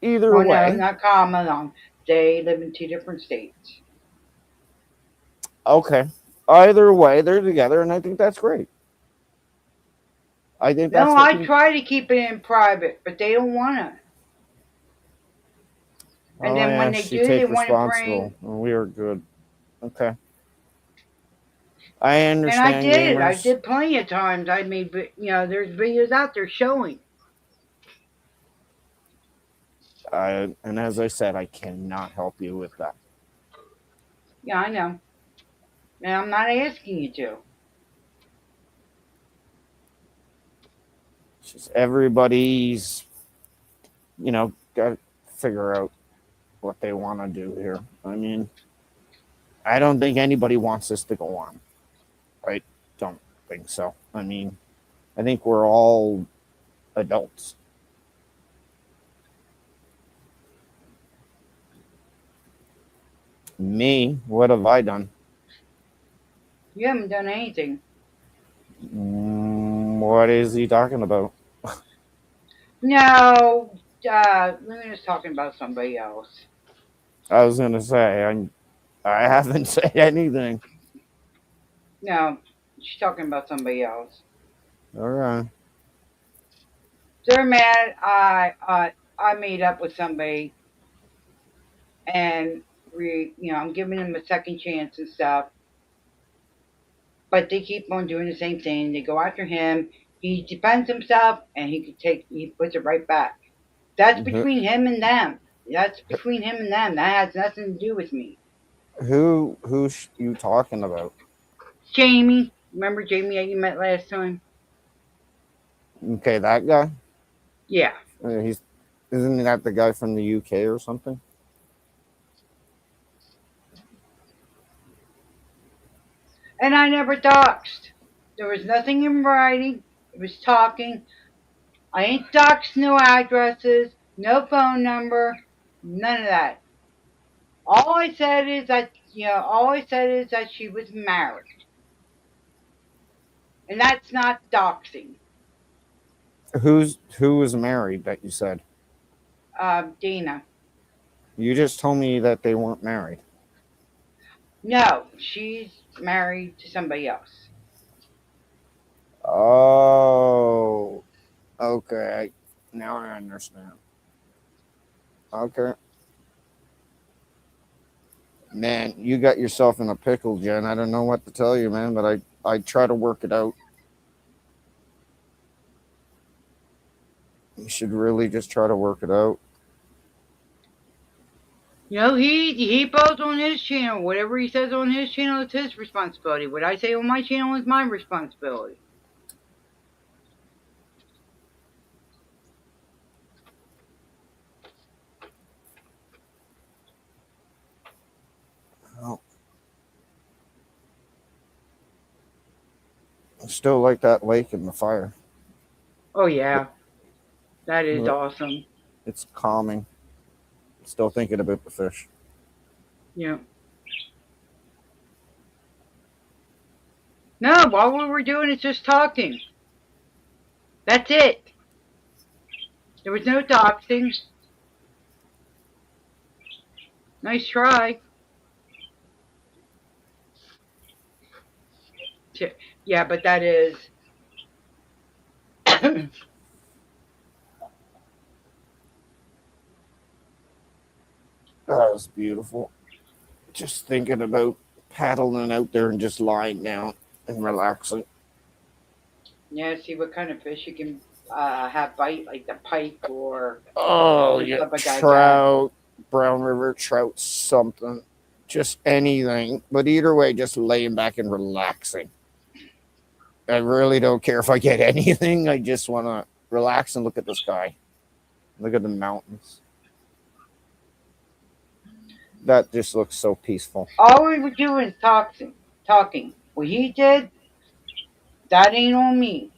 Speaker 4: Either
Speaker 2: Well,
Speaker 4: way.
Speaker 2: no, not common law. They live in 2 different states.
Speaker 4: Okay. Either way, they're together, and I think that's great. I think that's.
Speaker 2: No, I try to keep it in private, but they don't want to. And then when they do, they want to bring.
Speaker 4: We are good. Okay. I
Speaker 2: And I
Speaker 4: understand,
Speaker 2: did. I
Speaker 4: gamers.
Speaker 2: did plenty of times. I made, there's videos out there showing.
Speaker 4: And as I said, I cannot help you with that.
Speaker 2: Yeah, I know. And I'm not asking you to.
Speaker 4: It's just everybody's, got to figure out what they want to do here. I mean, I don't think anybody wants this to go on. I don't think so. I mean, I think we're all adults. Me, what have I done?
Speaker 2: You haven't done anything.
Speaker 4: What is he talking about?
Speaker 2: No, Luna's talking about somebody else.
Speaker 4: I was gonna say I haven't said anything.
Speaker 2: No, she's talking about somebody else.
Speaker 4: All right.
Speaker 2: They're mad. I made up with somebody, and I'm giving them a second chance and stuff. But they keep on doing the same thing. They go after him. He defends himself, and he puts it right back. That's between him and them. That's between him and them. That has nothing to do with me.
Speaker 4: Who's you talking about?
Speaker 2: Jamie, remember Jamie that you met last time?
Speaker 4: Okay, that guy.
Speaker 2: Yeah.
Speaker 4: Isn't that the guy from the UK or something?
Speaker 2: And I never doxed. There was nothing in writing. It was talking. I ain't doxed no addresses, no phone number, none of that. All I said is that she was married. And that's not doxing.
Speaker 4: Who was married that you said?
Speaker 2: Dina.
Speaker 4: You just told me that they weren't married.
Speaker 2: No, she's married to somebody else.
Speaker 4: Oh, okay. Now I understand. Okay. Man, you got yourself in a pickle, Jen. I don't know what to tell you, man, but I try to work it out. You should really just try to work it out.
Speaker 2: He posts on his channel. Whatever he says on his channel, it's his responsibility. What I say on my channel is my responsibility.
Speaker 4: Oh. I still like that lake and the fire.
Speaker 2: Oh, yeah. That is awesome.
Speaker 4: It's calming. Still thinking about the fish.
Speaker 2: Yeah. No, all we were doing is just talking. That's it. There was no doxing. Nice try. Yeah, but that is...
Speaker 4: That was beautiful. Just thinking about paddling out there and just lying down and relaxing.
Speaker 2: Yeah, see what kind of fish you can have bite, like the pike or...
Speaker 4: Oh, yeah, trout, brown river trout, something. Just anything. But either way, just laying back and relaxing. I really don't care if I get anything. I just want to relax and look at the sky. Look at the mountains. That just looks so peaceful.
Speaker 2: All we were doing is talking. What he did, that ain't on me.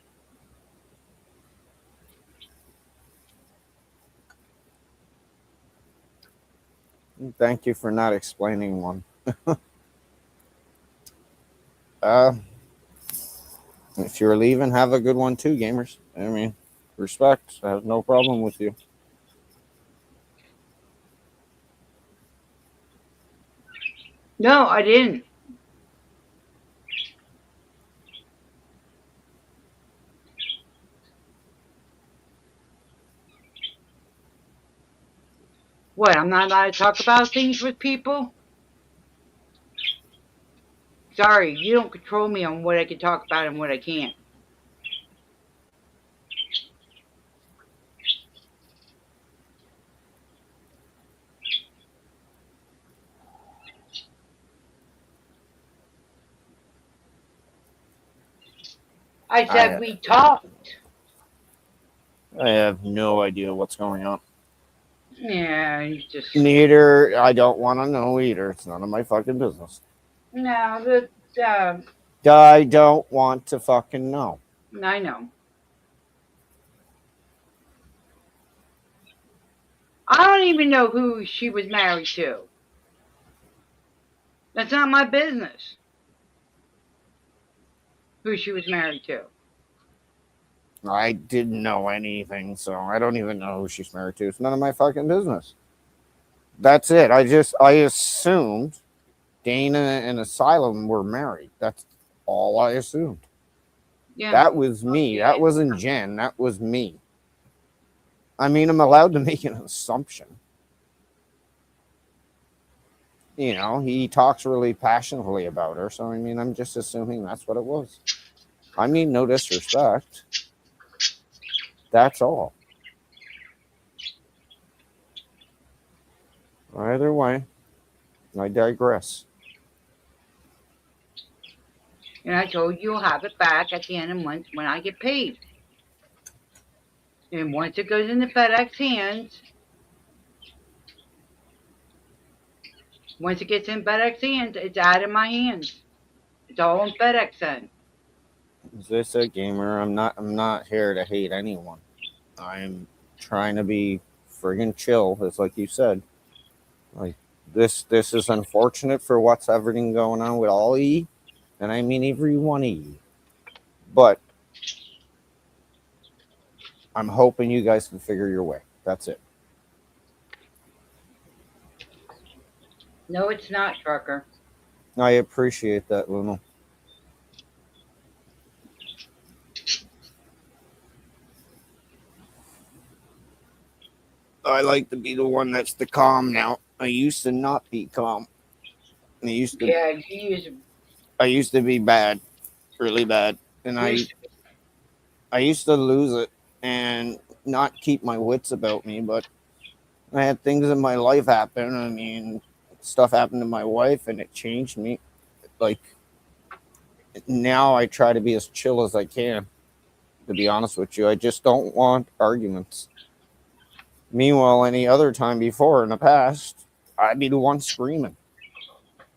Speaker 4: Thank you for not explaining one. If you're leaving, have a good one too, gamers. I mean, respect. I have no problem with you.
Speaker 2: No, I didn't. What, I'm not allowed to talk about things with people? Sorry, you don't control me on what I can talk about and what I can't. I said we talked.
Speaker 4: I have no idea what's going on.
Speaker 2: Yeah, he's just
Speaker 4: Neither. I don't want to know either. It's none of my fucking business.
Speaker 2: no.
Speaker 4: I don't want to fucking know.
Speaker 2: I know. I don't even know who she was married to. That's not my business. Who she was married to.
Speaker 4: I didn't know anything, so I don't even know who she's married to. It's none of my fucking business. That's it. I assumed Dana and Asylum were married. That's all I assumed.
Speaker 2: Yeah.
Speaker 4: That was me. That wasn't Jen. That was me. I mean, I'm allowed to make an assumption. You know, he talks really passionately about her, so I mean, I'm just assuming that's what it was. I mean, no disrespect. That's all. Either way, I digress.
Speaker 2: And I told you you'll have it back at the end of the month when I get paid. And once it goes into FedEx hands, once it gets in FedEx hands, it's out of my hands. It's all on FedEx then.
Speaker 4: Is this a gamer? I'm not here to hate anyone. I'm trying to be friggin' chill, as like you said. Like this is unfortunate for what's everything going on with all E, and I mean every one of you. But I'm hoping you guys can figure your way. That's it.
Speaker 2: No, it's not, trucker.
Speaker 4: I appreciate that, Luna. I like to be the one that's the calm now. I used to not be calm. I used to
Speaker 2: Yeah, he is.
Speaker 4: be bad, really bad, and I used to lose it and not keep my wits about me. But I had things in my life happen. I mean, stuff happened to my wife, and it changed me. Like now, I try to be as chill as I can. To be honest with you, I just don't want arguments. Meanwhile, any other time before in the past, I'd be the one screaming.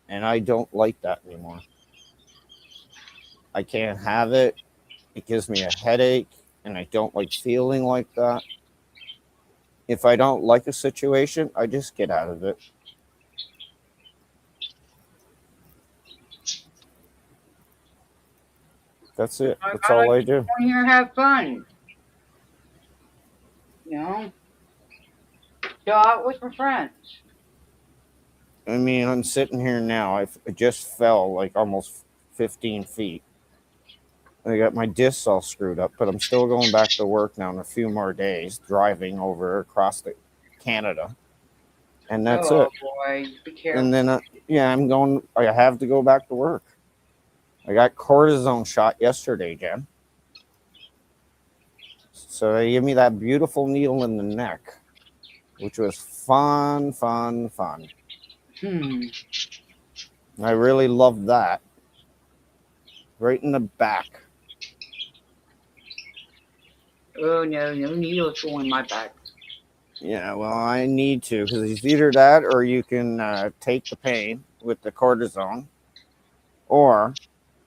Speaker 4: And I don't like that anymore. I can't have it. It gives me a headache, and I don't like feeling like that. If I don't like a situation, I just get out of it. That's it. That's all I do.
Speaker 2: Come here and have fun. You know? Go out with my friends.
Speaker 4: I mean, I'm sitting here now. I just fell like almost 15 feet. I got my discs all screwed up, but I'm still going back to work now in a few more days, driving over across Canada. And that's it.
Speaker 2: Boy, be careful.
Speaker 4: And then, I have to go back to work. I got cortisone shot yesterday, Jen. So they gave me that beautiful needle in the neck, which was fun. I really loved that. Right in the back.
Speaker 2: Oh, no needles going in my back.
Speaker 4: Yeah, well, I need to, because it's either that or you can take the pain with the cortisone, or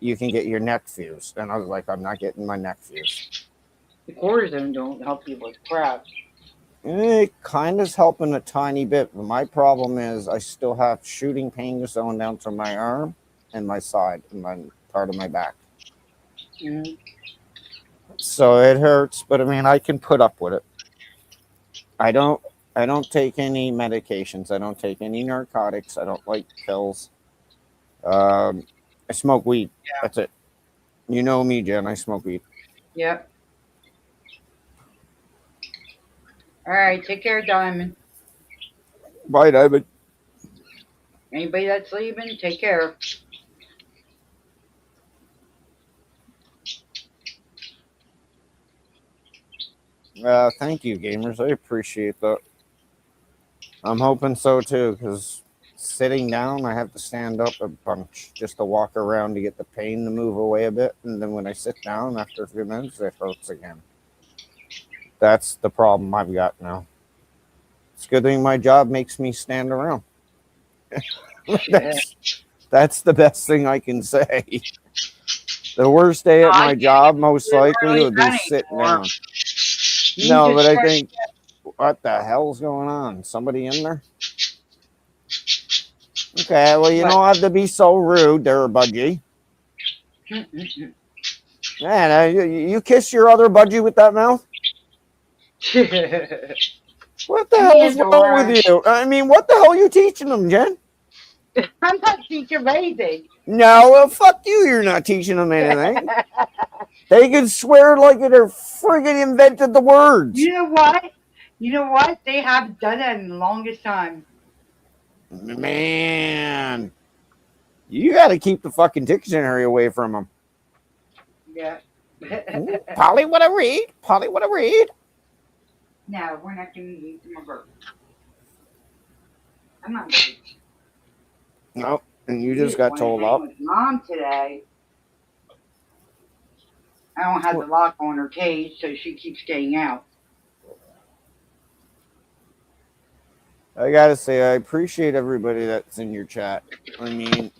Speaker 4: you can get your neck fused. And I was like, I'm not getting my neck fused.
Speaker 2: The cortisone don't help you with crap.
Speaker 4: It kind of is helping a tiny bit, but my problem is I still have shooting pains going down to my arm and my side and my part of my back.
Speaker 2: Mm-hmm.
Speaker 4: So it hurts, but I mean, I can put up with it. I don't take any medications. I don't take any narcotics. I don't like pills. I smoke weed.
Speaker 2: Yeah.
Speaker 4: That's it. You know me, Jen. I smoke weed.
Speaker 2: Yep. All right, take care, Diamond.
Speaker 4: Bye, David.
Speaker 2: Anybody that's leaving, take care.
Speaker 4: Thank you, gamers. I appreciate that. I'm hoping so too, because sitting down, I have to stand up a bunch just to walk around to get the pain to move away a bit. And then when I sit down after a few minutes, it hurts again. That's the problem I've got now. It's a good thing my job makes me stand around. That's the best thing I can say. The worst day at
Speaker 2: I
Speaker 4: my
Speaker 2: can't
Speaker 4: job,
Speaker 2: even
Speaker 4: most
Speaker 2: do
Speaker 4: likely,
Speaker 2: early
Speaker 4: would be
Speaker 2: running
Speaker 4: sitting
Speaker 2: anymore.
Speaker 4: down.
Speaker 2: You
Speaker 4: No, but
Speaker 2: just
Speaker 4: I
Speaker 2: start-
Speaker 4: think, what the hell's going on? Somebody in there? Okay, well, you
Speaker 2: What?
Speaker 4: don't have to be so rude there, Budgie. Man, you kiss your other Budgie with that mouth? What the hell is wrong with you? I mean, what the hell are you teaching them, Jen?
Speaker 2: I'm not teaching anything.
Speaker 4: No, well, fuck you. You're not teaching them anything. They can swear like they're friggin' invented the words.
Speaker 2: You know what? You know what? They haven't done that in the longest time.
Speaker 4: Man, you got to keep the fucking dictionary away from them.
Speaker 2: Yeah.
Speaker 4: Polly, what I read? Polly, what I read?
Speaker 2: No, we're not going to use my bird. I'm not going
Speaker 4: No, and you just got told up.
Speaker 2: with Mom today. I don't have the lock on her cage, so she keeps getting out.
Speaker 4: I gotta say, I appreciate everybody that's in your chat. I mean,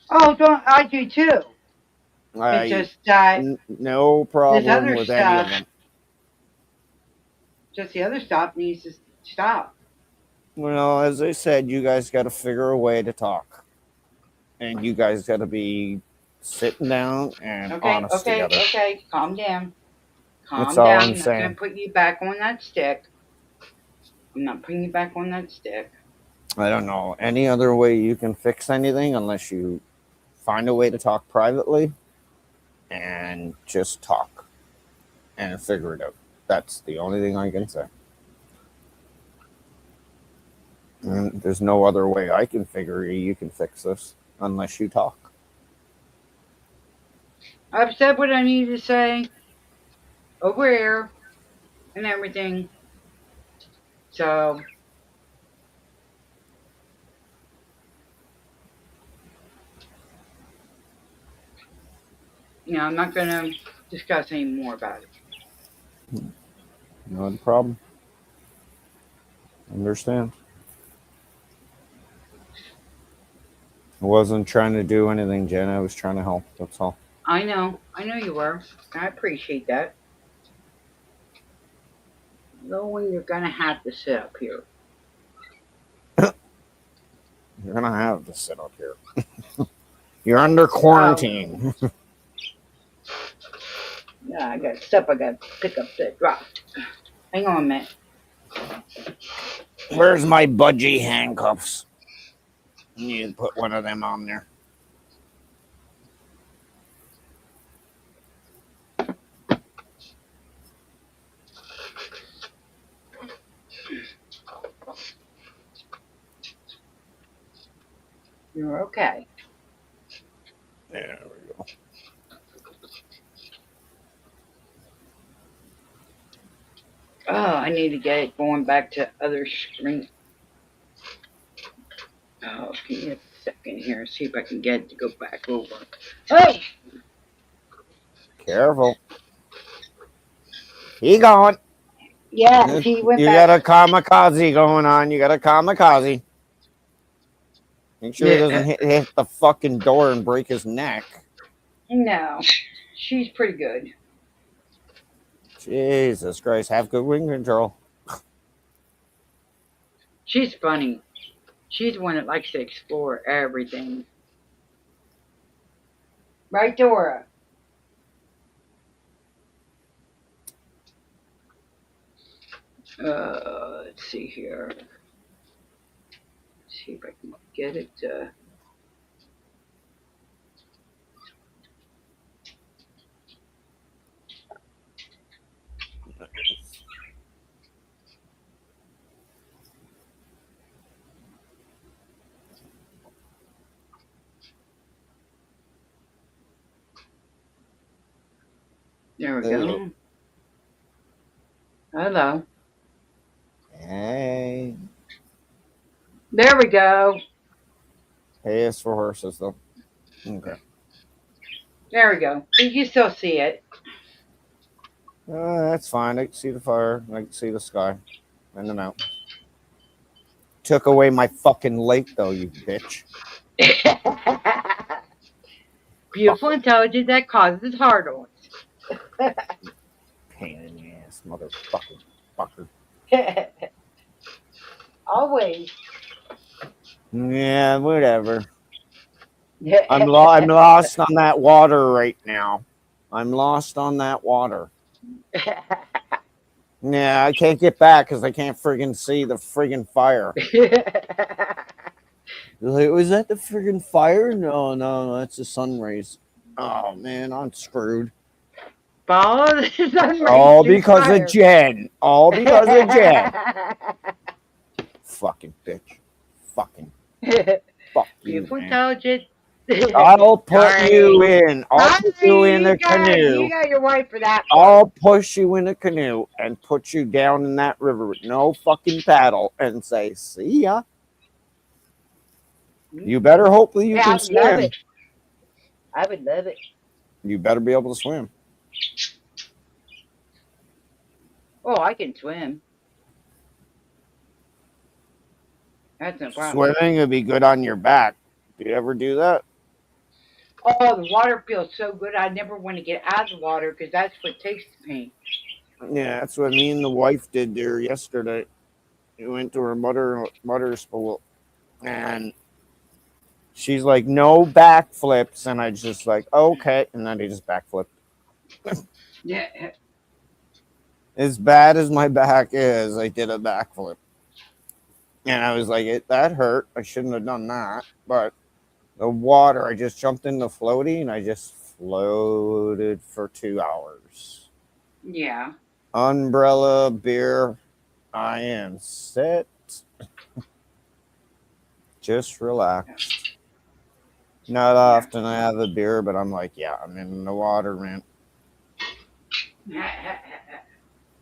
Speaker 2: Oh, don't I do too? It's
Speaker 4: I
Speaker 2: just that
Speaker 4: no problem
Speaker 2: other
Speaker 4: with any of
Speaker 2: stuff-
Speaker 4: them.
Speaker 2: just the other stuff needs to stop.
Speaker 4: Well, as I said, you guys got to figure a way to talk, and you guys got to be sitting down and honest together.
Speaker 2: Okay. Calm down. Calm
Speaker 4: That's all
Speaker 2: down.
Speaker 4: I'm
Speaker 2: I'm not
Speaker 4: saying.
Speaker 2: going to put you back on that stick. I'm not putting you back on that stick.
Speaker 4: I don't know any other way you can fix anything unless you find a way to talk privately and just talk and figure it out. That's the only thing I can say. And there's no other way I can figure you can fix this unless you talk.
Speaker 2: I've said what I need to say over here and everything. So, I'm not going to discuss any more about it.
Speaker 4: No problem. Understand. I wasn't trying to do anything, Jen. I was trying to help. That's all.
Speaker 2: I know you were. I appreciate that. Knowing you're going to have to sit up here.
Speaker 4: You're gonna have to sit up here. You're under quarantine.
Speaker 2: Yeah, I got stuff I got to pick up that dropped. Hang on a minute.
Speaker 4: Where's my budgie handcuffs? I need to put one of them on there.
Speaker 2: You're okay.
Speaker 4: There we go.
Speaker 2: Oh, I need to get it going back to other screen. Oh, give me a second here. See if I can get it to go back over. Hey!
Speaker 4: Careful. He going.
Speaker 2: Yeah, he went
Speaker 4: You
Speaker 2: back.
Speaker 4: got a kamikaze going on. You got a kamikaze. Make sure he doesn't hit the fucking door and break his neck.
Speaker 2: No, she's pretty good.
Speaker 4: Jesus Christ. Have good wing control.
Speaker 2: She's funny. She's one that likes to explore everything. Right, Dora? Let's see here. See if I can get it. There we
Speaker 4: There you
Speaker 2: go. Hello.
Speaker 4: Hey.
Speaker 2: There we go.
Speaker 4: Hey is for horses, though. Okay.
Speaker 2: There we go. You can still see it.
Speaker 4: That's fine. I can see the fire. I can see the sky and the mountains. Took away my fucking lake, though, you bitch.
Speaker 2: Beautiful intelligence that causes hard ons.
Speaker 4: Pain in the ass, motherfucking fucker.
Speaker 2: Always.
Speaker 4: Yeah, whatever. I'm lost on that water right now. I'm lost on that water. Yeah, I can't get back because I can't friggin' see the friggin' fire. Like, was that the friggin' fire? No, that's the sun rays. Oh man, I'm screwed.
Speaker 2: Follow the sun rays
Speaker 4: All
Speaker 2: through
Speaker 4: because
Speaker 2: fire.
Speaker 4: of Jen. All because of Jen. Fucking bitch. Fucking. Fuck you,
Speaker 2: Beautiful
Speaker 4: man.
Speaker 2: intelligence.
Speaker 4: I'll put
Speaker 2: Sorry.
Speaker 4: you in. I'll put you
Speaker 2: Sorry,
Speaker 4: in a
Speaker 2: you
Speaker 4: canoe.
Speaker 2: got your wife for that part.
Speaker 4: I'll push you in a canoe and put you down in that river with no fucking paddle and say, see ya. You better hope that you
Speaker 2: Yeah,
Speaker 4: can
Speaker 2: I would love
Speaker 4: swim.
Speaker 2: it. I would love it.
Speaker 4: You better be able to swim.
Speaker 2: Oh, I can swim. That's no problem.
Speaker 4: Swimming would be good on your back. Do you ever do that?
Speaker 2: Oh, the water feels so good. I never want to get out of the water because that's what takes the pain.
Speaker 4: Yeah, that's what me and the wife did there yesterday. We went to her mother's pool, and she's like, no backflips, and I just like, okay, and then I just backflipped.
Speaker 2: Yeah.
Speaker 4: As bad as my back is, I did a backflip, and I was like, that hurt. I shouldn't have done that, but the water, I just jumped in the floaty, and I just floated for 2 hours.
Speaker 2: Yeah.
Speaker 4: Umbrella, beer, I am set. Just relaxed. Not often I have a beer, but I'm like, yeah, I'm in the water, man.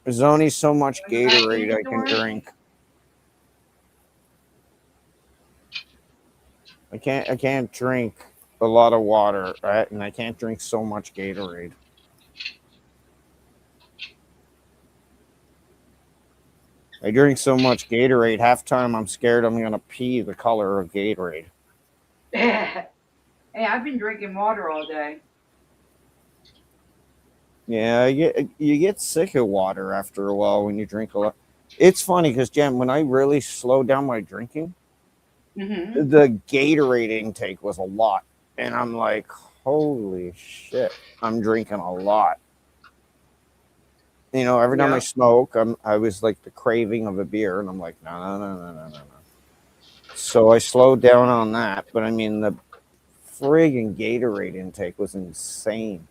Speaker 4: There's only so much Gatorade I can drink. I can't drink a lot of water, right? And I can't drink so much Gatorade. I drink so much Gatorade, half time I'm scared I'm gonna pee the color of Gatorade.
Speaker 2: Hey, I've been drinking water all day.
Speaker 4: Yeah, you get sick of water after a while when you drink a lot. It's funny because Jen, when I really slowed down my drinking,
Speaker 2: Mm-hmm.
Speaker 4: the Gatorade intake was a lot, and I'm like, holy shit, I'm drinking a lot. You know, every time I
Speaker 2: Yeah.
Speaker 4: smoke, I was like the craving of a beer, and I'm like, no. So I slowed down on that, but I mean the friggin' Gatorade intake was insane.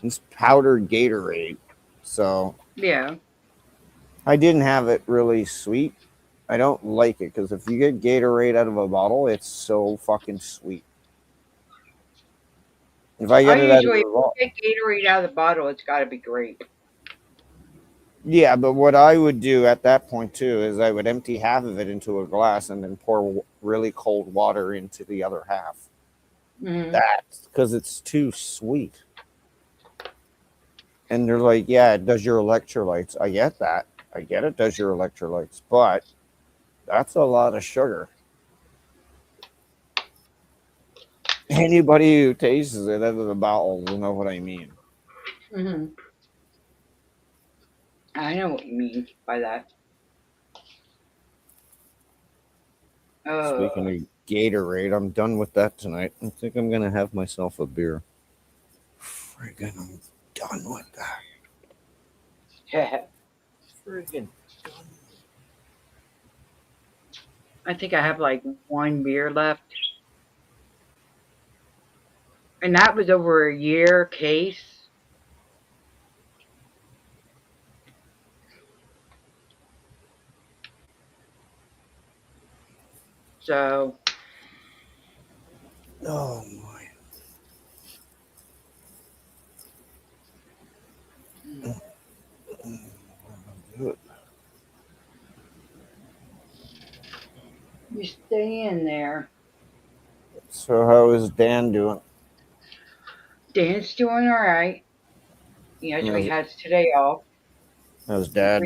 Speaker 4: It's powdered Gatorade, so
Speaker 2: Yeah.
Speaker 4: I didn't have it really sweet. I don't like it because if you get Gatorade out of a bottle, it's so fucking sweet. If I get it out of
Speaker 2: Usually,
Speaker 4: a bottle,
Speaker 2: if you get Gatorade out of the bottle, it's got to be great.
Speaker 4: yeah, but what I would do at that point too is I would empty half of it into a glass and then pour really cold water into the other half.
Speaker 2: Mm-hmm.
Speaker 4: That's because it's too sweet. And they're like, yeah, it does your electrolytes. I get that. I get it does your electrolytes, but that's a lot of sugar. Anybody who tastes it out of the bottle will know what I mean.
Speaker 2: Mm-hmm. I know what you mean by that.
Speaker 4: Speaking of Gatorade, I'm done with that tonight. I think I'm gonna have myself a beer. Friggin', I'm done with that. Friggin' done.
Speaker 2: I think I have like one beer left. And that was over a year case. So,
Speaker 4: Oh my.
Speaker 2: stay in there.
Speaker 4: So how is Dan doing?
Speaker 2: Dan's doing all right. He actually
Speaker 4: How's,
Speaker 2: has today off.
Speaker 4: how's Dad?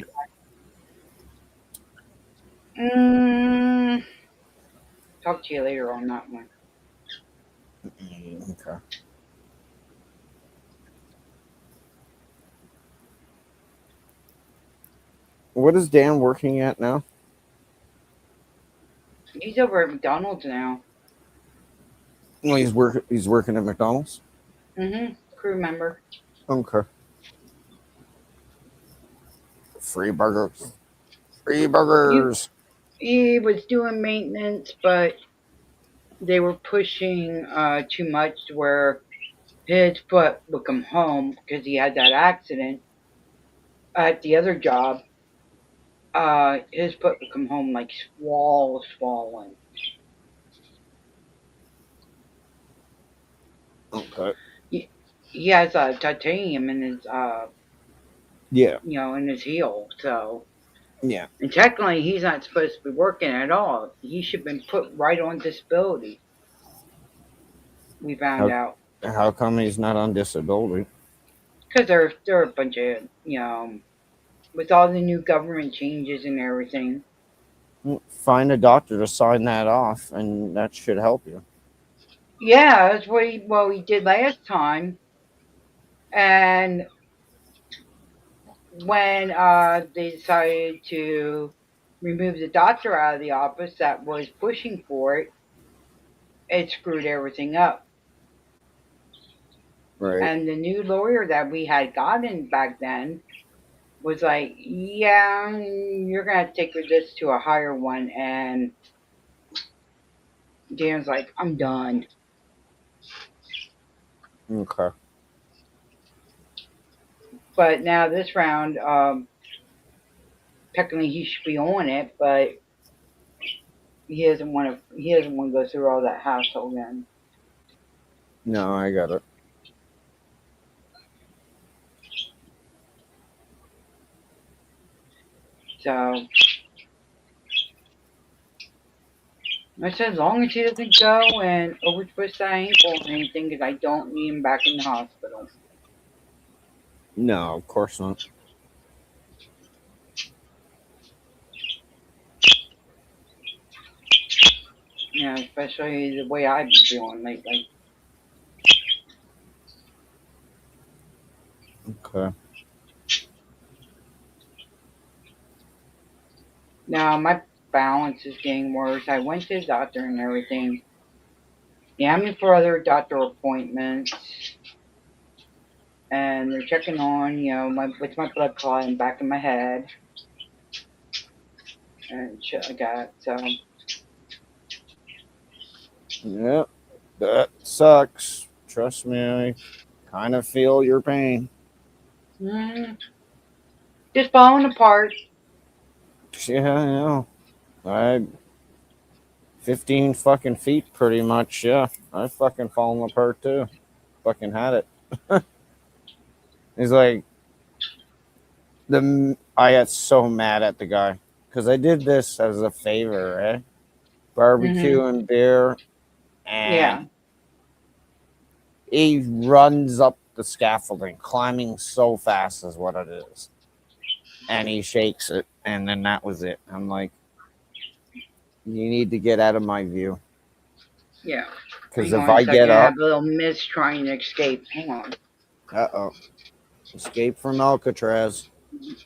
Speaker 2: Mm, talk to you later on that one.
Speaker 4: Okay. What is Dan working at now?
Speaker 2: He's over at McDonald's now.
Speaker 4: Well, he's working at McDonald's.
Speaker 2: Crew member.
Speaker 4: Okay. Free burgers. Free burgers.
Speaker 2: He was doing maintenance, but they were pushing too much to where his foot would come home because he had that accident at the other job. His foot would come home like swollen.
Speaker 4: Okay.
Speaker 2: He has titanium in his
Speaker 4: Yeah.
Speaker 2: in his heel. So,
Speaker 4: Yeah.
Speaker 2: and technically, he's not supposed to be working at all. He should have been put right on disability. We found out
Speaker 4: How come he's not on disability?
Speaker 2: because they're a bunch of with all the new government changes and everything.
Speaker 4: Find a doctor to sign that off, and that should help you.
Speaker 2: Yeah, that's what he did last time. And when they decided to remove the doctor out of the office that was pushing for it, it screwed everything up.
Speaker 4: Right.
Speaker 2: And the new lawyer that we had gotten back then was like, yeah, you're going to have to take this to a higher one. And Dan's like, I'm done.
Speaker 4: Okay.
Speaker 2: But now this round, technically he should be on it, but he doesn't want to go through all that hassle again.
Speaker 4: No, I got it.
Speaker 2: So I said, as long as he doesn't go and overtwist that ankle or anything, because I don't need him back in the hospital.
Speaker 4: No, of course not.
Speaker 2: Yeah, especially the way I've been feeling lately.
Speaker 4: Okay.
Speaker 2: Now my balance is getting worse. I went to the doctor and everything. Yeah, I'm in for other doctor appointments. And they're checking on, with my blood clot in the back of my head. And shit like that. So,
Speaker 4: Yep. That sucks. Trust me, I kind of feel your pain.
Speaker 2: just falling apart.
Speaker 4: Yeah, I know. 15 fucking feet pretty much, yeah. I fucking fallen apart too. Fucking had it. He's like, I got so mad at the guy because I did this as a favor, eh? Barbecue and beer, and
Speaker 2: Yeah.
Speaker 4: he runs up the scaffolding, climbing so fast is what it is, and he shakes it, and then that was it. I'm like, you need to get out of my view.
Speaker 2: Yeah.
Speaker 4: Because
Speaker 2: Hang
Speaker 4: if
Speaker 2: on a
Speaker 4: I
Speaker 2: second,
Speaker 4: get
Speaker 2: I
Speaker 4: up,
Speaker 2: have a little miss trying to escape. Hang on.
Speaker 4: Escape from Alcatraz.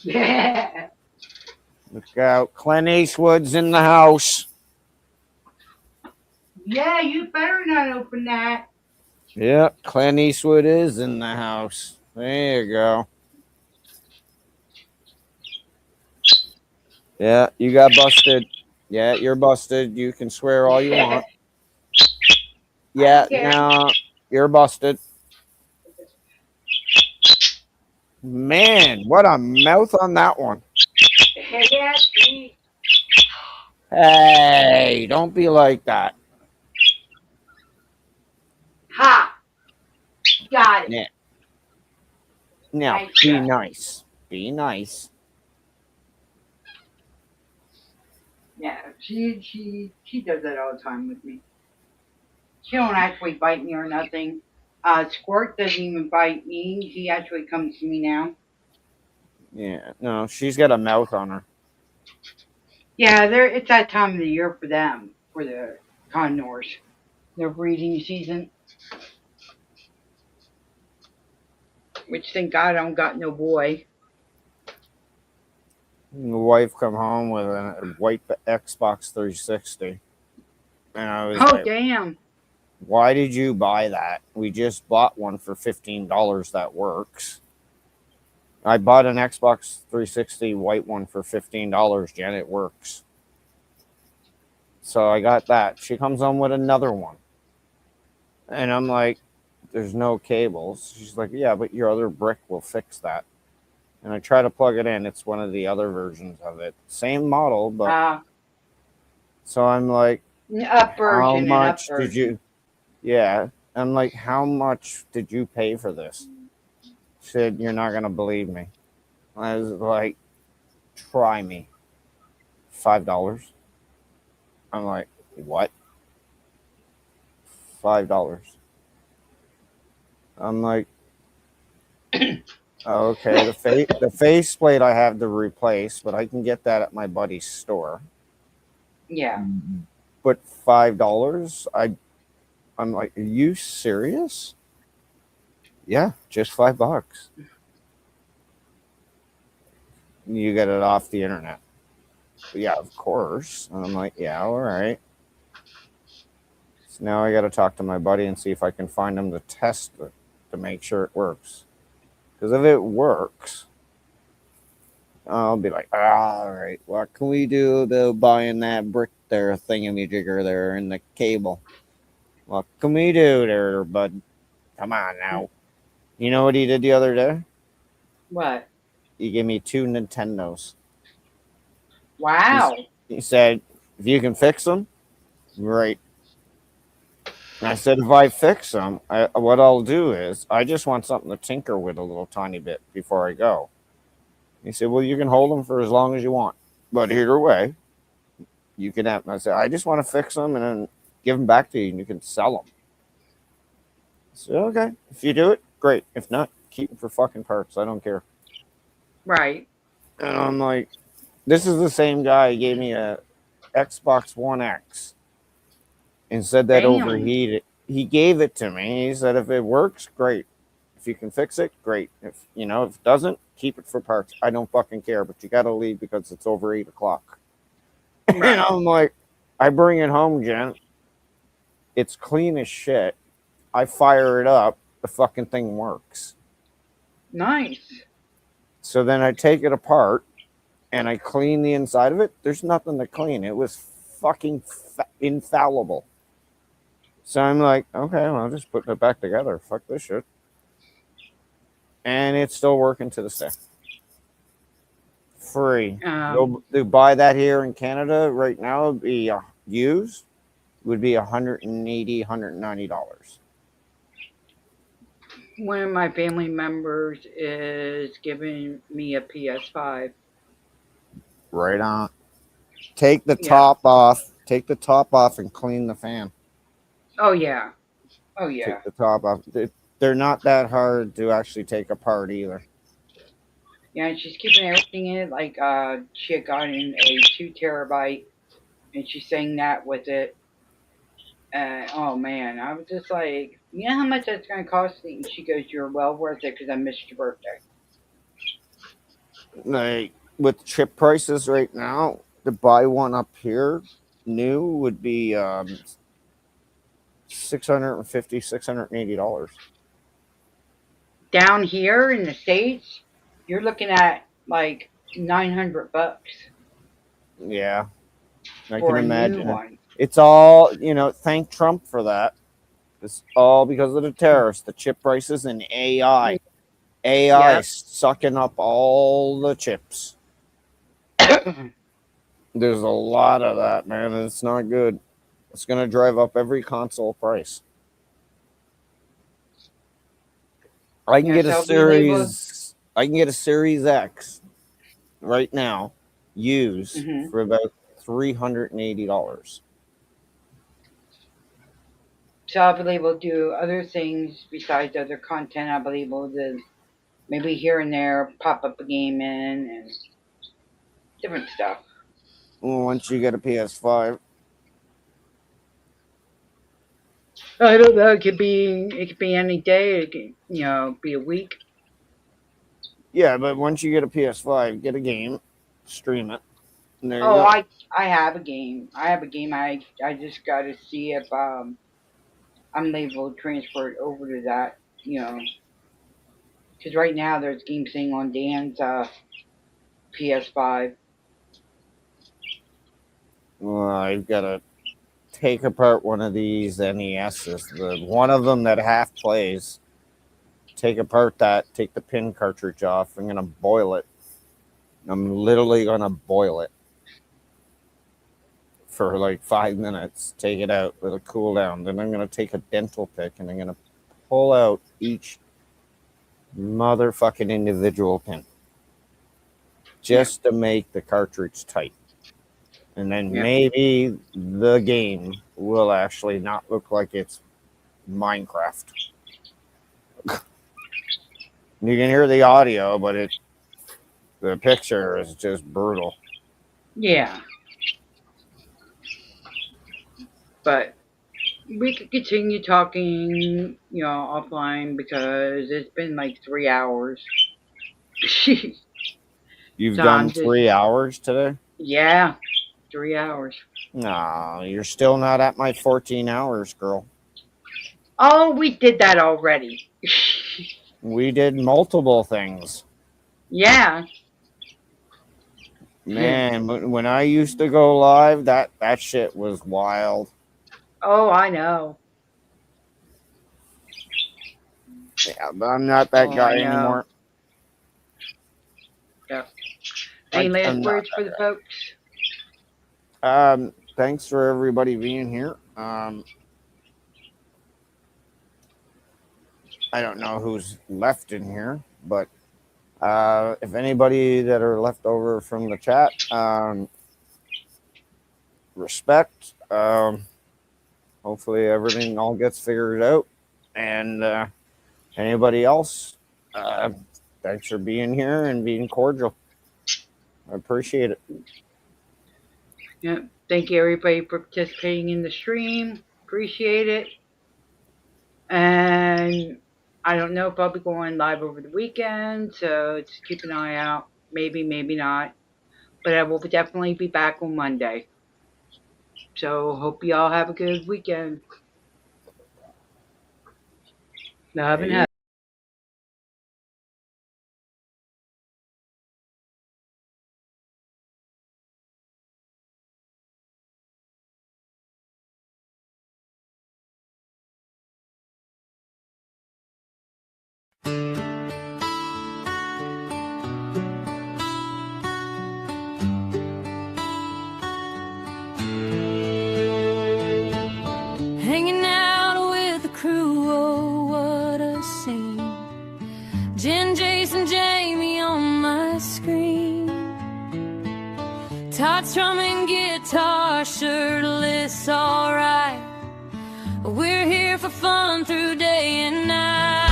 Speaker 2: Yeah.
Speaker 4: Look out. Clint Eastwood's in the house.
Speaker 2: Yeah, you better not open that.
Speaker 4: Yep, Clint Eastwood is in the house. There you go. Yeah, you got busted. Yeah, you're busted. You can swear all you want. Yeah, no, you're busted. Man, what a mouth on that one. Hey, don't be like that.
Speaker 2: Ha! Got it.
Speaker 4: Yeah. Now,
Speaker 2: Nice
Speaker 4: be
Speaker 2: job.
Speaker 4: nice. Be nice.
Speaker 2: Yeah, she does that all the time with me. She don't actually bite me or nothing. Squirt doesn't even bite me. He actually comes to me now.
Speaker 4: Yeah, no, she's got a mouth on her.
Speaker 2: Yeah, it's that time of the year for them, for the condors. Their breeding season. Which thank God I don't got no boy.
Speaker 4: The wife come home with a white Xbox 360, and I was
Speaker 2: Oh
Speaker 4: like,
Speaker 2: damn.
Speaker 4: "Why did you buy that? We just bought one for $15 that works." I bought an Xbox 360 white one for $15, Jen. It works. So I got that. She comes home with another one. And I'm like, there's no cables. She's like, yeah, but your other brick will fix that. And I try to plug it in. It's one of the other versions of it. Same model, but so I'm like,
Speaker 2: Up
Speaker 4: how
Speaker 2: version and up
Speaker 4: much did
Speaker 2: version.
Speaker 4: you? Yeah. I'm like, how much did you pay for this? She said, you're not going to believe me. I was like, try me. $5. I'm like, what? $5. I'm like, okay, the faceplate I have to replace, but I can get that at my buddy's store.
Speaker 2: Yeah.
Speaker 4: But $5, I'm like, are you serious? Yeah, just $5. You get it off the internet. Yeah, of course. And I'm like, yeah, all right. So now I got to talk to my buddy and see if I can find him to test it to make sure it works. Because if it works, I'll be like, all right, what can we do about buying that brick there, thingamajigger there, and the cable? What can we do there, bud? Come on now. You know what he did the other day?
Speaker 2: What?
Speaker 4: He gave me 2 Nintendos.
Speaker 2: Wow.
Speaker 4: He said, if you can fix them, great. And I said, if I fix them, what I'll do is I just want something to tinker with a little tiny bit before I go. He said, well, you can hold them for as long as you want. But either way, you can have them. I said, I just want to fix them and then give them back to you and you can sell them. I said, okay. If you do it, great. If not, keep them for fucking parts. I don't care.
Speaker 2: Right.
Speaker 4: And I'm like, this is the same guy who gave me a Xbox One X and said that
Speaker 2: Damn.
Speaker 4: overheated. He gave it to me. He said, if it works, great. If you can fix it, great. If if it doesn't, keep it for parts. I don't fucking care, but you got to leave because it's over 8 o'clock. And I'm like, I bring it home, Jen. It's clean as shit. I fire it up. The fucking thing works.
Speaker 2: Nice.
Speaker 4: So then I take it apart and I clean the inside of it. There's nothing to clean. It was fucking infallible. So I'm like, okay, well, I'll just put it back together. Fuck this shit. And it's still working to this day. Free. They'll buy that here in Canada right now. It'd be used. Would be $180, $190.
Speaker 2: One of my family members is giving me a PS5.
Speaker 4: Right on. Take the top off. Take the top off and clean the fan.
Speaker 2: Oh yeah. Oh yeah.
Speaker 4: Take the top off. They're not that hard to actually take apart either.
Speaker 2: Yeah, she's keeping everything in it. Like she had gotten a 2 terabyte, and she sang that with it. And oh man, I was just like, you know how much that's gonna cost me? And she goes, "You're well worth it because I missed your birthday."
Speaker 4: Like with chip prices right now, to buy one up here new would be $650, $680.
Speaker 2: Down here in the States, you're looking at like $900
Speaker 4: Yeah, I
Speaker 2: for
Speaker 4: can
Speaker 2: a
Speaker 4: imagine.
Speaker 2: new one.
Speaker 4: It's all thank Trump for that. It's all because of the tariffs, the chip prices, and AI. AI sucking up all the chips. There's a lot of that, man, and it's not good. It's going to drive up every console price. I can get a series. I can get a Series X right now, used for about $380.
Speaker 2: So I'll be able to do other things besides other content. I'll be able to maybe here and there pop up a game in and different stuff.
Speaker 4: Once you get a PS5.
Speaker 2: I don't know. It could be any day. It could, be a week.
Speaker 4: Yeah, but once you get a PS5, get a game, stream it. And there you
Speaker 2: Oh,
Speaker 4: go.
Speaker 2: I have a game. I just got to see if I'm able to transfer it over to that. Because right now there's game saying on Dan's PS5.
Speaker 4: Well, I've got to take apart one of these NESs. The one of them that half plays. Take apart that. Take the pin cartridge off. I'm gonna boil it. I'm literally gonna boil it for like 5 minutes. Take it out. Let it cool down. Then I'm gonna take a dental pick and I'm gonna pull out each motherfucking individual pin just to make the cartridge tight. And then maybe the game will actually not look like it's Minecraft. You can hear the audio, but the picture is just brutal.
Speaker 2: Yeah. But we could continue talking, offline because it's been like 3 hours.
Speaker 4: You've
Speaker 2: So
Speaker 4: done
Speaker 2: I'm just-
Speaker 4: 3 hours today?
Speaker 2: Yeah, 3 hours.
Speaker 4: No, you're still not at my 14 hours, girl.
Speaker 2: Oh, we did that already.
Speaker 4: We did multiple things.
Speaker 2: Yeah.
Speaker 4: Man, when I used to go live, that shit was wild.
Speaker 2: Oh, I know.
Speaker 4: Yeah, but I'm not that
Speaker 2: Oh,
Speaker 4: guy
Speaker 2: I know.
Speaker 4: anymore.
Speaker 2: Yeah. Any
Speaker 4: I'm
Speaker 2: last
Speaker 4: not
Speaker 2: words for
Speaker 4: that
Speaker 2: the
Speaker 4: guy.
Speaker 2: folks?
Speaker 4: Thanks for everybody being here. I don't know who's left in here, but if anybody that are left over from the chat, respect. Hopefully everything all gets figured out. And anybody else, thanks for being here and being cordial. I appreciate it.
Speaker 2: Yeah. Thank you, everybody, for participating in the stream. Appreciate it. And I don't know if I'll be going live over the weekend, so just keep an eye out. Maybe, maybe not. But I will definitely be back on Monday. So hope you all have a good weekend. Love and hug.
Speaker 1: Hanging out with the crew, oh, what a scene. Jen, Jason, Jamie on my screen. Todd strumming guitar, shirtless, alright. We're here for fun through day and night.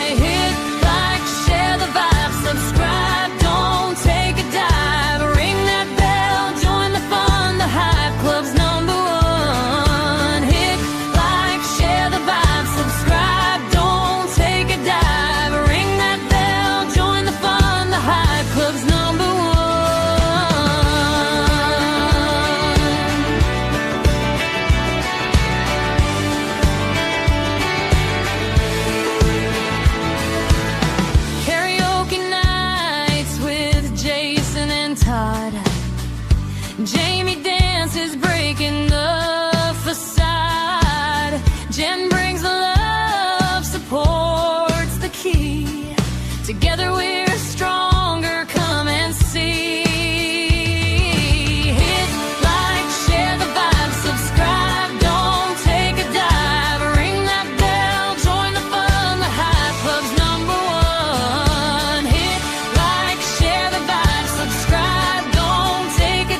Speaker 1: Hit like, share the vibe, subscribe, don't take a dive. Ring that bell, join the fun, the Hype Club's number one. Hit like, share the vibe, subscribe, don't take a dive. Ring that bell, join the fun, the Hype Club's number one. Karaoke nights with Jason and Todd. Jamie dances breaking the facade. Jen brings the love, supports the key. Together we're stronger, come and see. Hit like, share the vibe, subscribe, don't take a dive. Ring that bell, join the fun, the Hype Club's number one. Hit like, share the vibe, subscribe, don't take a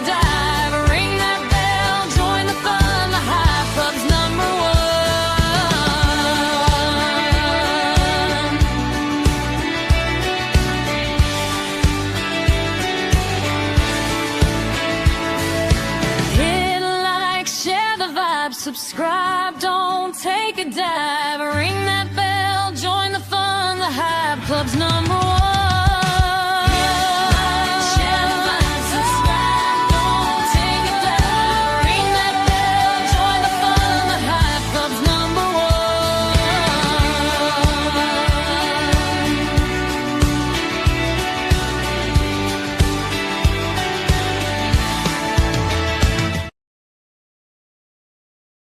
Speaker 1: vibe. Subscribe, don't take a dive. Ring that bell, join the fun. The Hype Club's #1.